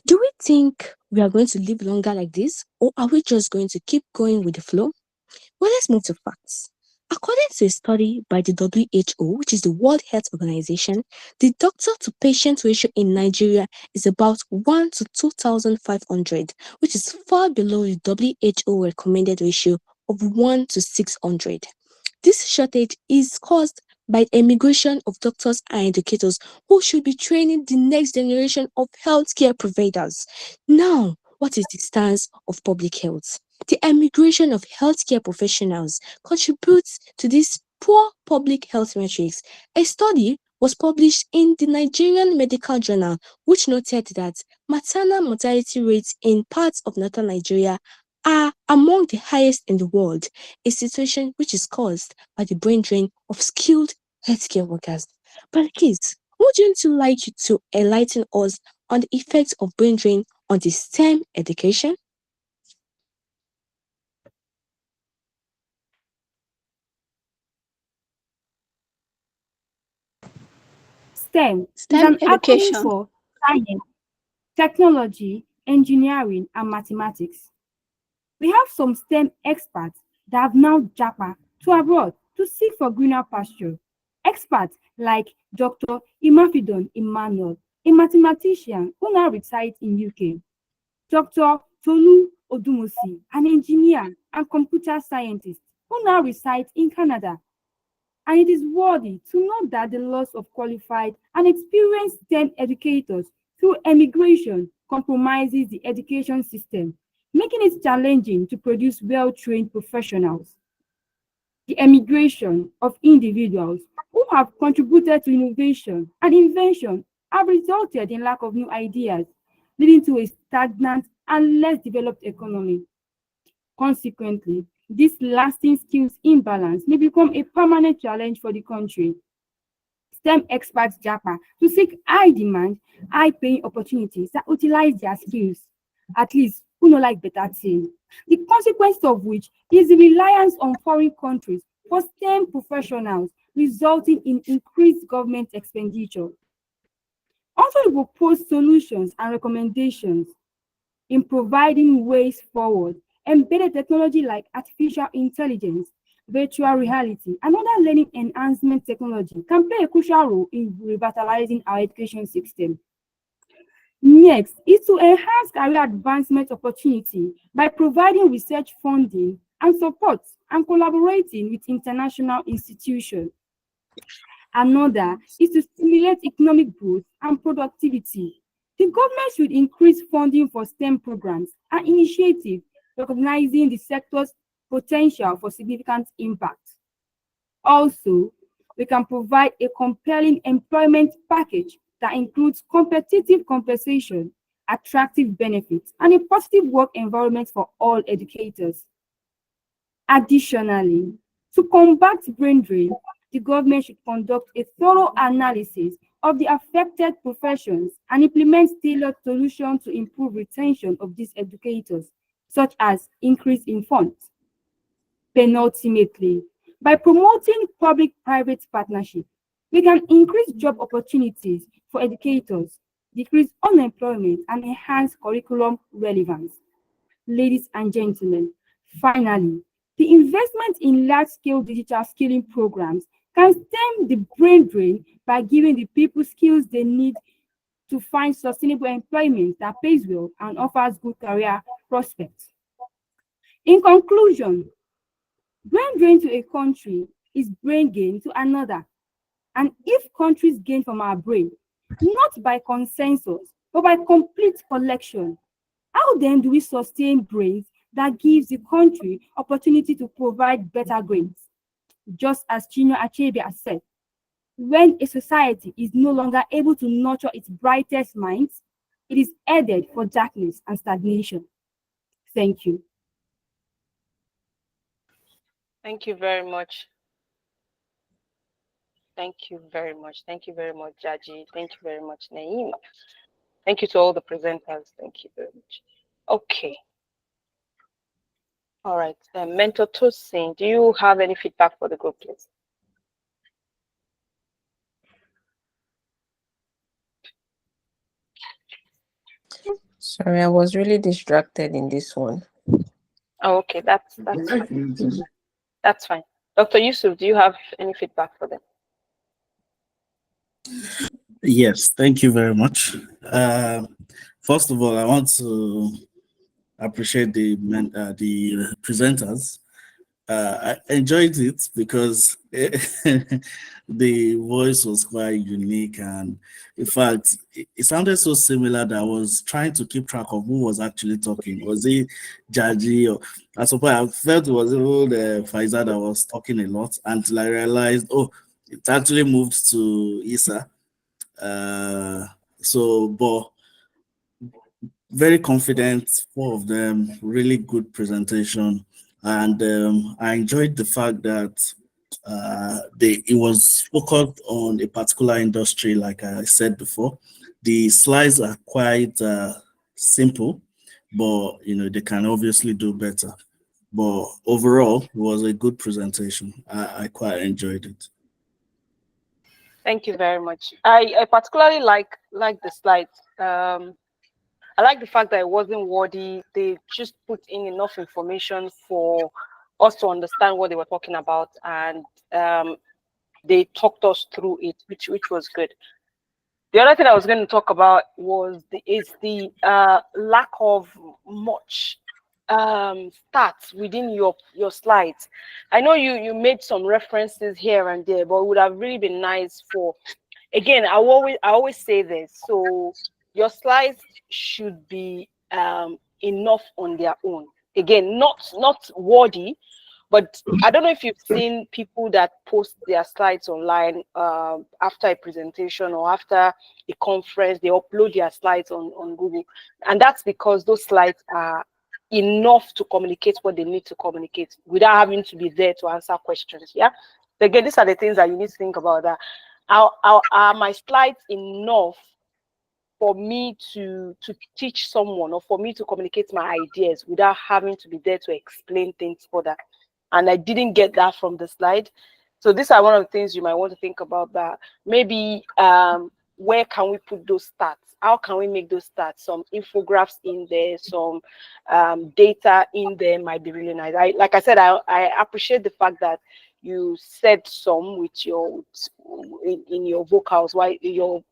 Do we think we are going to live longer like this, or are we just going to keep going with the flow? Well, let's move to facts. According to a study by the WHO, which is the World Health Organization, the doctor to patient ratio in Nigeria is about 1 to 2,500, which is far below the WHO recommended ratio of 1 to 600. This shortage is caused by the emigration of doctors and educators who should be training the next generation of healthcare providers. Now, what is the stance of public health? The emigration of healthcare professionals contributes to this poor public health metrics. A study was published in the Nigerian Medical Journal, which noted that maternal mortality rates in parts of northern Nigeria are among the highest in the world, a situation which is caused by the brain drain of skilled healthcare workers. But kids, wouldn't you like to enlighten us on the effects of brain drain on the STEM education? STEM is STEM an acronym education. for science, technology, engineering, and mathematics. We have some STEM experts that have now japa to abroad to seek for greener pasture. Experts like Dr. Imafidon Emmanuel, a mathematician who now resides in UK. Dr. Tolu Odumusi, an engineer and computer scientist who now resides in Canada. And it is worthy to note that the loss of qualified and experienced STEM educators through emigration compromises the education system, making it challenging to produce well-trained professionals. The emigration of individuals who have contributed to innovation and invention have resulted in lack of new ideas, leading to a stagnant and less developed economy. Consequently, this lasting skills imbalance may become a permanent challenge for the country. STEM experts JAPA to seek high demand, high paying opportunities that utilize their skills, at least who know like better thing. The consequence of which is the reliance on foreign countries for STEM professionals, resulting in increased government expenditure. Also, we propose solutions and recommendations in providing ways forward. Embedded technology like artificial intelligence, virtual reality, and other learning enhancement technology can play a crucial role in revitalizing our education system. Next is to enhance career advancement opportunity by providing research funding and support and collaborating with international institutions. Another is to stimulate economic growth and productivity. The government should increase funding for STEM programs and initiatives recognizing the sector's potential for significant impact. Also, we can provide a compelling employment package that includes competitive compensation, attractive benefits, and a positive work environment for all educators. Additionally, to combat brain drain, the government should conduct a thorough analysis of the affected professions and implement tailored solutions to improve retention of these educators, such as increase in funds. Penultimately, by promoting public-private partnership, we can increase job opportunities for educators, decrease unemployment, and enhance curriculum relevance. Ladies and gentlemen, finally, the investment in large-scale digital skilling programs can stem the brain drain by giving the people skills they need to find sustainable employment that pays well and offers good career prospects. In conclusion, brain drain to a country is brain gain to another. And if countries gain from our brain, not by consensus, but by complete collection, how then do we sustain brains that gives the country opportunity to provide better grades? Just as Chinua Achebe has said, when a society is no longer able to nurture its brightest minds, it is headed for darkness and stagnation. Thank you. Thank you very much. Thank you very much. Thank you very much, Jaji. Thank you very much, Naeem. Thank you to all the presenters. Thank you very much. Okay. All right. Mentor Tosin, do you have any feedback for the group, please? Sorry, I was really distracted in this one. Oh, okay. That's fine. That's fine. Dr. Yusuf, do you have any feedback for them? Yes, thank you very much. First of all, I want to appreciate the presenters. I enjoyed it because the voice was quite unique, and in fact, it sounded so similar that I was trying to keep track of who was actually talking. Was it Jaji? Or I suppose I felt it was even Faisal that was talking a lot until I realized, oh, it actually moved to Isa. But very confident, four of them, really good presentation. And I enjoyed the fact that it was focused on a particular industry, like I said before. The slides are quite simple, but they can obviously do better. But overall, it was a good presentation. I quite enjoyed it. Thank you very much. I particularly like the slides. I like the fact that it wasn't wordy. They just put in enough information for us to understand what they were talking about, and they talked us through it, which was good. The other thing I was going to talk about was the lack of much stats within your slides. I know you made some references here and there, but it would have really been nice for, again, I always say this. So your slides should be enough on their own. Again, not wordy, but I don't know if you've seen people that post their slides online after a presentation or after a conference. They upload their slides on Google, and that's because those slides are enough to communicate what they need to communicate without having to be there to answer questions. Yeah, again, these are the things that you need to think about. That are my slides enough for me to teach someone or for me to communicate my ideas without having to be there to explain things further? And I didn't get that from the slide. So these are one of the things you might want to think about, that maybe where can we put those stats? How can we make those stats? Some infographics in there, some data in there might be really nice. Like I said, I appreciate the fact that you said some with your in your vocals, while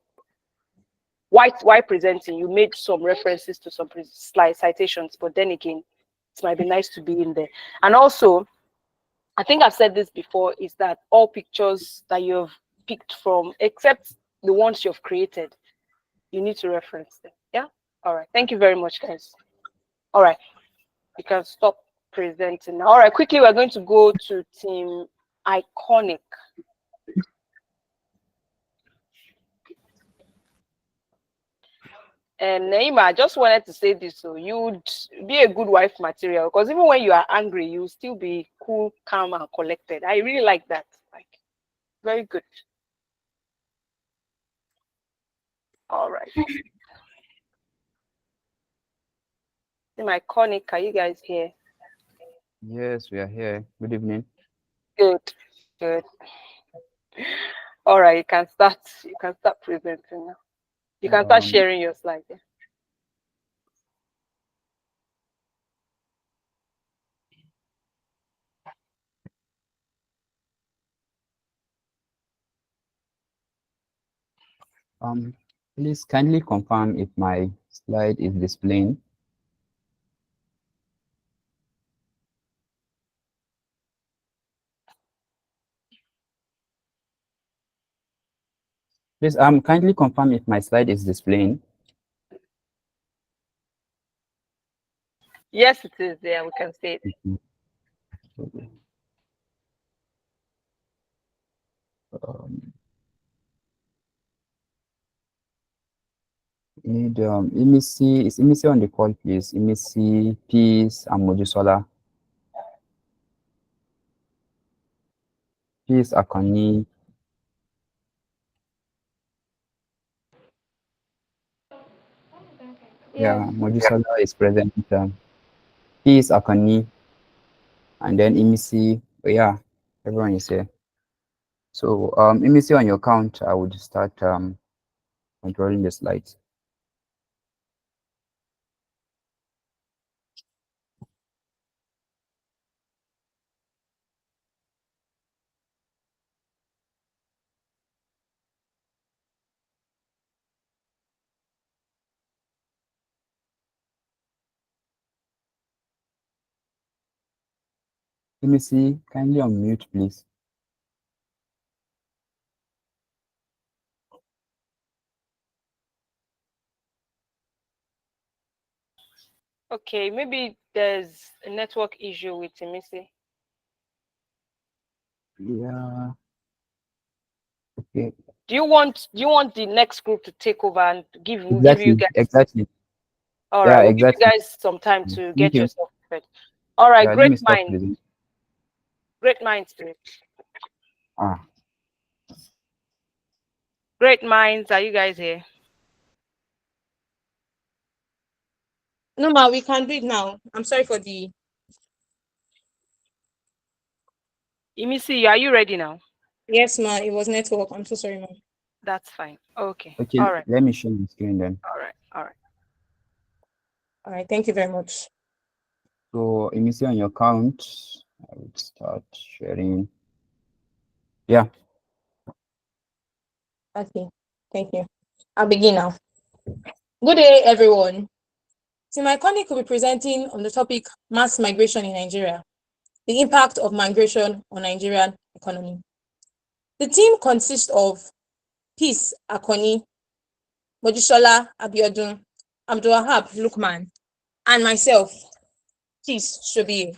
presenting, you made some references to some slide citations, but then again, it might be nice to be in there. And also, I think I've said this before, is that all pictures that you've picked from, except the ones you've created, you need to reference them. Yeah. All right. Thank you very much, guys. All right. You can stop presenting now. All right. Quickly, we're going to go to Team Iconic. And Naima, I just wanted to say this, so you'd be a good wife material, because even when you are angry, you still be cool, calm, and collected. I really like that. Like, very good. All right. Team Iconic, are you guys here? Yes, we are here. Good evening. Good, good. All right, you can start. You can start presenting now. You can start sharing your slides. Yeah. Please kindly confirm if my slide is displaying. Please kindly confirm if my slide is displaying. Yes, it is there. We can see it. Need Imisi, is Imisi on the call, please? Imisi, Peace, and Mojisola. Peace, Akoni. Yeah, Mojisola is present. Peace, Akoni, and then Imisi. Oh, yeah, everyone is here. So Imisi, on your count, I would start controlling the slides. Imisi, kindly unmute, please. Okay, maybe there's a network issue with Timisi. Yeah. Okay. Do you want the next group to take over and give you guys? Exactly. All Yeah, right, we'll exactly. give you guys some time to Thank get you. yourself prepared. All right, Yeah, let great me stop minds. presenting. Great minds. Ah. Great minds. Are you guys here? No, ma, we can do it now. I'm sorry for the. Imisi, are you ready now? Yes, ma, it was network. I'm so sorry, ma. That's fine. Okay. Okay, All right. let me share my screen then. All right. All right. All right, thank you very much. So, Imisi, on your count, I would start sharing. Yeah. Okay, thank you. I'll begin now. Good day, everyone. So my colleague will be presenting on the topic mass migration in Nigeria, the impact of migration on Nigerian economy. The team consists of Peace Akoni, Mojisola Abiodun, Abdulwahab Lukman, and myself, Peace Shobi.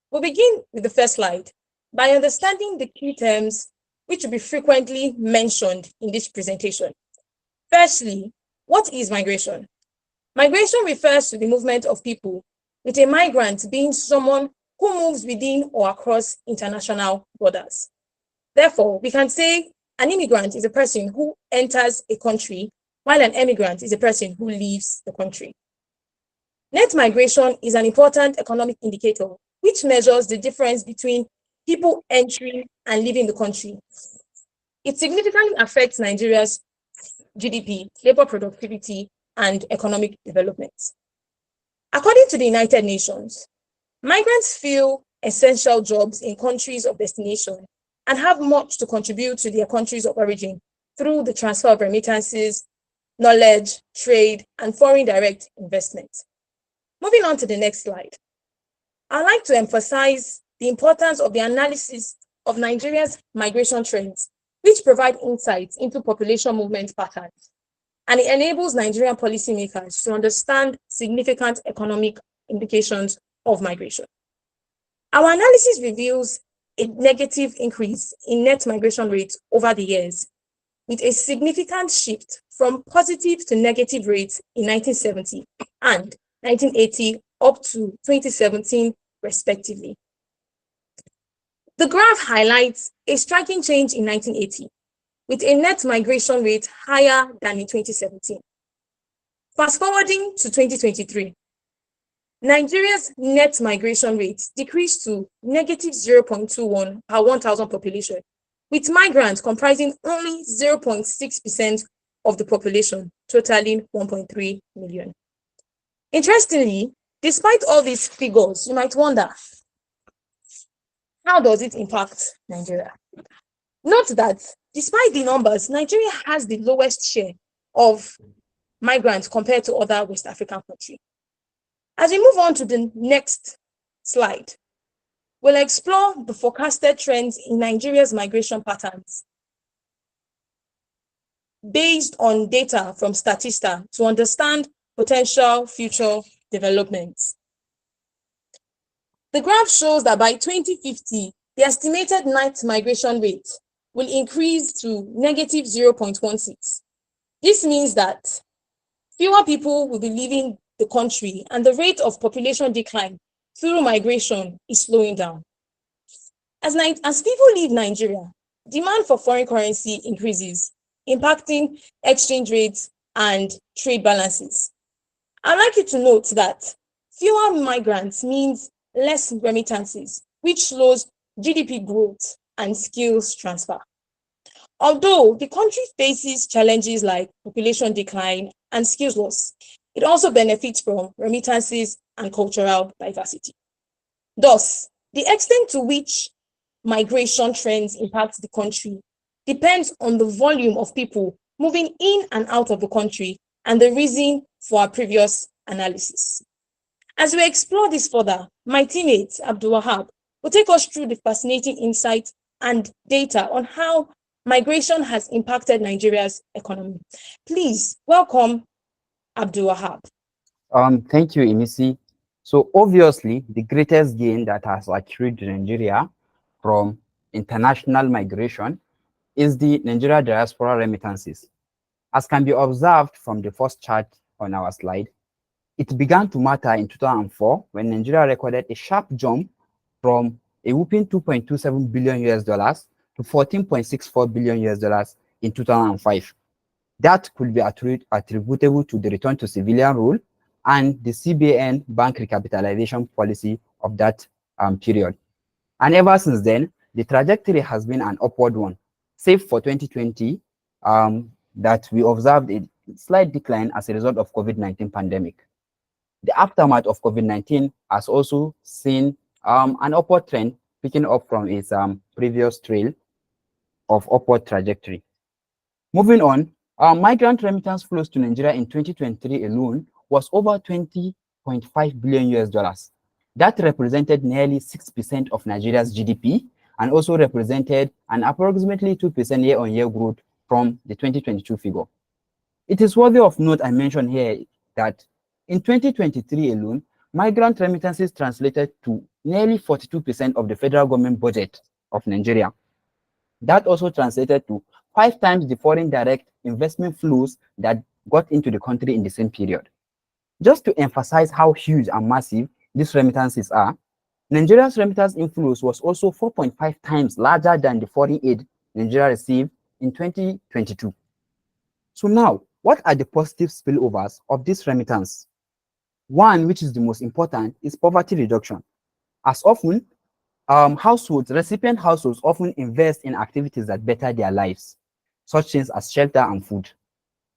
We'll begin with the first slide by understanding the key terms which will be frequently mentioned in this presentation. Firstly, what is migration? Migration refers to the movement of people, with a migrant being someone who moves within or across international borders. Therefore, we can say an immigrant is a person who enters a country, while an emigrant is a person who leaves the country. Net migration is an important economic indicator which measures the difference between people entering and leaving the country. It significantly affects Nigeria's GDP, labor productivity, and economic development. According to the United Nations, migrants fill essential jobs in countries of destination and have much to contribute to their countries of origin through the transfer of remittances, knowledge, trade, and foreign direct investment. Moving on to the next slide. I'd like to emphasize the importance of the analysis of Nigeria's migration trends, which provide insights into population movement patterns, and it enables Nigerian policymakers to understand significant economic implications of migration. Our analysis reveals a negative increase in net migration rates over the years, with a significant shift from positive to negative rates in 1970 and 1980 up to 2017, respectively. The graph highlights a striking change in 1980, with a net migration rate higher than in 2017. Fast forwarding to 2023, Nigeria's net migration rate decreased to negative 0.21 per 1,000 population, with migrants comprising only 0.6% of the population, totaling 1.3 million. Interestingly, despite all these figures, you might wonder, how does it impact Nigeria? Note that despite the numbers, Nigeria has the lowest share of migrants compared to other West African countries. As we move on to the next slide, we'll explore the forecasted trends in Nigeria's migration patterns based on data from Statista to understand potential future developments. The graph shows that by 2050, the estimated net migration rate will increase to negative 0.16. This means that fewer people will be leaving the country and the rate of population decline through migration is slowing down. As people leave Nigeria, demand for foreign currency increases, impacting exchange rates and trade balances. I'd like you to note that fewer migrants means less remittances, which slows GDP growth and skills transfer. Although the country faces challenges like population decline and skills loss, it also benefits from remittances and cultural diversity. Thus, the extent to which migration trends impact the country depends on the volume of people moving in and out of the country and the reason for our previous analysis. As we explore this further, my teammate, Abdulwahab, will take us through the fascinating insights and data on how migration has impacted Nigeria's economy. Please welcome Abdulwahab. Thank you, Imisi. So obviously, the greatest gain that has accrued to Nigeria from international migration is the Nigeria diaspora remittances. As can be observed from the first chart on our slide, it began to matter in 2004 when Nigeria recorded a sharp jump from a whopping 2.27 billion US dollars to 14.64 billion US dollars in 2005. That could be attributable to the return to civilian rule and the CBN bank recapitalization policy of that period. And ever since then, the trajectory has been an upward one, save for 2020, that we observed a slight decline as a result of COVID-19 pandemic. The aftermath of COVID-19 has also seen an upward trend picking up from its previous trail of upward trajectory. Moving on, migrant remittance flows to Nigeria in 2023 alone was over 20.5 billion US dollars. That represented nearly 6% of Nigeria's GDP and also represented an approximately 2% year-on-year growth from the 2022 figure. It is worthy of note I mention here that in 2023 alone, migrant remittances translated to nearly 42% of the federal government budget of Nigeria. That also translated to 5 times the foreign direct investment flows that got into the country in the same period. Just to emphasize how huge and massive these remittances are, Nigeria's remittance inflows was also 4.5 times larger than the foreign aid Nigeria received in 2022. So now, what are the positive spillovers of this remittance? One, which is the most important, is poverty reduction. As often, recipient households often invest in activities that better their lives, such things as shelter and food.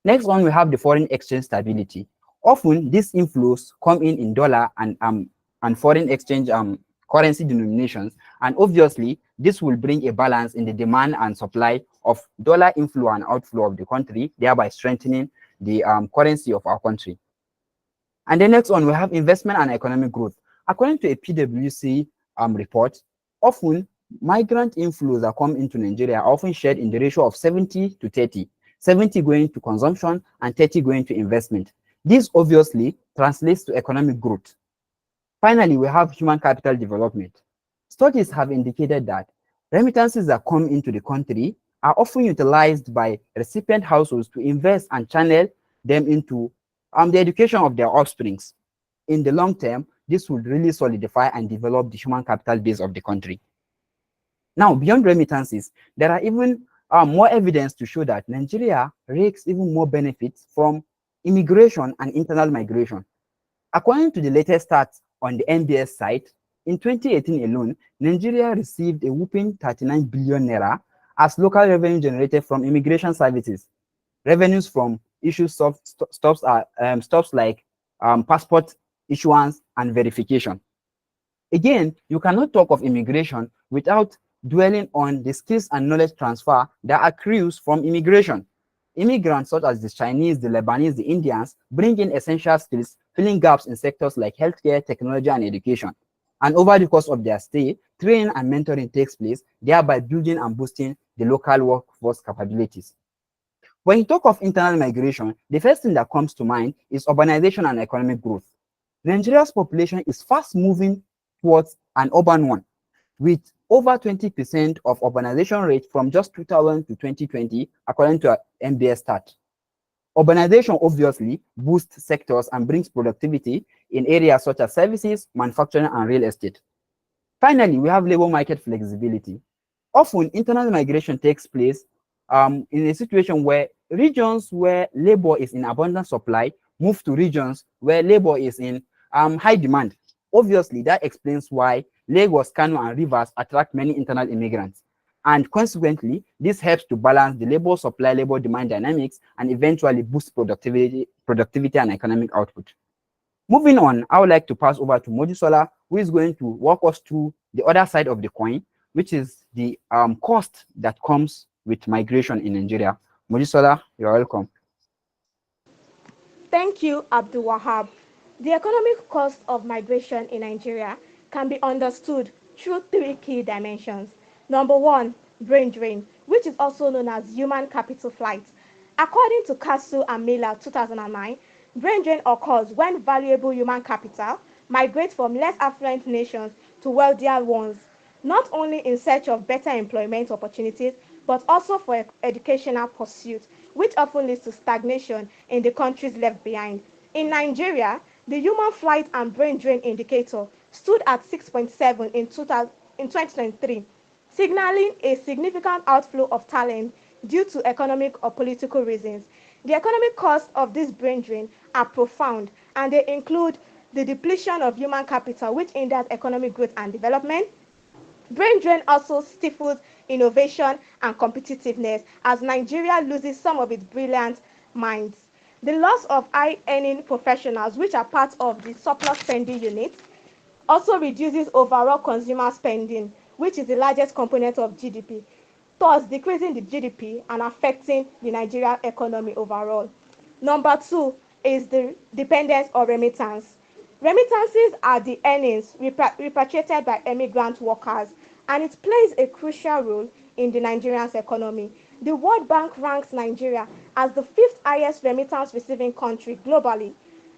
Next one, we have the foreign exchange stability. Often, these inflows come in dollar and foreign exchange currency denominations, and obviously, this will bring a balance in the demand and supply of dollar inflow and outflow of the country, thereby strengthening the currency of our country. And the next one, we have investment and economic growth. According to a PwC report, often migrant inflows that come into Nigeria are often shared in the ratio of 70 to 30, 70 going to consumption and 30 going to investment. This obviously translates to economic growth. Finally, we have human capital development. Studies have indicated that remittances that come into the country are often utilized by recipient households to invest and channel them into the education of their offsprings. In the long term, this would really solidify and develop the human capital base of the country. Now, beyond remittances, there are even more evidence to show that Nigeria reaps even more benefits from immigration and internal migration. According to the latest stats on the NBS site, in 2018 alone, Nigeria received a whopping 39 billion naira as local revenue generated from immigration services. Revenues from issue stops like passport issuance and verification. Again, you cannot talk of immigration without dwelling on the skills and knowledge transfer that accrues from immigration. Immigrants such as the Chinese, the Lebanese, the Indians bring in essential skills, filling gaps in sectors like healthcare, technology, and education. And over the course of their stay, training and mentoring takes place, thereby building and boosting the local workforce capabilities. When you talk of internal migration, the first thing that comes to mind is urbanization and economic growth. Nigeria's population is fast moving towards an urban one, with over 20% of urbanization rate from just 2000 to 2020, according to MBS stat. Urbanization obviously boosts sectors and brings productivity in areas such as services, manufacturing, and real estate. Finally, we have labor market flexibility. Often, internal migration takes place in a situation where regions where labor is in abundant supply move to regions where labor is in high demand. Obviously, that explains why Lagos, Kano, and Rivers attract many internal immigrants. And consequently, this helps to balance the labor supply, labor demand dynamics, and eventually boost productivity and economic output. Moving on, I would like to pass over to Mojisola, who is going to walk us through the other side of the coin, which is the cost that comes with migration in Nigeria. Mojisola, you're welcome. Thank you, Abdul Wahab. The economic cost of migration in Nigeria can be understood through three key dimensions. Number one, brain drain, which is also known as human capital flight. According to Kasu and Miller 2009, brain drain occurs when valuable human capital migrates from less affluent nations to wealthier ones, not only in search of better employment opportunities, but also for educational pursuits, which often leads to stagnation in the countries left behind. In Nigeria, the human flight and brain drain indicator stood at 6.7 in 2023, signaling a significant outflow of talent due to economic or political reasons. The economic costs of this brain drain are profound, and they include the depletion of human capital, which hinders economic growth and development. Brain drain also stifles innovation and competitiveness as Nigeria loses some of its brilliant minds. The loss of high-earning professionals, which are part of the surplus spending unit, also reduces overall consumer spending, which is the largest component of GDP, thus decreasing the GDP and affecting the Nigerian economy overall. Number two is the dependence or remittance. Remittances are the earnings repatriated by emigrant workers, and it plays a crucial role in the Nigerian's economy. The World Bank ranks Nigeria as the fifth highest remittance receiving country globally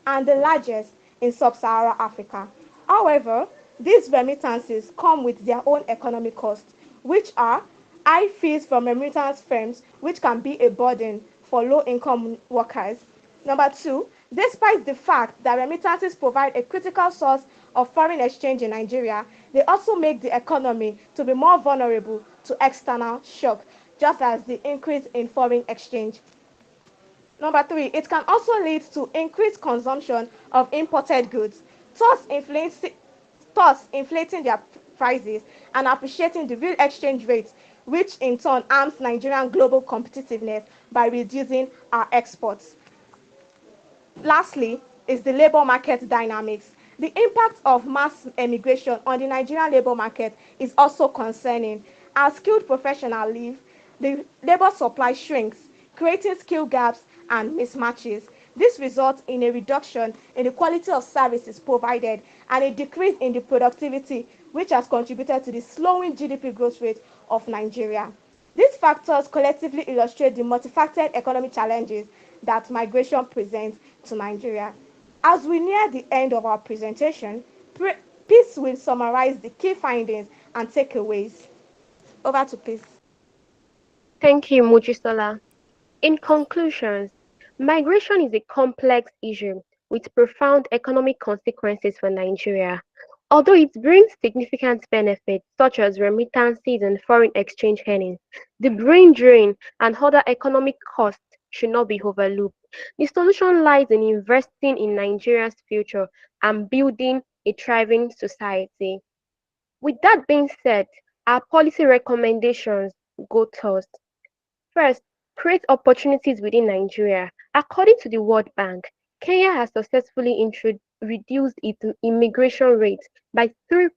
and the largest in sub-Saharan Africa. However, these remittances come with their own economic costs, which are high fees from remittance firms, which can be a burden for low-income workers. Number two, despite the fact that remittances provide a critical source of foreign exchange in Nigeria, they also make the economy to be more vulnerable to external shock, just as the increase in foreign exchange. Number three, it can also lead to increased consumption of imported goods, thus inflating their prices and appreciating the real exchange rates, which in turn harms Nigerian global competitiveness by reducing our exports. Lastly, is the labor market dynamics. The impact of mass emigration on the Nigerian labor market is also concerning. As skilled professionals leave, the labor supply shrinks, creating skill gaps and mismatches. This results in a reduction in the quality of services provided and a decrease in the productivity, which has contributed to the slowing GDP growth rate of Nigeria. These factors collectively illustrate the multifaceted economic challenges that migration presents to Nigeria. As we near the end of our presentation, Peace will summarize the key findings and takeaways. Over to Peace. Thank you, Mujisola. In conclusions, migration is a complex issue with profound economic consequences for Nigeria. Although it brings significant benefits such as remittances and foreign exchange earnings, the brain drain and other economic costs should not be overlooked. The solution lies in investing in Nigeria's future and building a thriving society. With that being said, our policy recommendations go thus. First, create opportunities within Nigeria. According to the World Bank, Kenya has successfully reduced its immigration rate by 3%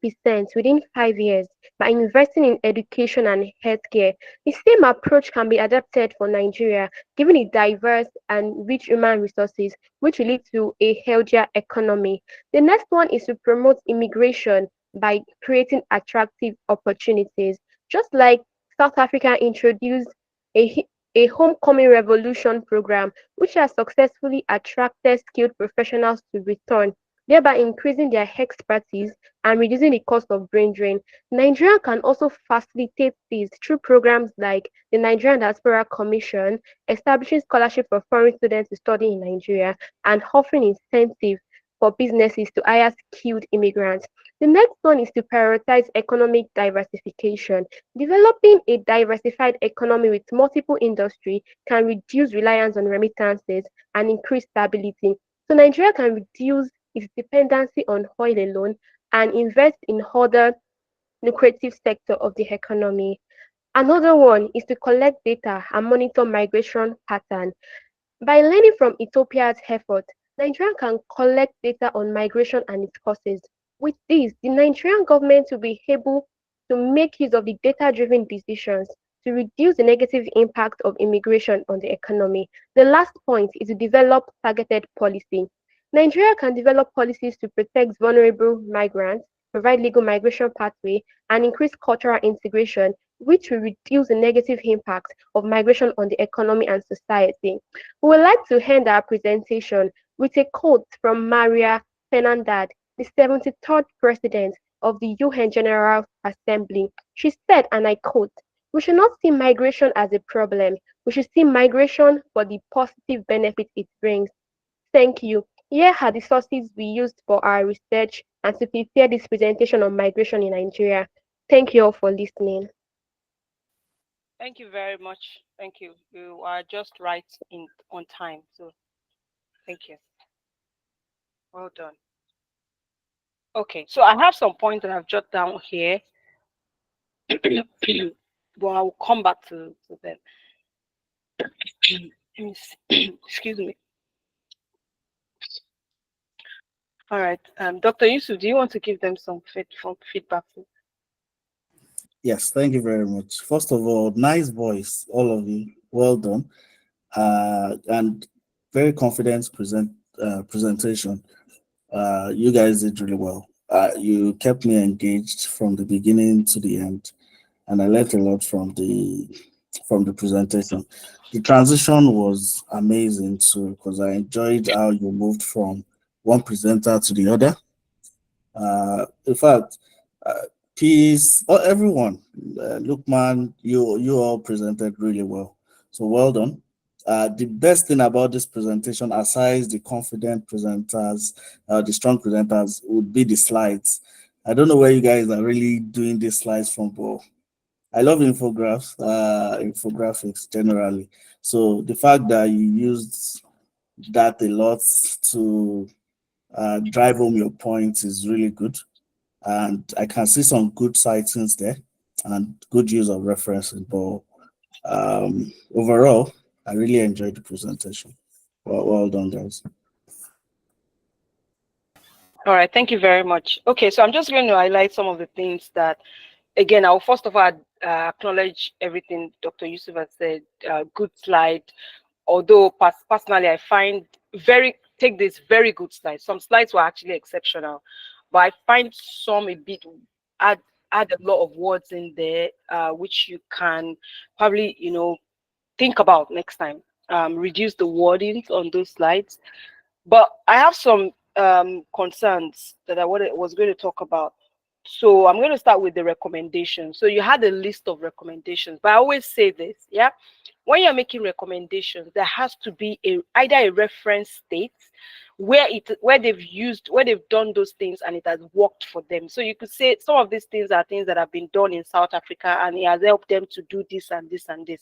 within 5 years by investing in education and healthcare. The same approach can be adapted for Nigeria, given its diverse and rich human resources, which will lead to a healthier economy. The next one is to promote immigration by creating attractive opportunities. Just like South Africa introduced a, a homecoming revolution program, which has successfully attracted skilled professionals to return, thereby increasing their expertise and reducing the cost of brain drain. Nigeria can also facilitate this through programs like the Nigerian Diaspora Commission, establishing scholarships for foreign students to study in Nigeria, and offering incentives for businesses to hire skilled immigrants. The next one is to prioritize economic diversification. Developing a diversified economy with multiple industries can reduce reliance on remittances and increase stability. So Nigeria can reduce its dependency on oil alone and invest in other lucrative sector of the economy. Another one is to collect data and monitor migration pattern. By learning from Ethiopia's effort, Nigeria can collect data on migration and its causes. With this, the Nigerian government will be able to make use of the data-driven decisions to reduce the negative impact of immigration on the economy. The last point is to develop targeted policy. Nigeria can develop policies to protect vulnerable migrants, provide legal migration pathway, and increase cultural integration, which will reduce the negative impact of migration on the economy and society. We would like to end our presentation with a quote from Maria Fernandez, the 73rd President of the UN General Assembly. She said, and I quote, "We should not see migration as a problem. We should see migration for the positive benefit it brings." Thank you. Here are the sources we used for our research and to prepare this presentation on migration in Nigeria. Thank you all for listening. Thank you very much. Thank you. You are just right on time. So thank you. Well done. Okay, so I have some points that I've jotted down here. But I will come back to them. Excuse me. All right. Dr. Yusuf, do you want to give them some feedback? Yes, thank you very much. First of all, nice voice, all of you. Well done. And very confident presentation. You guys did really well. You kept me engaged from the beginning to the end, and I learned a lot from the from the presentation. The transition was amazing too, because I enjoyed how you moved from one presenter to the other. In fact, Peace, everyone, Lookman, you all presented really well. So well done. The best thing about this presentation, aside the confident presenters, the strong presenters, would be the slides. I don't know where you guys are really doing these slides from, but I love infographics generally. So the fact that you used that a lot to drive home your points is really good. And I can see some good sightings there and good use of references. But overall, I really enjoyed the presentation. Well done, guys. All right, thank you very much. Okay, so I'm just going to highlight some of the things that, again, I'll first of all acknowledge everything Dr. Yusuf has said. Good slide. Although personally, I find take this very good slides. Some slides were actually exceptional, but I find some a bit add a lot of words in there, which you can probably think about next time. Reduce the wordings on those slides. But I have some concerns that I was going to talk about. So I'm going to start with the recommendations. So you had a list of recommendations, but I always say this, yeah, when you're making recommendations, there has to be either a reference state where they've done those things and it has worked for them. So you could say some of these things are things that have been done in South Africa and it has helped them to do this and this and this.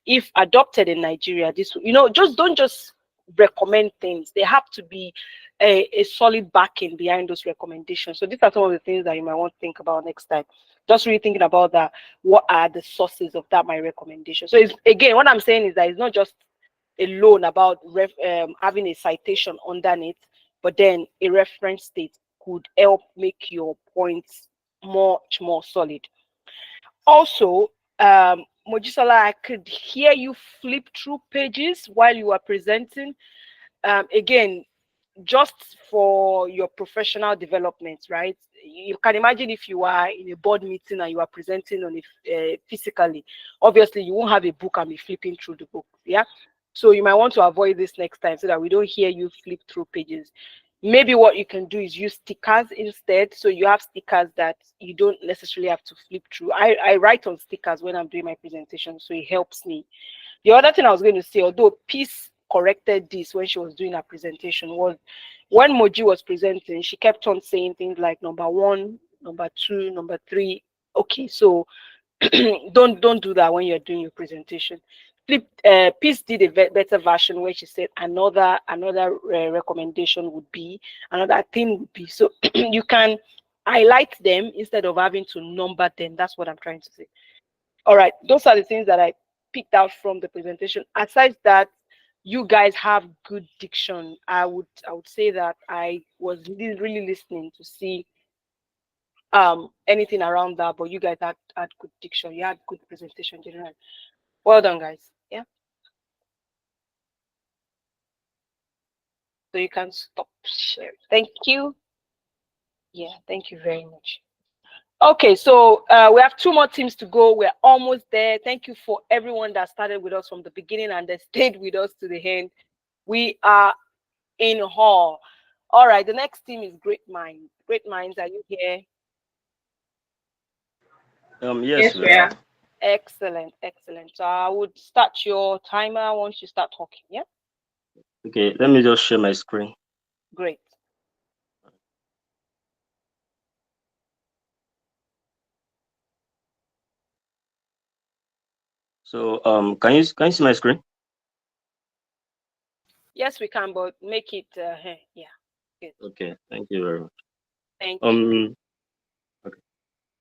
If adopted in Nigeria, don't just recommend things. They have to be a solid backing behind those recommendations. So these are some of the things that you might want to think about next time. Just really thinking about that. What are the sources of my recommendation? So again, what I'm saying is that it's not just alone about having a citation underneath, but then a reference state could help make your points much more solid. Also, Mojisola, I could hear you flip through pages while you were presenting. Again, just for your professional development, right? You can imagine if you are in a board meeting and you are presenting on it physically, obviously you won't have a book and be flipping through the book, yeah? So you might want to avoid this next time so that we don't hear you flip through pages. Maybe what you can do is use stickers instead. So you have stickers that you don't necessarily have to flip through. I write on stickers when I'm doing my presentation, so it helps me. The other thing I was going to say, although Peace corrected this when she was doing her presentation, was when Moji was presenting, she kept on saying things like number 1, number 2, number 3. Okay, so don't do that when you're doing your presentation. Peace did a better version where she said another recommendation would be, another thing would be. So you can highlight them instead of having to number them. That's what I'm trying to say. All right, those are the things that I picked out from the presentation. Aside that, you guys have good diction. I would say that I was really listening to see anything around that, but you guys had good diction. You had good presentation generally. Well done, guys. Yeah. So you can stop sharing. Thank you. Yeah, thank you very much. Okay, so we have 2 more teams to go. We're almost there. Thank you for everyone that started with us from the beginning and that stayed with us to the end. We are in hall. All right, the next team is Great Minds. Great Minds, are you here? Yes, we are. Excellent. So I would start your timer once you start talking. Yeah. Okay, let me just share my screen. Great. So can you see my screen? Yes, we can, but make it yeah. Good. Okay, thank you very much. Thank you. Okay.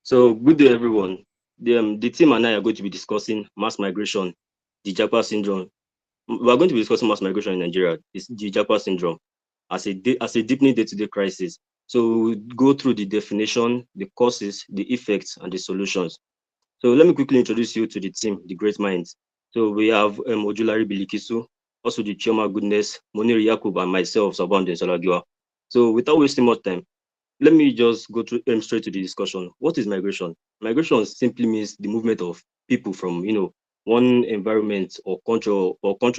So good day, everyone. The team and I are going to be discussing mass migration, the Japa syndrome. We are going to be discussing mass migration in Nigeria, the Japa syndrome, as a deepening day-to-day crisis. So we'll go through the definition, the causes, the effects, and the solutions. So let me quickly introduce you to the team, the Great Minds. So we have Ojulari Bilikisu, also the Chioma Goodness, Moniri Yakub, and myself, Sabande Salagiwa. So without wasting more time, let me just go straight to the discussion. What is migration? Migration simply means the movement of people from one environment or country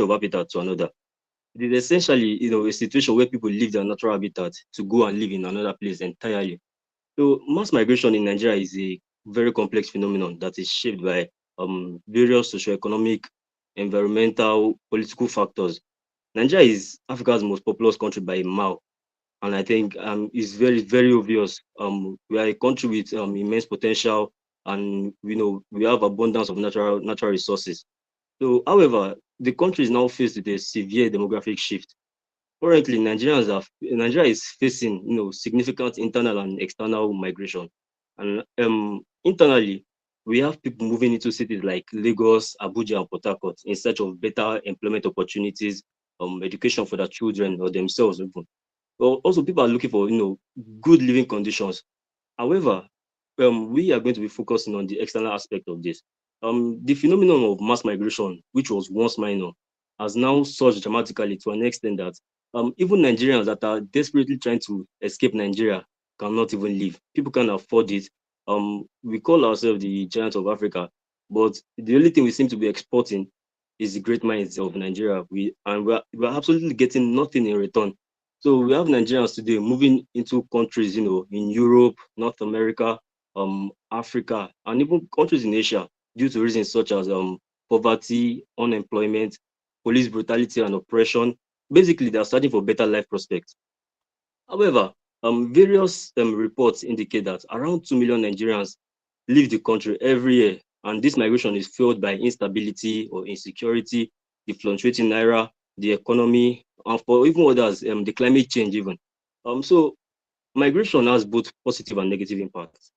of habitat to another. It is essentially, a situation where people leave their natural habitat to go and live in another place entirely. So mass migration in Nigeria is a very complex phenomenon that is shaped by various socioeconomic, environmental, political factors. Nigeria is Africa's most populous country by a mile, and I think it's very, very obvious. We are a country with immense potential, and we have abundance of natural resources. So, however, the country is now faced with a severe demographic shift. Currently, Nigeria is facing, significant internal and external migration. And internally, we have people moving into cities like Lagos, Abuja, and Port Harcourt in search of better employment opportunities, education for their children or themselves even. But also, people are looking for, good living conditions. However, we are going to be focusing on the external aspect of this. The phenomenon of mass migration, which was once minor, has now surged dramatically to an extent that even Nigerians that are desperately trying to escape Nigeria cannot even leave. People can't afford it. We call ourselves the giant of Africa, but the only thing we seem to be exporting is the great minds of Nigeria. We're absolutely getting nothing in return. So we have Nigerians today moving into countries, in Europe, North America, Africa, and even countries in Asia due to reasons such as poverty, unemployment, police brutality, and oppression. Basically, they are searching for better life prospects. However, various reports indicate that around 2 million Nigerians leave the country every year, and this migration is fueled by instability or insecurity, the fluctuating naira, the economy, and for even others, the climate change even. So migration has both positive and negative impacts.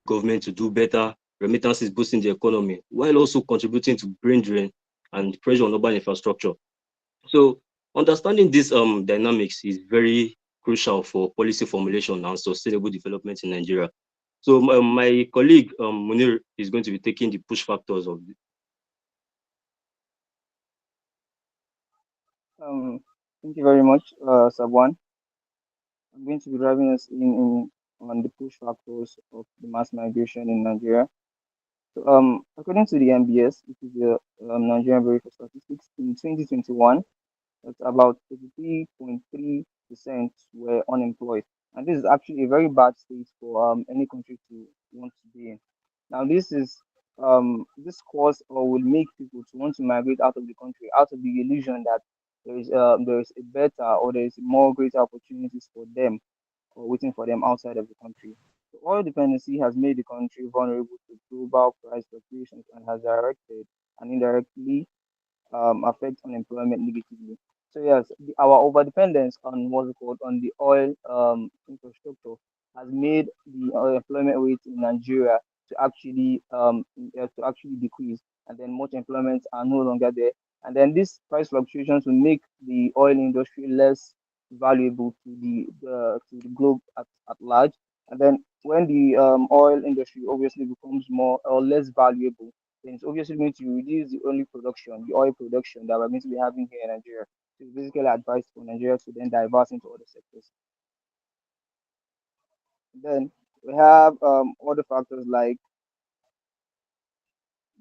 Government to do better, remittances boosting the economy, while also contributing to brain drain and pressure on urban infrastructure. So understanding these dynamics is very crucial for policy formulation and sustainable development in Nigeria. So my colleague Munir is going to be taking the push factors of this. Thank you very much, Sabwan. I'm going to be driving us in on the push factors of the mass migration in Nigeria. So, according to the NBS, which is the Nigerian Bureau for Statistics, in 2021, that's about 33.3% were unemployed, and this is actually a very bad state for any country to want to be in. Now, this cause or will make people to want to migrate out of the country, out of the illusion that there is a better or there is more greater opportunities for them or waiting for them outside of the country. So oil dependency has made the country vulnerable to global price fluctuations and has directed and indirectly affect unemployment negatively. So yes, our overdependence on what's it called on the oil infrastructure has made the employment rate in Nigeria to actually decrease, and then much employments are no longer there. And then these price fluctuations will make the oil industry less valuable to the globe at large. And then when the oil industry obviously becomes more or less valuable, then it's obviously going to reduce the only production, the oil production that we're going to be having here in Nigeria. So it's basically advised for Nigeria to then diverse into other sectors. Then we have other factors like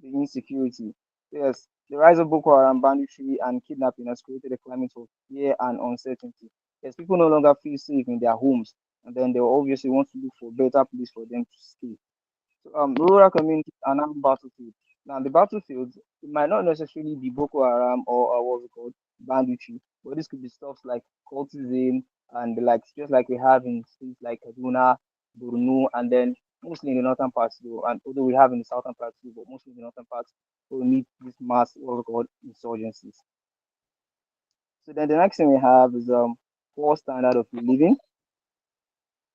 the insecurity. Yes, the rise of Boko Haram banditry and kidnapping has created a climate of fear and uncertainty. Yes, people no longer feel safe in their homes, and then they will obviously want to look for better place for them to stay. So, rural communities are now battlefields. Now, the battlefields it might not necessarily be Boko Haram or what's it called banditry, but this could be stuff like cultism and the likes, just like we have in states like Kaduna, Borno, and then mostly in the northern parts, though, and although we have in the southern parts too, but mostly in the northern parts, we meet this mass what's it called insurgencies. So then the next thing we have is poor standard of living.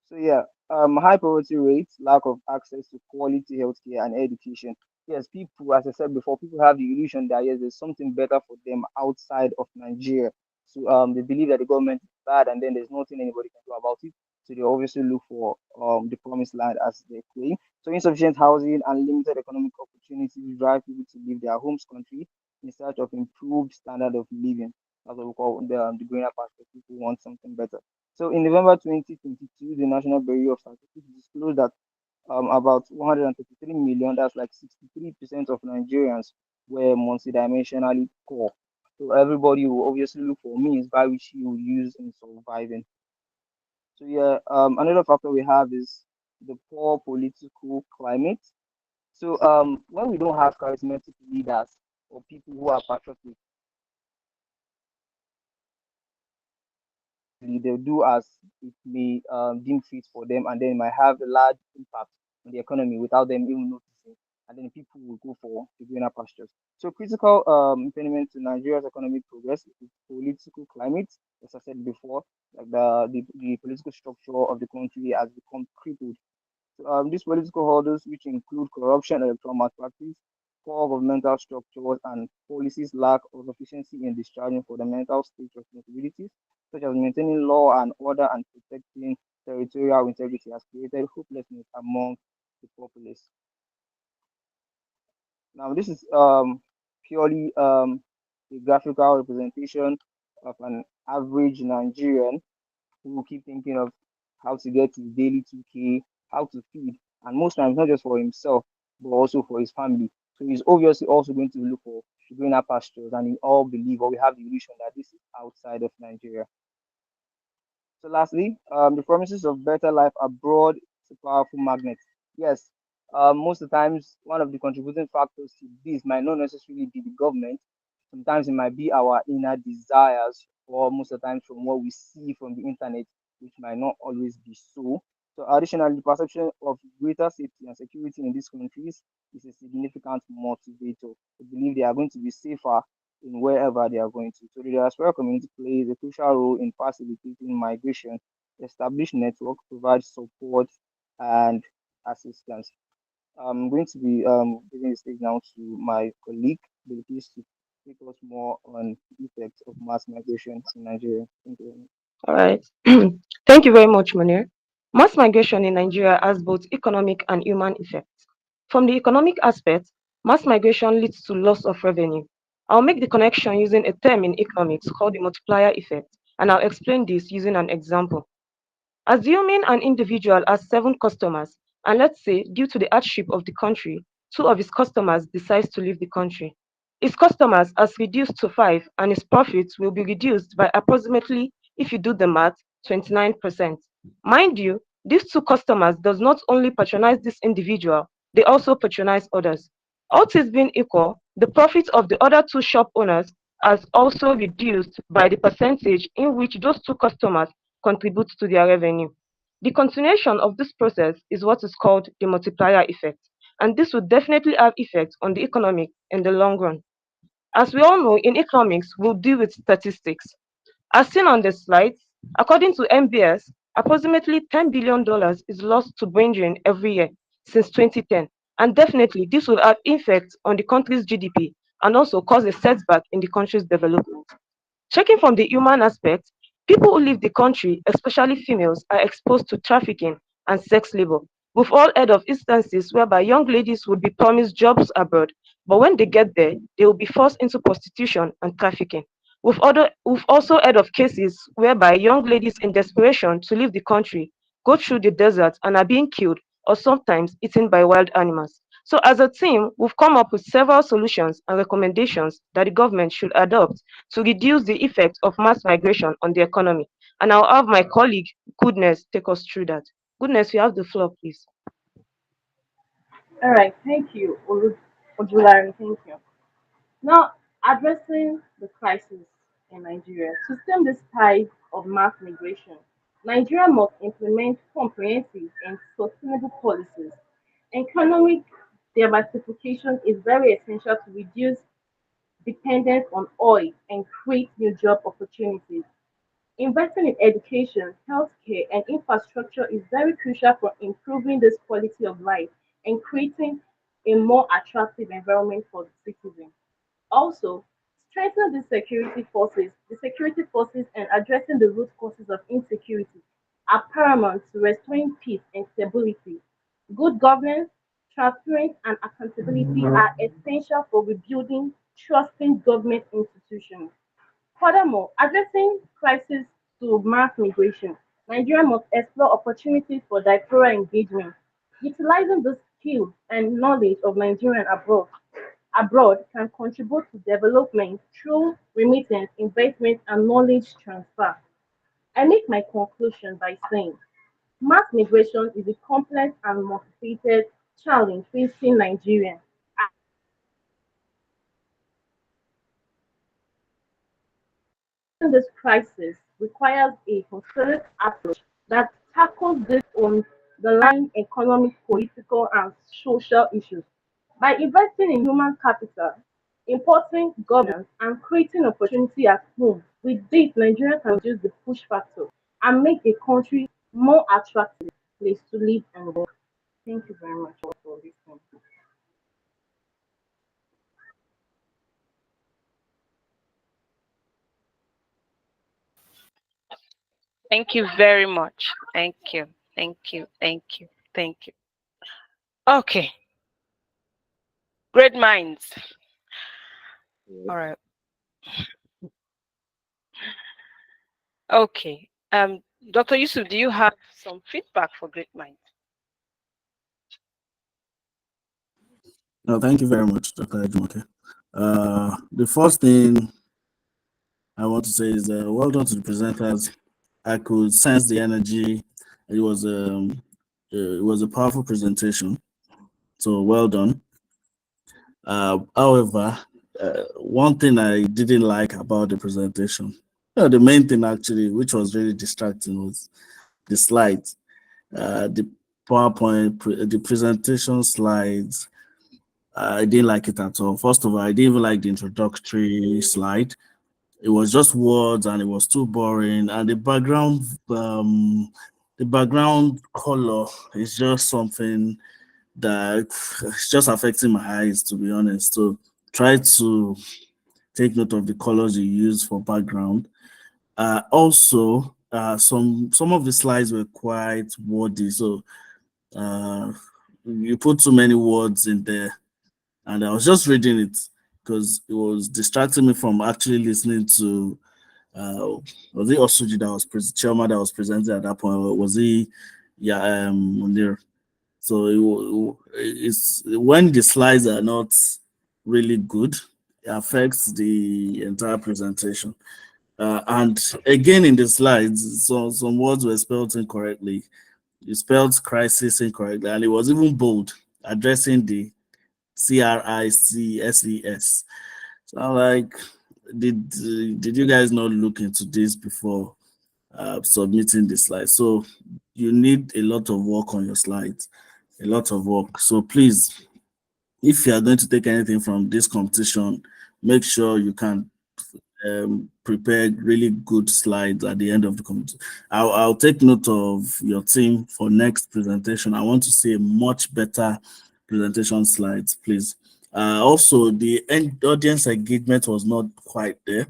So yeah, high poverty rates, lack of access to quality healthcare and education. Yes, people, as I said before, people have the illusion that yes, there's something better for them outside of Nigeria. So they believe that the government is bad, and then there's nothing anybody can do about it. So they obviously look for the promised land as they claim. So insufficient housing and limited economic opportunities drive people to leave their homes country in search of improved standard of living. That's what we call the greener pasture. People want something better. So in November 2022, the National Bureau of Statistics disclosed that about 133 million, that's like 63% of Nigerians were multidimensionally poor. So everybody will obviously look for means by which he will use in surviving. So yeah, another factor we have is the poor political climate. So when we don't have charismatic leaders or people who are patriotic, they'll do as it may deem fit for them, and then it might have a large impact on the economy without them even noticing. And then people will go for the greener pastures. So critical impediment to Nigeria's economic progress is political climate, as I said before, like the political structure of the country has become crippled. So, these political hurdles, which include corruption, electoral malpractice, poor governmental structures, and policies lack of efficiency in discharging fundamental state responsibilities, such as maintaining law and order and protecting territorial integrity, has created hopelessness among the populace. Now, this is purely a graphical representation of an average Nigerian who will keep thinking of how to get his daily 2K, how to feed, and most times not just for himself, but also for his family. So he's obviously also going to look for greener pastures, and we all believe or we have the illusion that this is outside of Nigeria. So lastly, the promises of better life abroad is a powerful magnet. Yes, most of the times one of the contributing factors to this might not necessarily be the government. Sometimes it might be our inner desires, or most of the times from what we see from the internet, which might not always be so. So additionally, the perception of greater safety and security in these countries is a significant motivator. To believe they are going to be safer in wherever they are going to. So the diaspora community plays a crucial role in facilitating migration, establish network, provide support and assistance. I'm going to be giving the stage now to my colleague, Bilkis, to take us more on the effects of mass migration in Nigeria. Thank you very much. All right. Thank you very much, Munir. Mass migration in Nigeria has both economic and human effects. From the economic aspect, mass migration leads to loss of revenue. I'll make the connection using a term in economics called the multiplier effect, and I'll explain this using an example. Assuming an individual has 7 customers, and let's say due to the hardship of the country, 2 of his customers decides to leave the country. His customers has reduced to 5, and his profits will be reduced by approximately, if you do the math, 29%. Mind you, these 2 customers does not only patronize this individual, they also patronize others. All things being equal, the profit of the other 2 shop owners has also reduced by the percentage in which those 2 customers contribute to their revenue. The continuation of this process is what is called the multiplier effect, and this will definitely have effects on the economy in the long run. As we all know, in economics, we'll deal with statistics. As seen on the slides, according to MBS, approximately $10 billion is lost to brain drain every year since 2010, and definitely this will have effects on the country's GDP and also cause a setback in the country's development. Checking from the human aspect, people who leave the country, especially females, are exposed to trafficking and sex labor. We've all heard of instances whereby young ladies would be promised jobs abroad, but when they get there, they will be forced into prostitution and trafficking. We've also heard of cases whereby young ladies in desperation to leave the country go through the desert and are being killed or sometimes eaten by wild animals. So as a team, we've come up with several solutions and recommendations that the government should adopt to reduce the effect of mass migration on the economy. And I'll have my colleague, Goodness, take us through that. Goodness, you have the floor, please. All right, thank you, Ojulari, thank you. Now, addressing the crisis in Nigeria, to stem this tide of mass migration, Nigeria must implement comprehensive and sustainable policies. Economic diversification is very essential to reduce dependence on oil and create new job opportunities. Investing in education, healthcare, and infrastructure is very crucial for improving this quality of life and creating a more attractive environment for the citizens. Also, strengthening the security forces and addressing the root causes of insecurity are paramount to restoring peace and stability. Good governance, transparency, and accountability are essential for rebuilding trusting government institutions. Furthermore, addressing crisis to mass migration, Nigeria must explore opportunities for diaspora engagement. Utilizing the skill and knowledge of Nigerian abroad can contribute to development through remittance, investment, and knowledge transfer. I make my conclusion by saying mass migration is a complex and multifaceted challenge facing Nigerians. This crisis requires a holistic approach that tackles this on the line economic, political, and social issues. By investing in human capital, importing governance, and creating opportunity at home, with this, Nigeria can reduce the push factor and make a country more attractive place to live and work. Thank you very much for listening. Thank you very much. Thank you. Thank you. Thank you. Thank you. Okay. Great minds. All right. Okay. Dr. Yusuf, do you have some feedback for great minds? No, thank you very much, Dr. Ajumoke. The first thing I want to say is well done to the presenters. I could sense the energy. It was a powerful presentation. So well done. However, one thing I didn't like about the presentation, the main thing actually, which was really distracting, was the slides, the PowerPoint, the presentation slides. I didn't like it at all. First of all, I didn't even like the introductory slide. It was just words and it was too boring. And the background color is just something that it's just affecting my eyes, to be honest. So try to take note of the colors you use for background. Also, some of the slides were quite wordy, so you put too many words in there, and I was just reading it because it was distracting me from actually listening to. Was it Osuji that was Chioma that was presenting at that point? Or was he? Yeah, Munir. So it's when the slides are not really good, it affects the entire presentation. And again, in the slides, some words were spelled incorrectly. You spelled crisis incorrectly, and it was even bold, addressing the CRICSES. So I'm like, did you guys not look into this before submitting the slides? So you need a lot of work on your slides, a lot of work. So please, if you are going to take anything from this competition, make sure you can prepare really good slides at the end of the competition. I'll take note of your team for next presentation. I want to see a much better presentation slides, please. Also, the audience engagement was not quite there.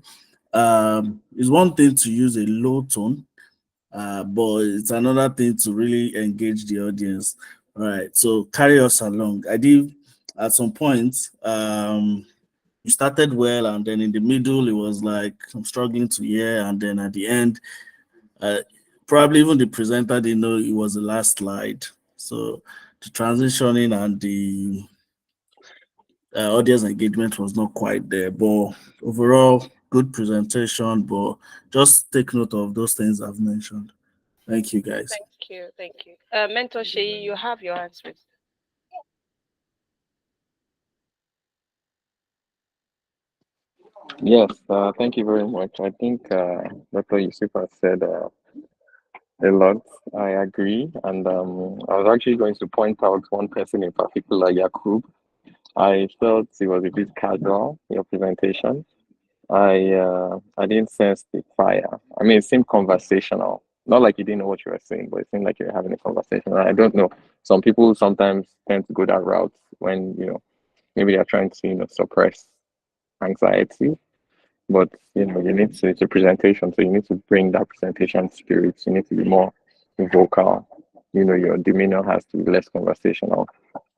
It's one thing to use a low tone, but it's another thing to really engage the audience. All right, so carry us along. I did at some point. You started well, and then in the middle, it was like I'm struggling to hear, and then at the end, probably even the presenter didn't know it was the last slide. So the transitioning and the audience engagement was not quite there, but overall, good presentation. But just take note of those things I've mentioned. Thank you, guys. Thank you. Thank you. Mentor Sheyi, you have your answers. Yes, thank you very much. I think Dr. Yusuf has said a lot. I agree. And I was actually going to point out one person in particular, Yakub. I felt it was a bit casual, your presentation. I didn't sense the fire. I mean, it seemed conversational. Not like you didn't know what you were saying, but it seemed like you were having a conversation. And I don't know. Some people sometimes tend to go that route when, maybe they're trying to, suppress anxiety. But you need to, it's a presentation, so you need to bring that presentation spirit. You need to be more vocal. Your demeanor has to be less conversational.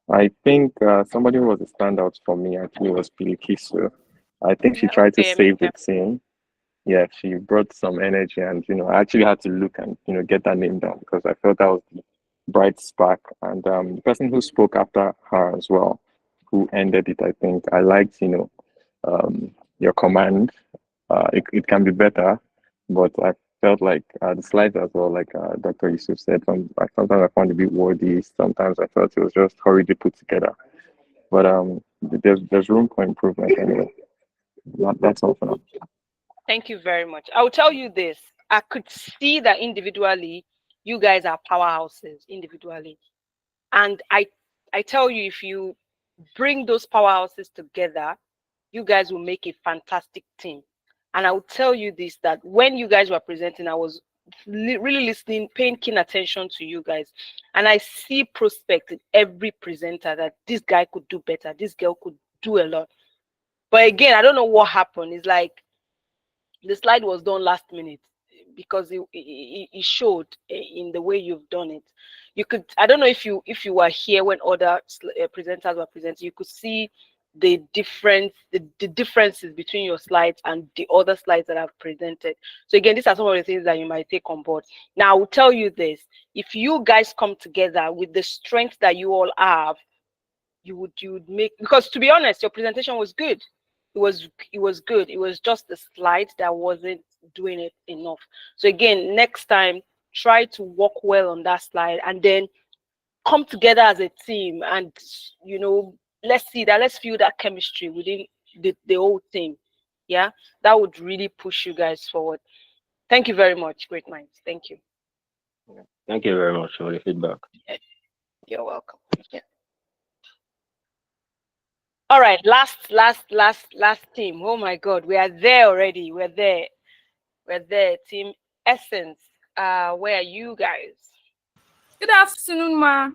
I think somebody who was a standout for me actually was Bilikisu. I think she tried to save the team. Yeah, she brought some energy, and I actually had to look and get that name down because I felt that was bright spark. And the person who spoke after her as well, who ended it, I think I liked, your command. It can be better, but I felt like the slides as well, like Dr. Yusuf said, sometimes I found it a bit wordy. Sometimes I felt it was just hurriedly put together. But there's room for improvement anyway. That's all for now. Thank you very much. I will tell you this. I could see that individually, you guys are powerhouses individually. And I tell you, if you bring those powerhouses together, you guys will make a fantastic team. And I will tell you this, that when you guys were presenting, I was really listening, paying keen attention to you guys. And I see prospect in every presenter that this guy could do better, this girl could do a lot. But again, I don't know what happened. It's like the slide was done last minute because it showed in the way you've done it. You could, I don't know if you were here when other presenters were presenting, you could see the differences between your slides and the other slides that I've presented. So again, these are some of the things that you might take on board. Now I will tell you this, if you guys come together with the strength that you all have, you would make, because to be honest, your presentation was good. It was good. It was just the slide that wasn't doing it enough. So again, next time, try to work well on that slide and then come together as a team, and let's feel that chemistry within the whole team. Yeah, that would really push you guys forward. Thank you very much, great minds. Thank you. Thank you very much for the feedback. You're welcome. Yeah. All right, last team. Oh my God, we are there already. We're there. Team Essence. Where are you guys? Good afternoon, ma.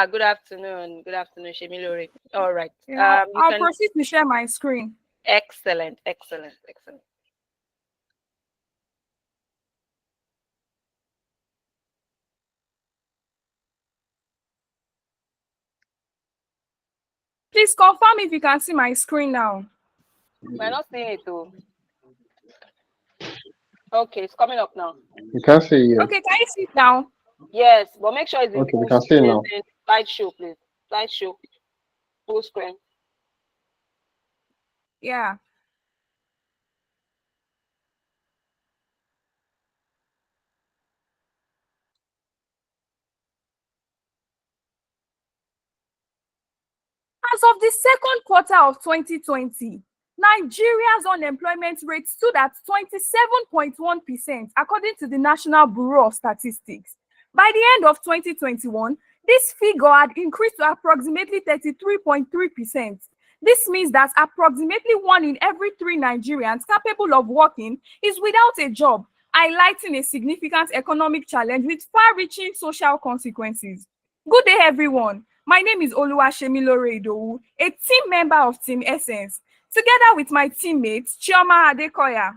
Good afternoon. Good afternoon, Shemilore. All right. Yeah, I'll proceed to share my screen. Excellent. Please confirm if you can see my screen now. We're not seeing it though. Okay, it's coming up now. You can see it. Okay, can you see it now? Yes, but make sure it's in Okay, full we can see it now. slideshow, please. Slideshow. Full screen. Yeah. As of the second quarter of 2020, Nigeria's unemployment rate stood at 27.1%, according to the National Bureau of Statistics. By the end of 2021, this figure had increased to approximately 33.3%. This means that approximately 1 in every 3 Nigerians capable of working is without a job, highlighting a significant economic challenge with far-reaching social consequences. Good day, everyone. My name is Oluwashemilore Idowu, a team member of Team Essence, together with my teammates, Chioma Adekoya.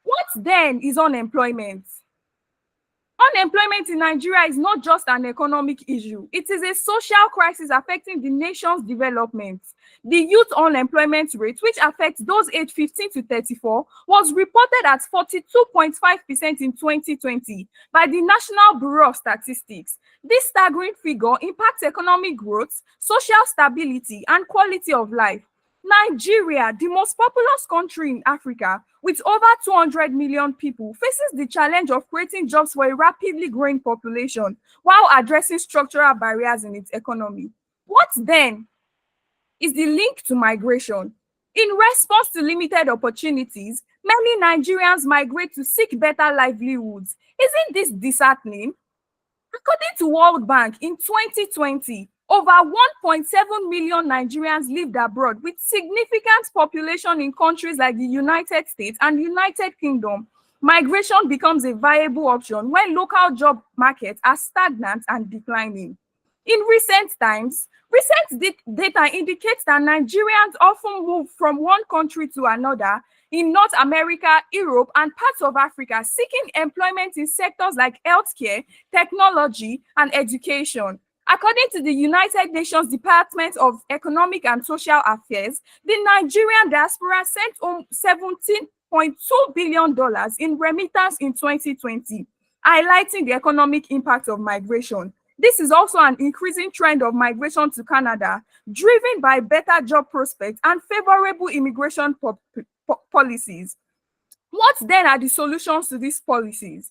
What then is unemployment? Unemployment in Nigeria is not just an economic issue. It is a social crisis affecting the nation's development. The youth unemployment rate, which affects those aged 15 to 34, was reported at 42.5% in 2020 by the National Bureau of Statistics. This staggering figure impacts economic growth, social stability, and quality of life. Nigeria, the most populous country in Africa, with over 200 million people, faces the challenge of creating jobs for a rapidly growing population while addressing structural barriers in its economy. What then is the link to migration? In response to limited opportunities, many Nigerians migrate to seek better livelihoods. Isn't this disheartening? According to World Bank, in 2020, over 1.7 million Nigerians lived abroad, with significant population in countries like the United States and United Kingdom. Migration becomes a viable option when local job markets are stagnant and declining. In recent times, data indicates that Nigerians often move from one country to another in North America, Europe, and parts of Africa, seeking employment in sectors like healthcare, technology, and education. According to the United Nations Department of Economic and Social Affairs, the Nigerian diaspora sent home $17.2 billion in remittance in 2020, highlighting the economic impact of migration. This is also an increasing trend of migration to Canada, driven by better job prospects and favorable immigration policies. What then are the solutions to these policies?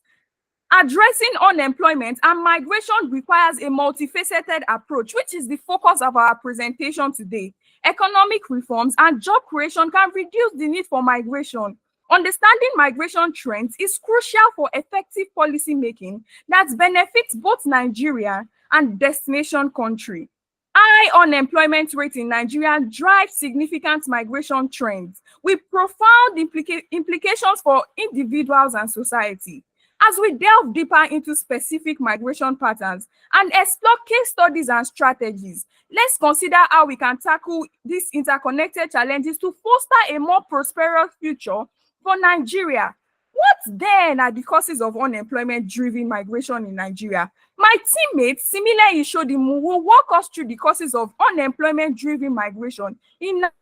Addressing unemployment and migration requires a multifaceted approach, which is the focus of our presentation today. Economic reforms and job creation can reduce the need for migration. Understanding migration trends is crucial for effective policy making that benefits both Nigeria and destination country. High unemployment rate in Nigeria drives significant migration trends with profound implications for individuals and society. As we delve deeper into specific migration patterns and explore case studies and strategies, let's consider how we can tackle these interconnected challenges to foster a more prosperous future for Nigeria. What then are the causes of unemployment-driven migration in Nigeria? My teammate, Simile Ishodimu, will walk us through the causes of unemployment-driven migration in Nigeria.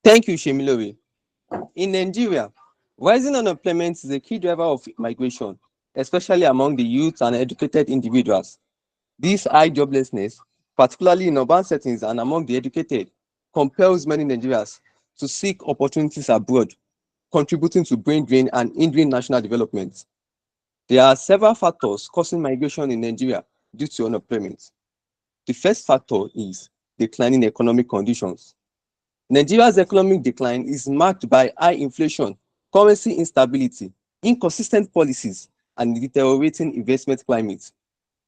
Thank you, Shemilowe. In Nigeria, rising unemployment is a key driver of migration, especially among the youth and educated individuals. This high joblessness, particularly in urban settings and among the educated, compels many Nigerians to seek opportunities abroad, contributing to brain drain and hindering national development. There are several factors causing migration in Nigeria due to unemployment. The first factor is declining economic conditions. Nigeria's economic decline is marked by high inflation, currency instability, inconsistent policies, and deteriorating investment climate.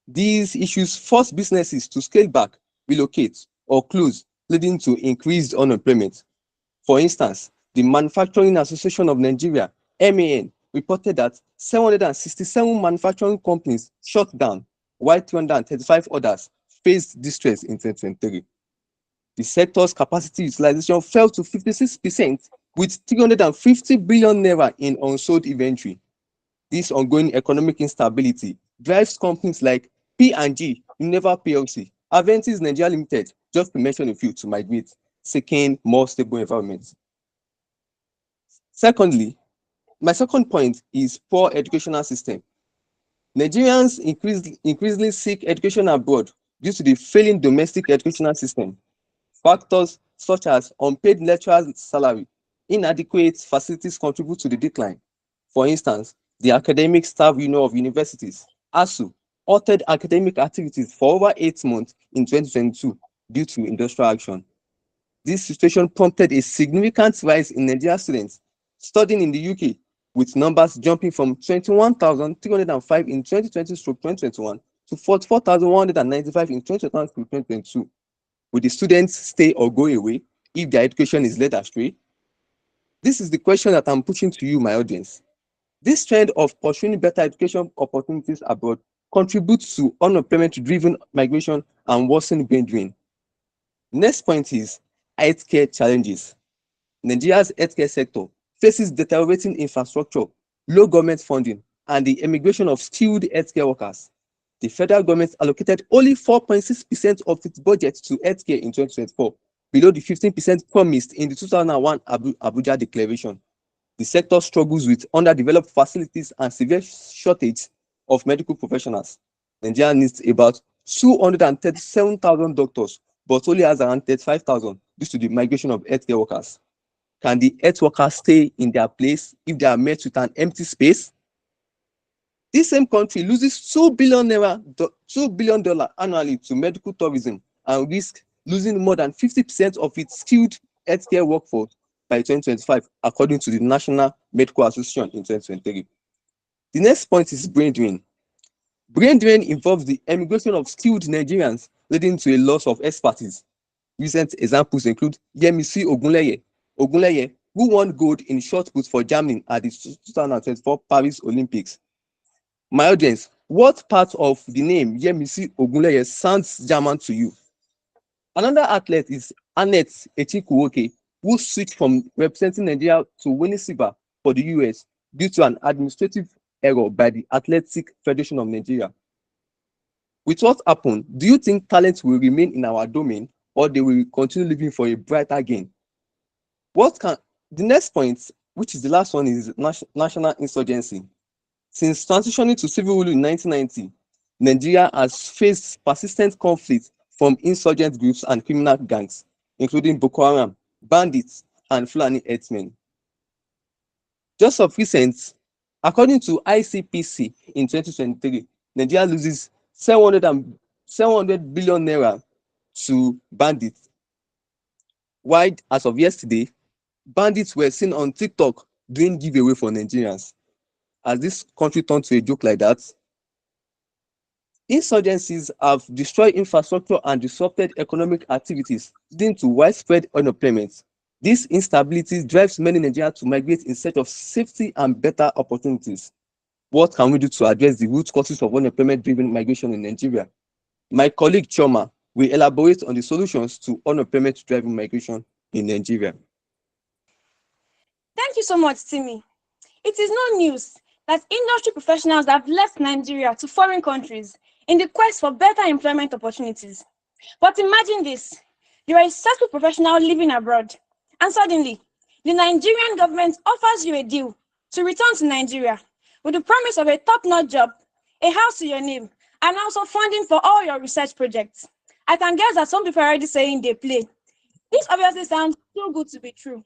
These issues force businesses to scale back, relocate, or close, leading to increased unemployment. For instance, the Manufacturing Association of Nigeria, MAN, reported that 767 manufacturing companies shut down, while 235 others faced distress in 2023. The sector's capacity utilization fell to 56%, with 350 billion naira in unsold inventory. This ongoing economic instability drives companies like P&G, Unilever PLC, Aventis Nigeria Limited, just to mention a few, to migrate, seeking more stable environments. Secondly, my second point is poor educational system. Nigerians increasingly seek education abroad due to the failing domestic educational system. Factors such as unpaid lecturer salary, inadequate facilities contribute to the decline. For instance, the Academic Staff Union of Universities, ASU, halted academic activities for over 8 months in 2022 due to industrial action. This situation prompted a significant rise in Nigerian students studying in the UK, with numbers jumping from 21,305 in 2020-2021 to 44,195 in 2021-2022. Will the students stay or go away if their education is led astray? This is the question that I'm pushing to you, my audience. This trend of pursuing better education opportunities abroad contributes to unemployment-driven migration and worsening brain drain. Next point is healthcare challenges. Nigeria's healthcare sector faces deteriorating infrastructure, low government funding, and the emigration of skilled healthcare workers. The federal government allocated only 4.6% of its budget to healthcare in 2024, below the 15% promised in the 2001 Abuja Declaration. The sector struggles with underdeveloped facilities and severe shortage of medical professionals. Nigeria needs about 237,000 doctors, but only has around 35,000 due to the migration of healthcare workers. Can the health workers stay in their place if they are met with an empty space? This same country loses $2 billion annually to medical tourism and risks losing more than 50% of its skilled healthcare workforce by 2025, according to the National Medical Association in 2023. The next point is brain drain. Brain drain involves the emigration of skilled Nigerians, leading to a loss of expertise. Recent examples include Yemisi Ogunleye, who won gold in shot put for Germany at the 2024 Paris Olympics. My audience, what part of the name Yemisi Ogunleye sounds German to you? Another athlete is Annette Echikuwoke, who switched from representing Nigeria to winning silver for the US due to an administrative error by the Athletic Federation of Nigeria. With what happened, do you think talent will remain in our domain or they will continue living for a brighter gain? The next point, which is the last one, is national insurgency. Since transitioning to civil rule in 1990, Nigeria has faced persistent conflict from insurgent groups and criminal gangs, including Boko Haram, bandits, and Fulani herdsmen. Just of recent, according to ICPC in 2023, Nigeria loses 700 billion naira to bandits. While as of yesterday, bandits were seen on TikTok doing giveaway for Nigerians. Has this country turned to a joke like that? Insurgencies have destroyed infrastructure and disrupted economic activities, leading to widespread unemployment. This instability drives many Nigerians to migrate in search of safety and better opportunities. What can we do to address the root causes of unemployment-driven migration in Nigeria? My colleague Choma will elaborate on the solutions to unemployment-driven migration in Nigeria. Thank you so much, Timmy. It is no news that industry professionals have left Nigeria to foreign countries in the quest for better employment opportunities. But imagine this: you are a successful professional living abroad, and suddenly, the Nigerian government offers you a deal to return to Nigeria with the promise of a top-notch job, a house to your name, and also funding for all your research projects. I can guess that some people are already saying they play. This obviously sounds too good to be true.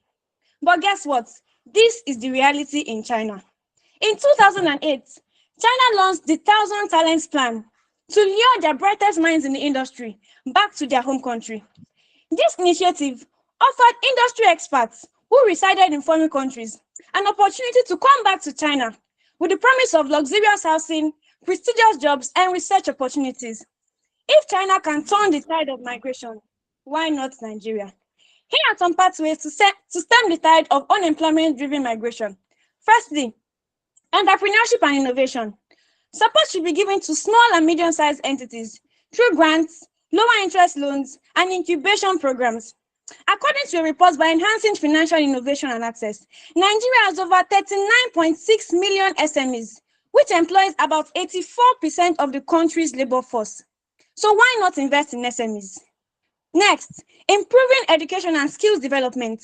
But guess what? This is the reality in China. In 2008, China launched the 1,000 Talents Plan to lure their brightest minds in the industry back to their home country. This initiative offered industry experts who resided in foreign countries an opportunity to come back to China with the promise of luxurious housing, prestigious jobs, and research opportunities. If China can turn the tide of migration, why not Nigeria? Here are some pathways to stem the tide of unemployment-driven migration. Firstly, entrepreneurship and innovation. Support should be given to small and medium-sized entities through grants, lower interest loans, and incubation programs. According to a report by Enhancing Financial Innovation and Access, Nigeria has over 39.6 million SMEs, which employs about 84% of the country's labor force. So why not invest in SMEs? Next, improving education and skills development.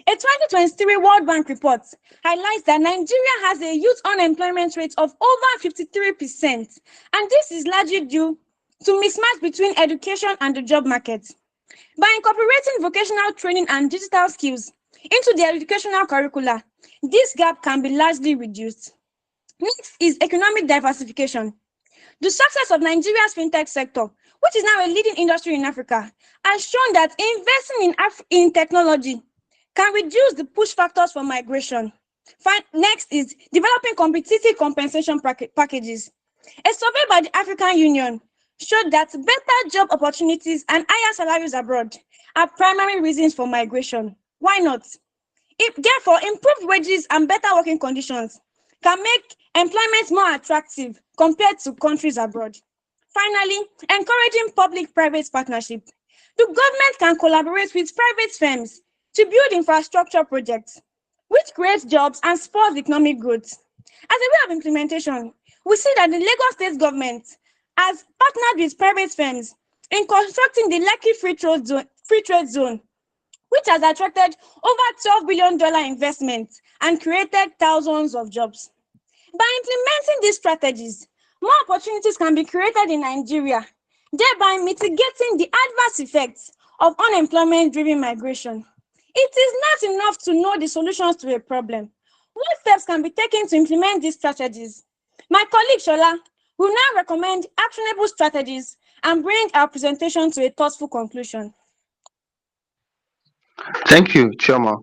A 2023 World Bank report highlights that Nigeria has a youth unemployment rate of over 53%, and this is largely due to mismatch between education and the job market. By incorporating vocational training and digital skills into the educational curricula, this gap can be largely reduced. Next is economic diversification. The success of Nigeria's fintech sector, which is now a leading industry in Africa, has shown that investing in technology can reduce the push factors for migration. Next is developing competitive compensation packages. A survey by the African Union showed that better job opportunities and higher salaries abroad are primary reasons for migration. Why not? Therefore, improved wages and better working conditions can make employment more attractive compared to countries abroad. Finally, encouraging public-private partnership. The government can collaborate with private firms to build infrastructure projects, which creates jobs and spurs economic growth. As a way of implementation, we see that the Lagos State government has partnered with private firms in constructing the Lekki Free Trade Zone, which has attracted over $12 billion investment and created thousands of jobs. By implementing these strategies, more opportunities can be created in Nigeria, thereby mitigating the adverse effects of unemployment-driven migration. It is not enough to know the solutions to a problem. What steps can be taken to implement these strategies? My colleague Shola will now recommend actionable strategies and bring our presentation to a thoughtful conclusion. Thank you, Choma.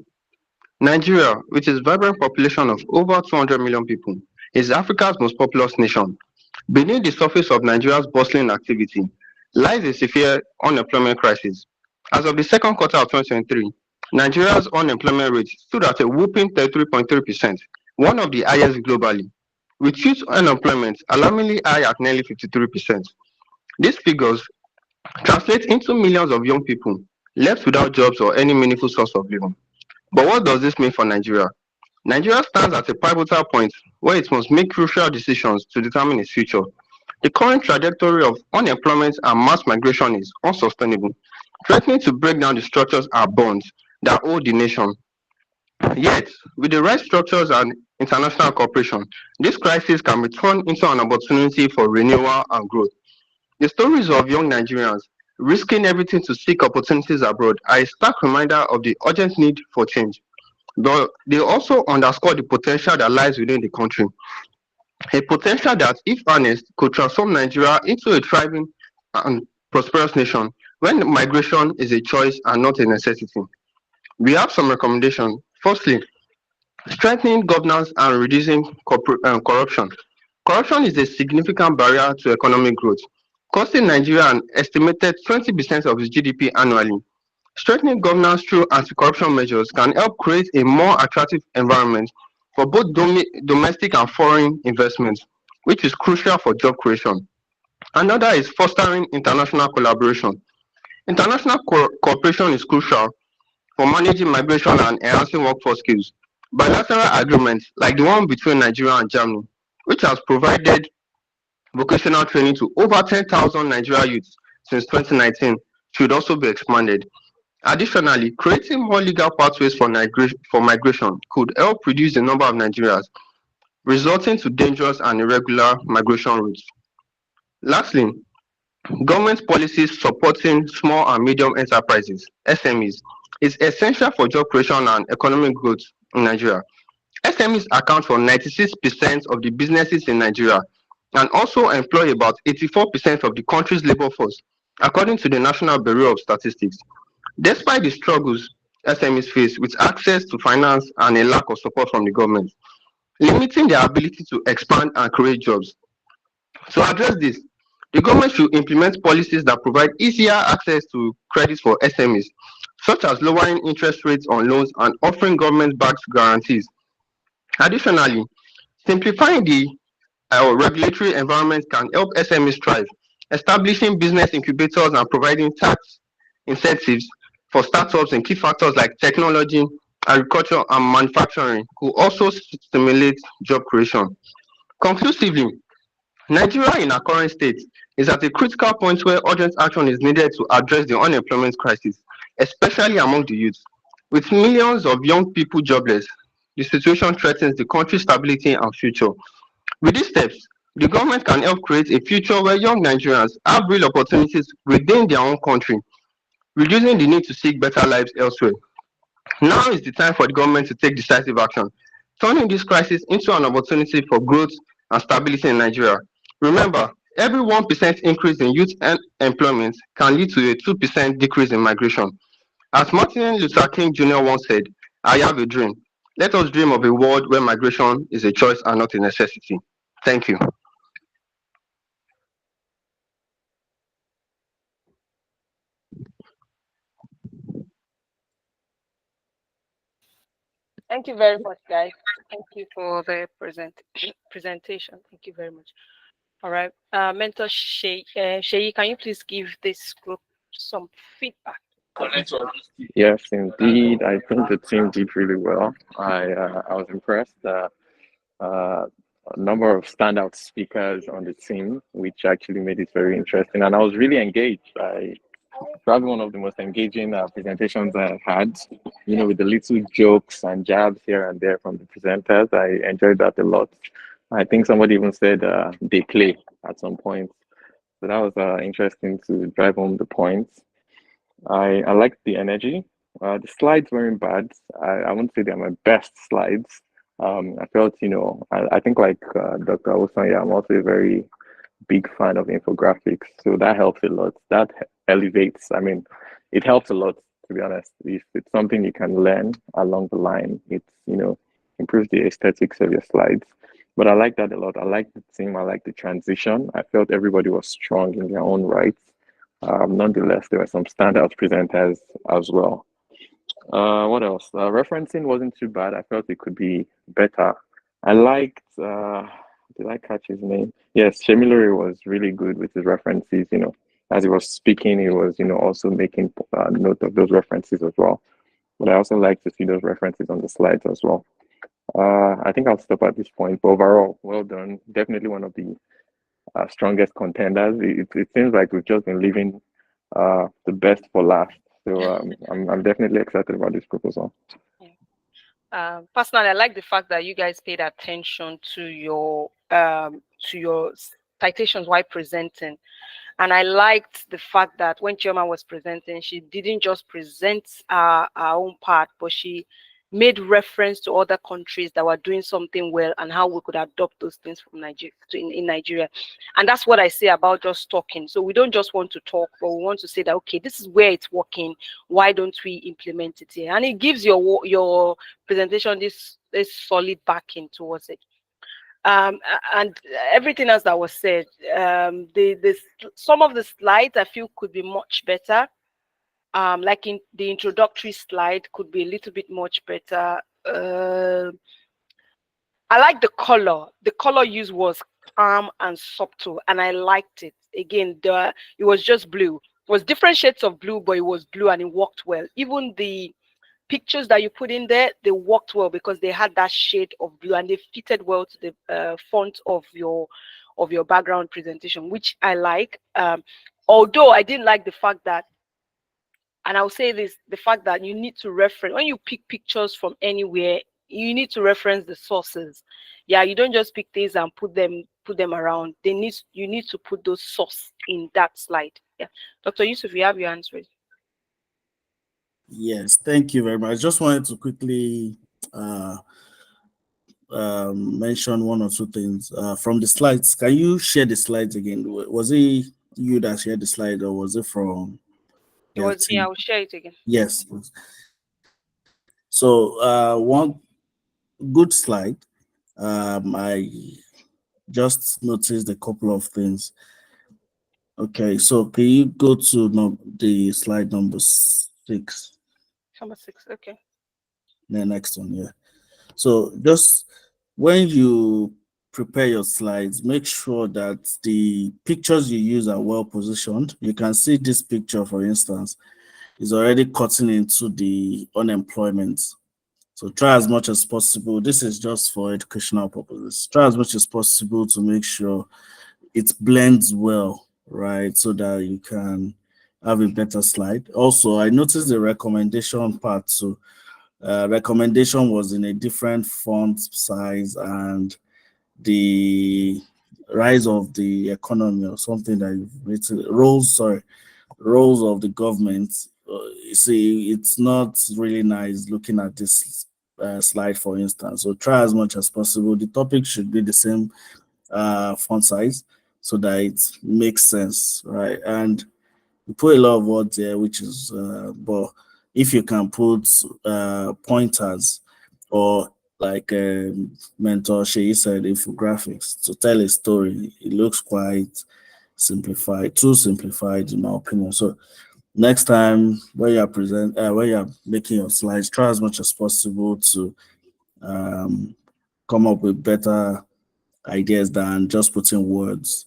Nigeria, with its vibrant population of over 200 million people, is Africa's most populous nation. Beneath the surface of Nigeria's bustling activity lies a severe unemployment crisis. As of the second quarter of 2023, Nigeria's unemployment rate stood at a whopping 33.3%, one of the highest globally, with youth unemployment alarmingly high at nearly 53%. These figures translate into millions of young people left without jobs or any meaningful source of living. But what does this mean for Nigeria? Nigeria stands at a pivotal point where it must make crucial decisions to determine its future. The current trajectory of unemployment and mass migration is unsustainable, threatening to break down the structures and bonds that hold the nation. Yet, with the right structures and international cooperation, this crisis can be turned into an opportunity for renewal and growth. The stories of young Nigerians risking everything to seek opportunities abroad are a stark reminder of the urgent need for change. But they also underscore the potential that lies within the country, a potential that, if harnessed, could transform Nigeria into a thriving and prosperous nation when migration is a choice and not a necessity. We have some recommendations. Firstly, strengthening governance and reducing corruption. Corruption is a significant barrier to economic growth, costing Nigeria an estimated 20% of its GDP annually. Strengthening governance through anti-corruption measures can help create a more attractive environment for both domestic and foreign investments, which is crucial for job creation. Another is fostering international collaboration. International cooperation is crucial for managing migration and enhancing workforce skills. Bilateral agreements like the one between Nigeria and Germany, which has provided vocational training to over 10,000 Nigeria youths since 2019, should also be expanded. Additionally, creating more legal pathways for migration could help reduce the number of Nigerians resulting to dangerous and irregular migration routes. Lastly, government policies supporting small and medium enterprises (SMEs) is essential for job creation and economic growth in Nigeria. SMEs account for 96% of the businesses in Nigeria and also employ about 84% of the country's labor force, according to the National Bureau of Statistics. Despite the struggles SMEs face with access to finance and a lack of support from the government, limiting their ability to expand and create jobs. To address this, the government should implement policies that provide easier access to credit for SMEs, such as lowering interest rates on loans and offering government-backed guarantees. Additionally, simplifying the regulatory environment can help SMEs thrive. Establishing business incubators and providing tax incentives for startups in key factors like technology, agriculture, and manufacturing could also stimulate job creation. Conclusively, Nigeria in our current state is at a critical point where urgent action is needed to address the unemployment crisis, especially among the youth. With millions of young people jobless, the situation threatens the country's stability and future. With these steps, the government can help create a future where young Nigerians have real opportunities within their own country, reducing the need to seek better lives elsewhere. Now is the time for the government to take decisive action, turning this crisis into an opportunity for growth and stability in Nigeria. Remember, every 1% increase in youth employment can lead to a 2% decrease in migration. As Martin Luther King Jr. once said, I have a dream. Let us dream of a world where migration is a choice and not a necessity. Thank you. Thank you very much, guys. Thank you for the presentation. Thank you very much. All right. Mentor Sheyi, can you please give this group some feedback? Yes, indeed. I think the team did really well. I was impressed. A number of standout speakers on the team, which actually made it very interesting. And I was really engaged. Probably one of the most engaging presentations I've had, with the little jokes and jabs here and there from the presenters. I enjoyed that a lot. I think somebody even said they play at some point. So that was interesting to drive home the points. I liked the energy. The slides weren't bad. I wouldn't say they're my best slides. I felt, I think like Dr. Osanya, I'm also a very big fan of infographics. So that helps a lot. That elevates, it helps a lot, to be honest. If it's something you can learn along the line, it's, improves the aesthetics of your slides. But I like that a lot. I like the team. I like the transition. I felt everybody was strong in their own rights. Nonetheless, there were some standout presenters as well. What else? Referencing wasn't too bad. I felt it could be better. I liked, did I catch his name? Yes, Shemilori was really good with his references, as he was speaking, he was, also making note of those references as well. But I also like to see those references on the slides as well. I think I'll stop at this point. But overall, well done. Definitely one of the strongest contenders. It seems like we've just been leaving the best for last. So I'm definitely excited about this proposal. Personally, I like the fact that you guys paid attention to your citations while presenting. And I liked the fact that when Chioma was presenting, she didn't just present her own part, but she made reference to other countries that were doing something well and how we could adopt those things from Nigeria in Nigeria. And that's what I say about just talking. So we don't just want to talk, but we want to say that, okay, this is where it's working. Why don't we implement it here? And it gives your presentation this solid backing towards it. And everything else that was said, some of the slides I feel could be much better. Like in the introductory slide could be a little bit much better. I like the color. The color used was calm and subtle, and I liked it. Again, it was just blue. It was different shades of blue, but it was blue and it worked well. Even the pictures that you put in there, they worked well because they had that shade of blue and they fitted well to the font of your background presentation, which I like. Although I didn't like the fact that, and I'll say this, the fact that you need to reference, when you pick pictures from anywhere, you need to reference the sources. Yeah, you don't just pick things and put them around. You need to put those source in that slide. Yeah. Dr. Yusuf, you have your answers. Yes, thank you very much. I just wanted to quickly mention one or two things from the slides. Can you share the slides again? Was it you that shared the slide, or was it from it was me? I will share it again. Yes. So one good slide. I just noticed a couple of things. Okay, so can you go to the slide number 6? Number 6, okay. The next one, yeah. So just when you prepare your slides, make sure that the pictures you use are well positioned. You can see this picture, for instance, is already cutting into the unemployment. So try as much as possible. This is just for educational purposes. Try as much as possible to make sure it blends well, right? So that you can have a better slide. Also, I noticed the recommendation part too. Recommendation was in a different font size, and the rise of the economy or something that you've written, roles of the government. You see, it's not really nice looking at this slide, for instance. So try as much as possible. The topic should be the same font size so that it makes sense, right? And we put a lot of words there, which is, but if you can put pointers or like Mentor Shei said, infographics to tell a story, it looks quite simplified, too simplified in my opinion. So next time when you're making your slides, try as much as possible to come up with better ideas than just putting words.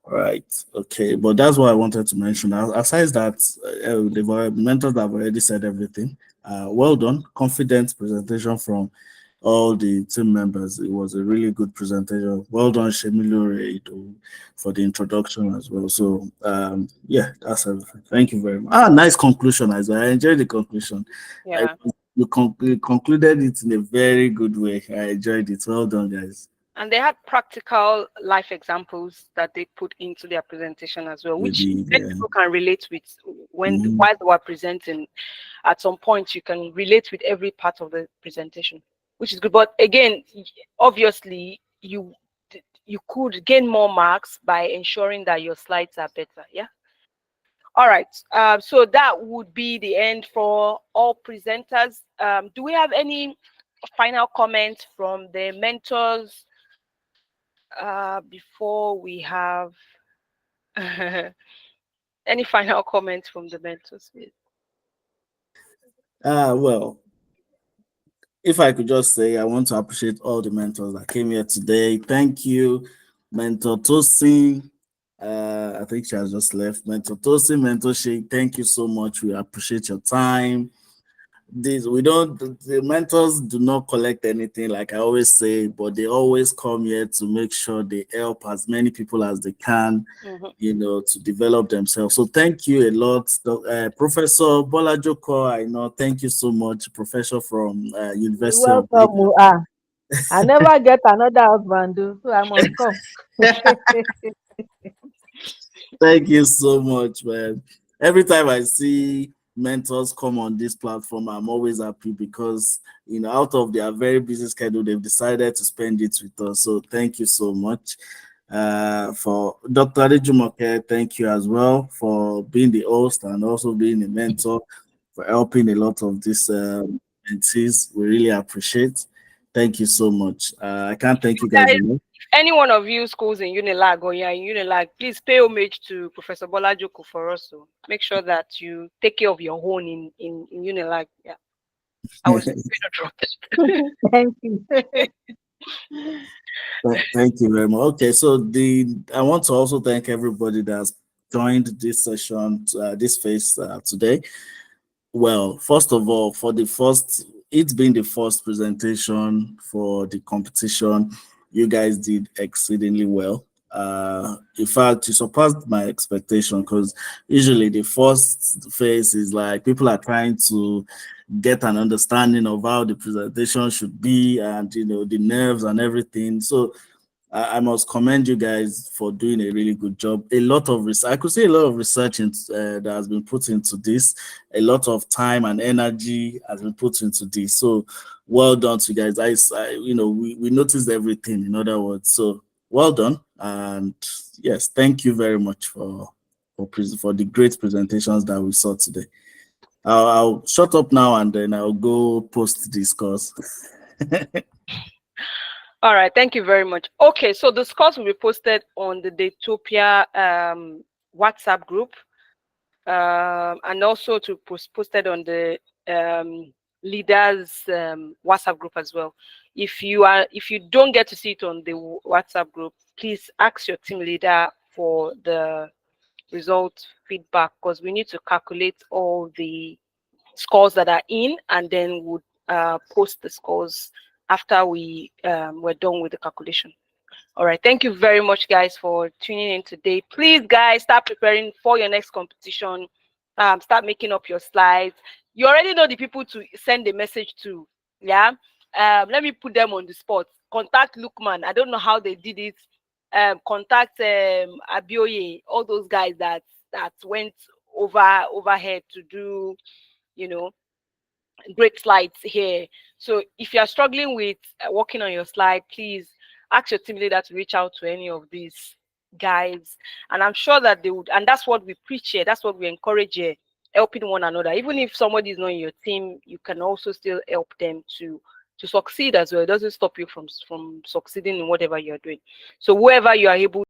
Right. Okay. But that's what I wanted to mention. Aside that, the mentors have already said everything. Well done. Confident presentation from all the team members. It was a really good presentation. Well done, Shemilore, for the introduction as well. So, yeah, that's everything. Thank you very much. Nice conclusion, Isaiah. I enjoyed the conclusion. Yeah. You concluded it in a very good way. I enjoyed it. Well done, guys. And they had practical life examples that they put into their presentation as well, which people can relate with while they were presenting. At some point, you can relate with every part of the presentation, which is good. But again, obviously, you could gain more marks by ensuring that your slides are better. Yeah. All right. So that would be the end for all presenters. Do we have any final comments from the mentors? Before we have any final comments from the mentors, please? Well, if I could just say, I want to appreciate all the mentors that came here today. Thank you, Mentor Tosin. I think she has just left. Mentor Tosin, Mentor Shay, thank you so much. We appreciate your time. this we don't the mentors do not collect anything, like I always say, but they always come here to make sure they help as many people as they can, to develop themselves. So thank you a lot, Professor Bolajoko. I know, thank you so much, professor from You're University of welcome. I never get another husband, though, so I must come. Thank you so much, man. Every time I see mentors come on this platform, I'm always happy because, out of their very busy schedule, they've decided to spend it with us. So thank you so much. For Dr. Adejumoke, thank you as well for being the host and also being a mentor, for helping a lot of these mentees. We really appreciate. Thank you so much. I can't thank you guys Guys, enough. if any one of you schools in Unilag or you're in Unilag, please pay homage to Professor Bolajoko for us. So make sure that you take care of your own in Unilag. Yeah. I was Thank you. Thank you very much. Okay, so I want to also thank everybody that's joined this session, this phase today. Well, first of all, it's been the first presentation for the competition. You guys did exceedingly well. In fact, you surpassed my expectation because usually the first phase is like people are trying to get an understanding of how the presentation should be and the nerves and everything. So I must commend you guys for doing a really good job. A lot of research, I could say a lot of research that has been put into this. A lot of time and energy has been put into this. So well done to you guys. We noticed everything, in other words. So well done. And yes, thank you very much for the great presentations that we saw today. I'll shut up now and then I'll go post this course. All right, thank you very much. Okay, so the scores will be posted on the Daytopia WhatsApp group, and also to posted on the leaders WhatsApp group as well. If you don't get to see it on the WhatsApp group, please ask your team leader for the result feedback, because we need to calculate all the scores that are in, and then would post the scores after we're done with the calculation. All right, thank you very much, guys, for tuning in today. Please, guys, start preparing for your next competition. Start making up your slides. You already know the people to send a message to. Yeah. Let me put them on the spot. Contact Lukman. I don't know how they did it. Contact Abioye. All those guys that went overhead to do, great slides here. So if you're struggling with working on your slide, please ask your team leader to reach out to any of these guys, and I'm sure that they would. And that's what we preach here, that's what we encourage here, helping one another. Even if somebody is not in your team, you can also still help them to succeed as well. It doesn't stop you from succeeding in whatever you're doing. So whoever you are able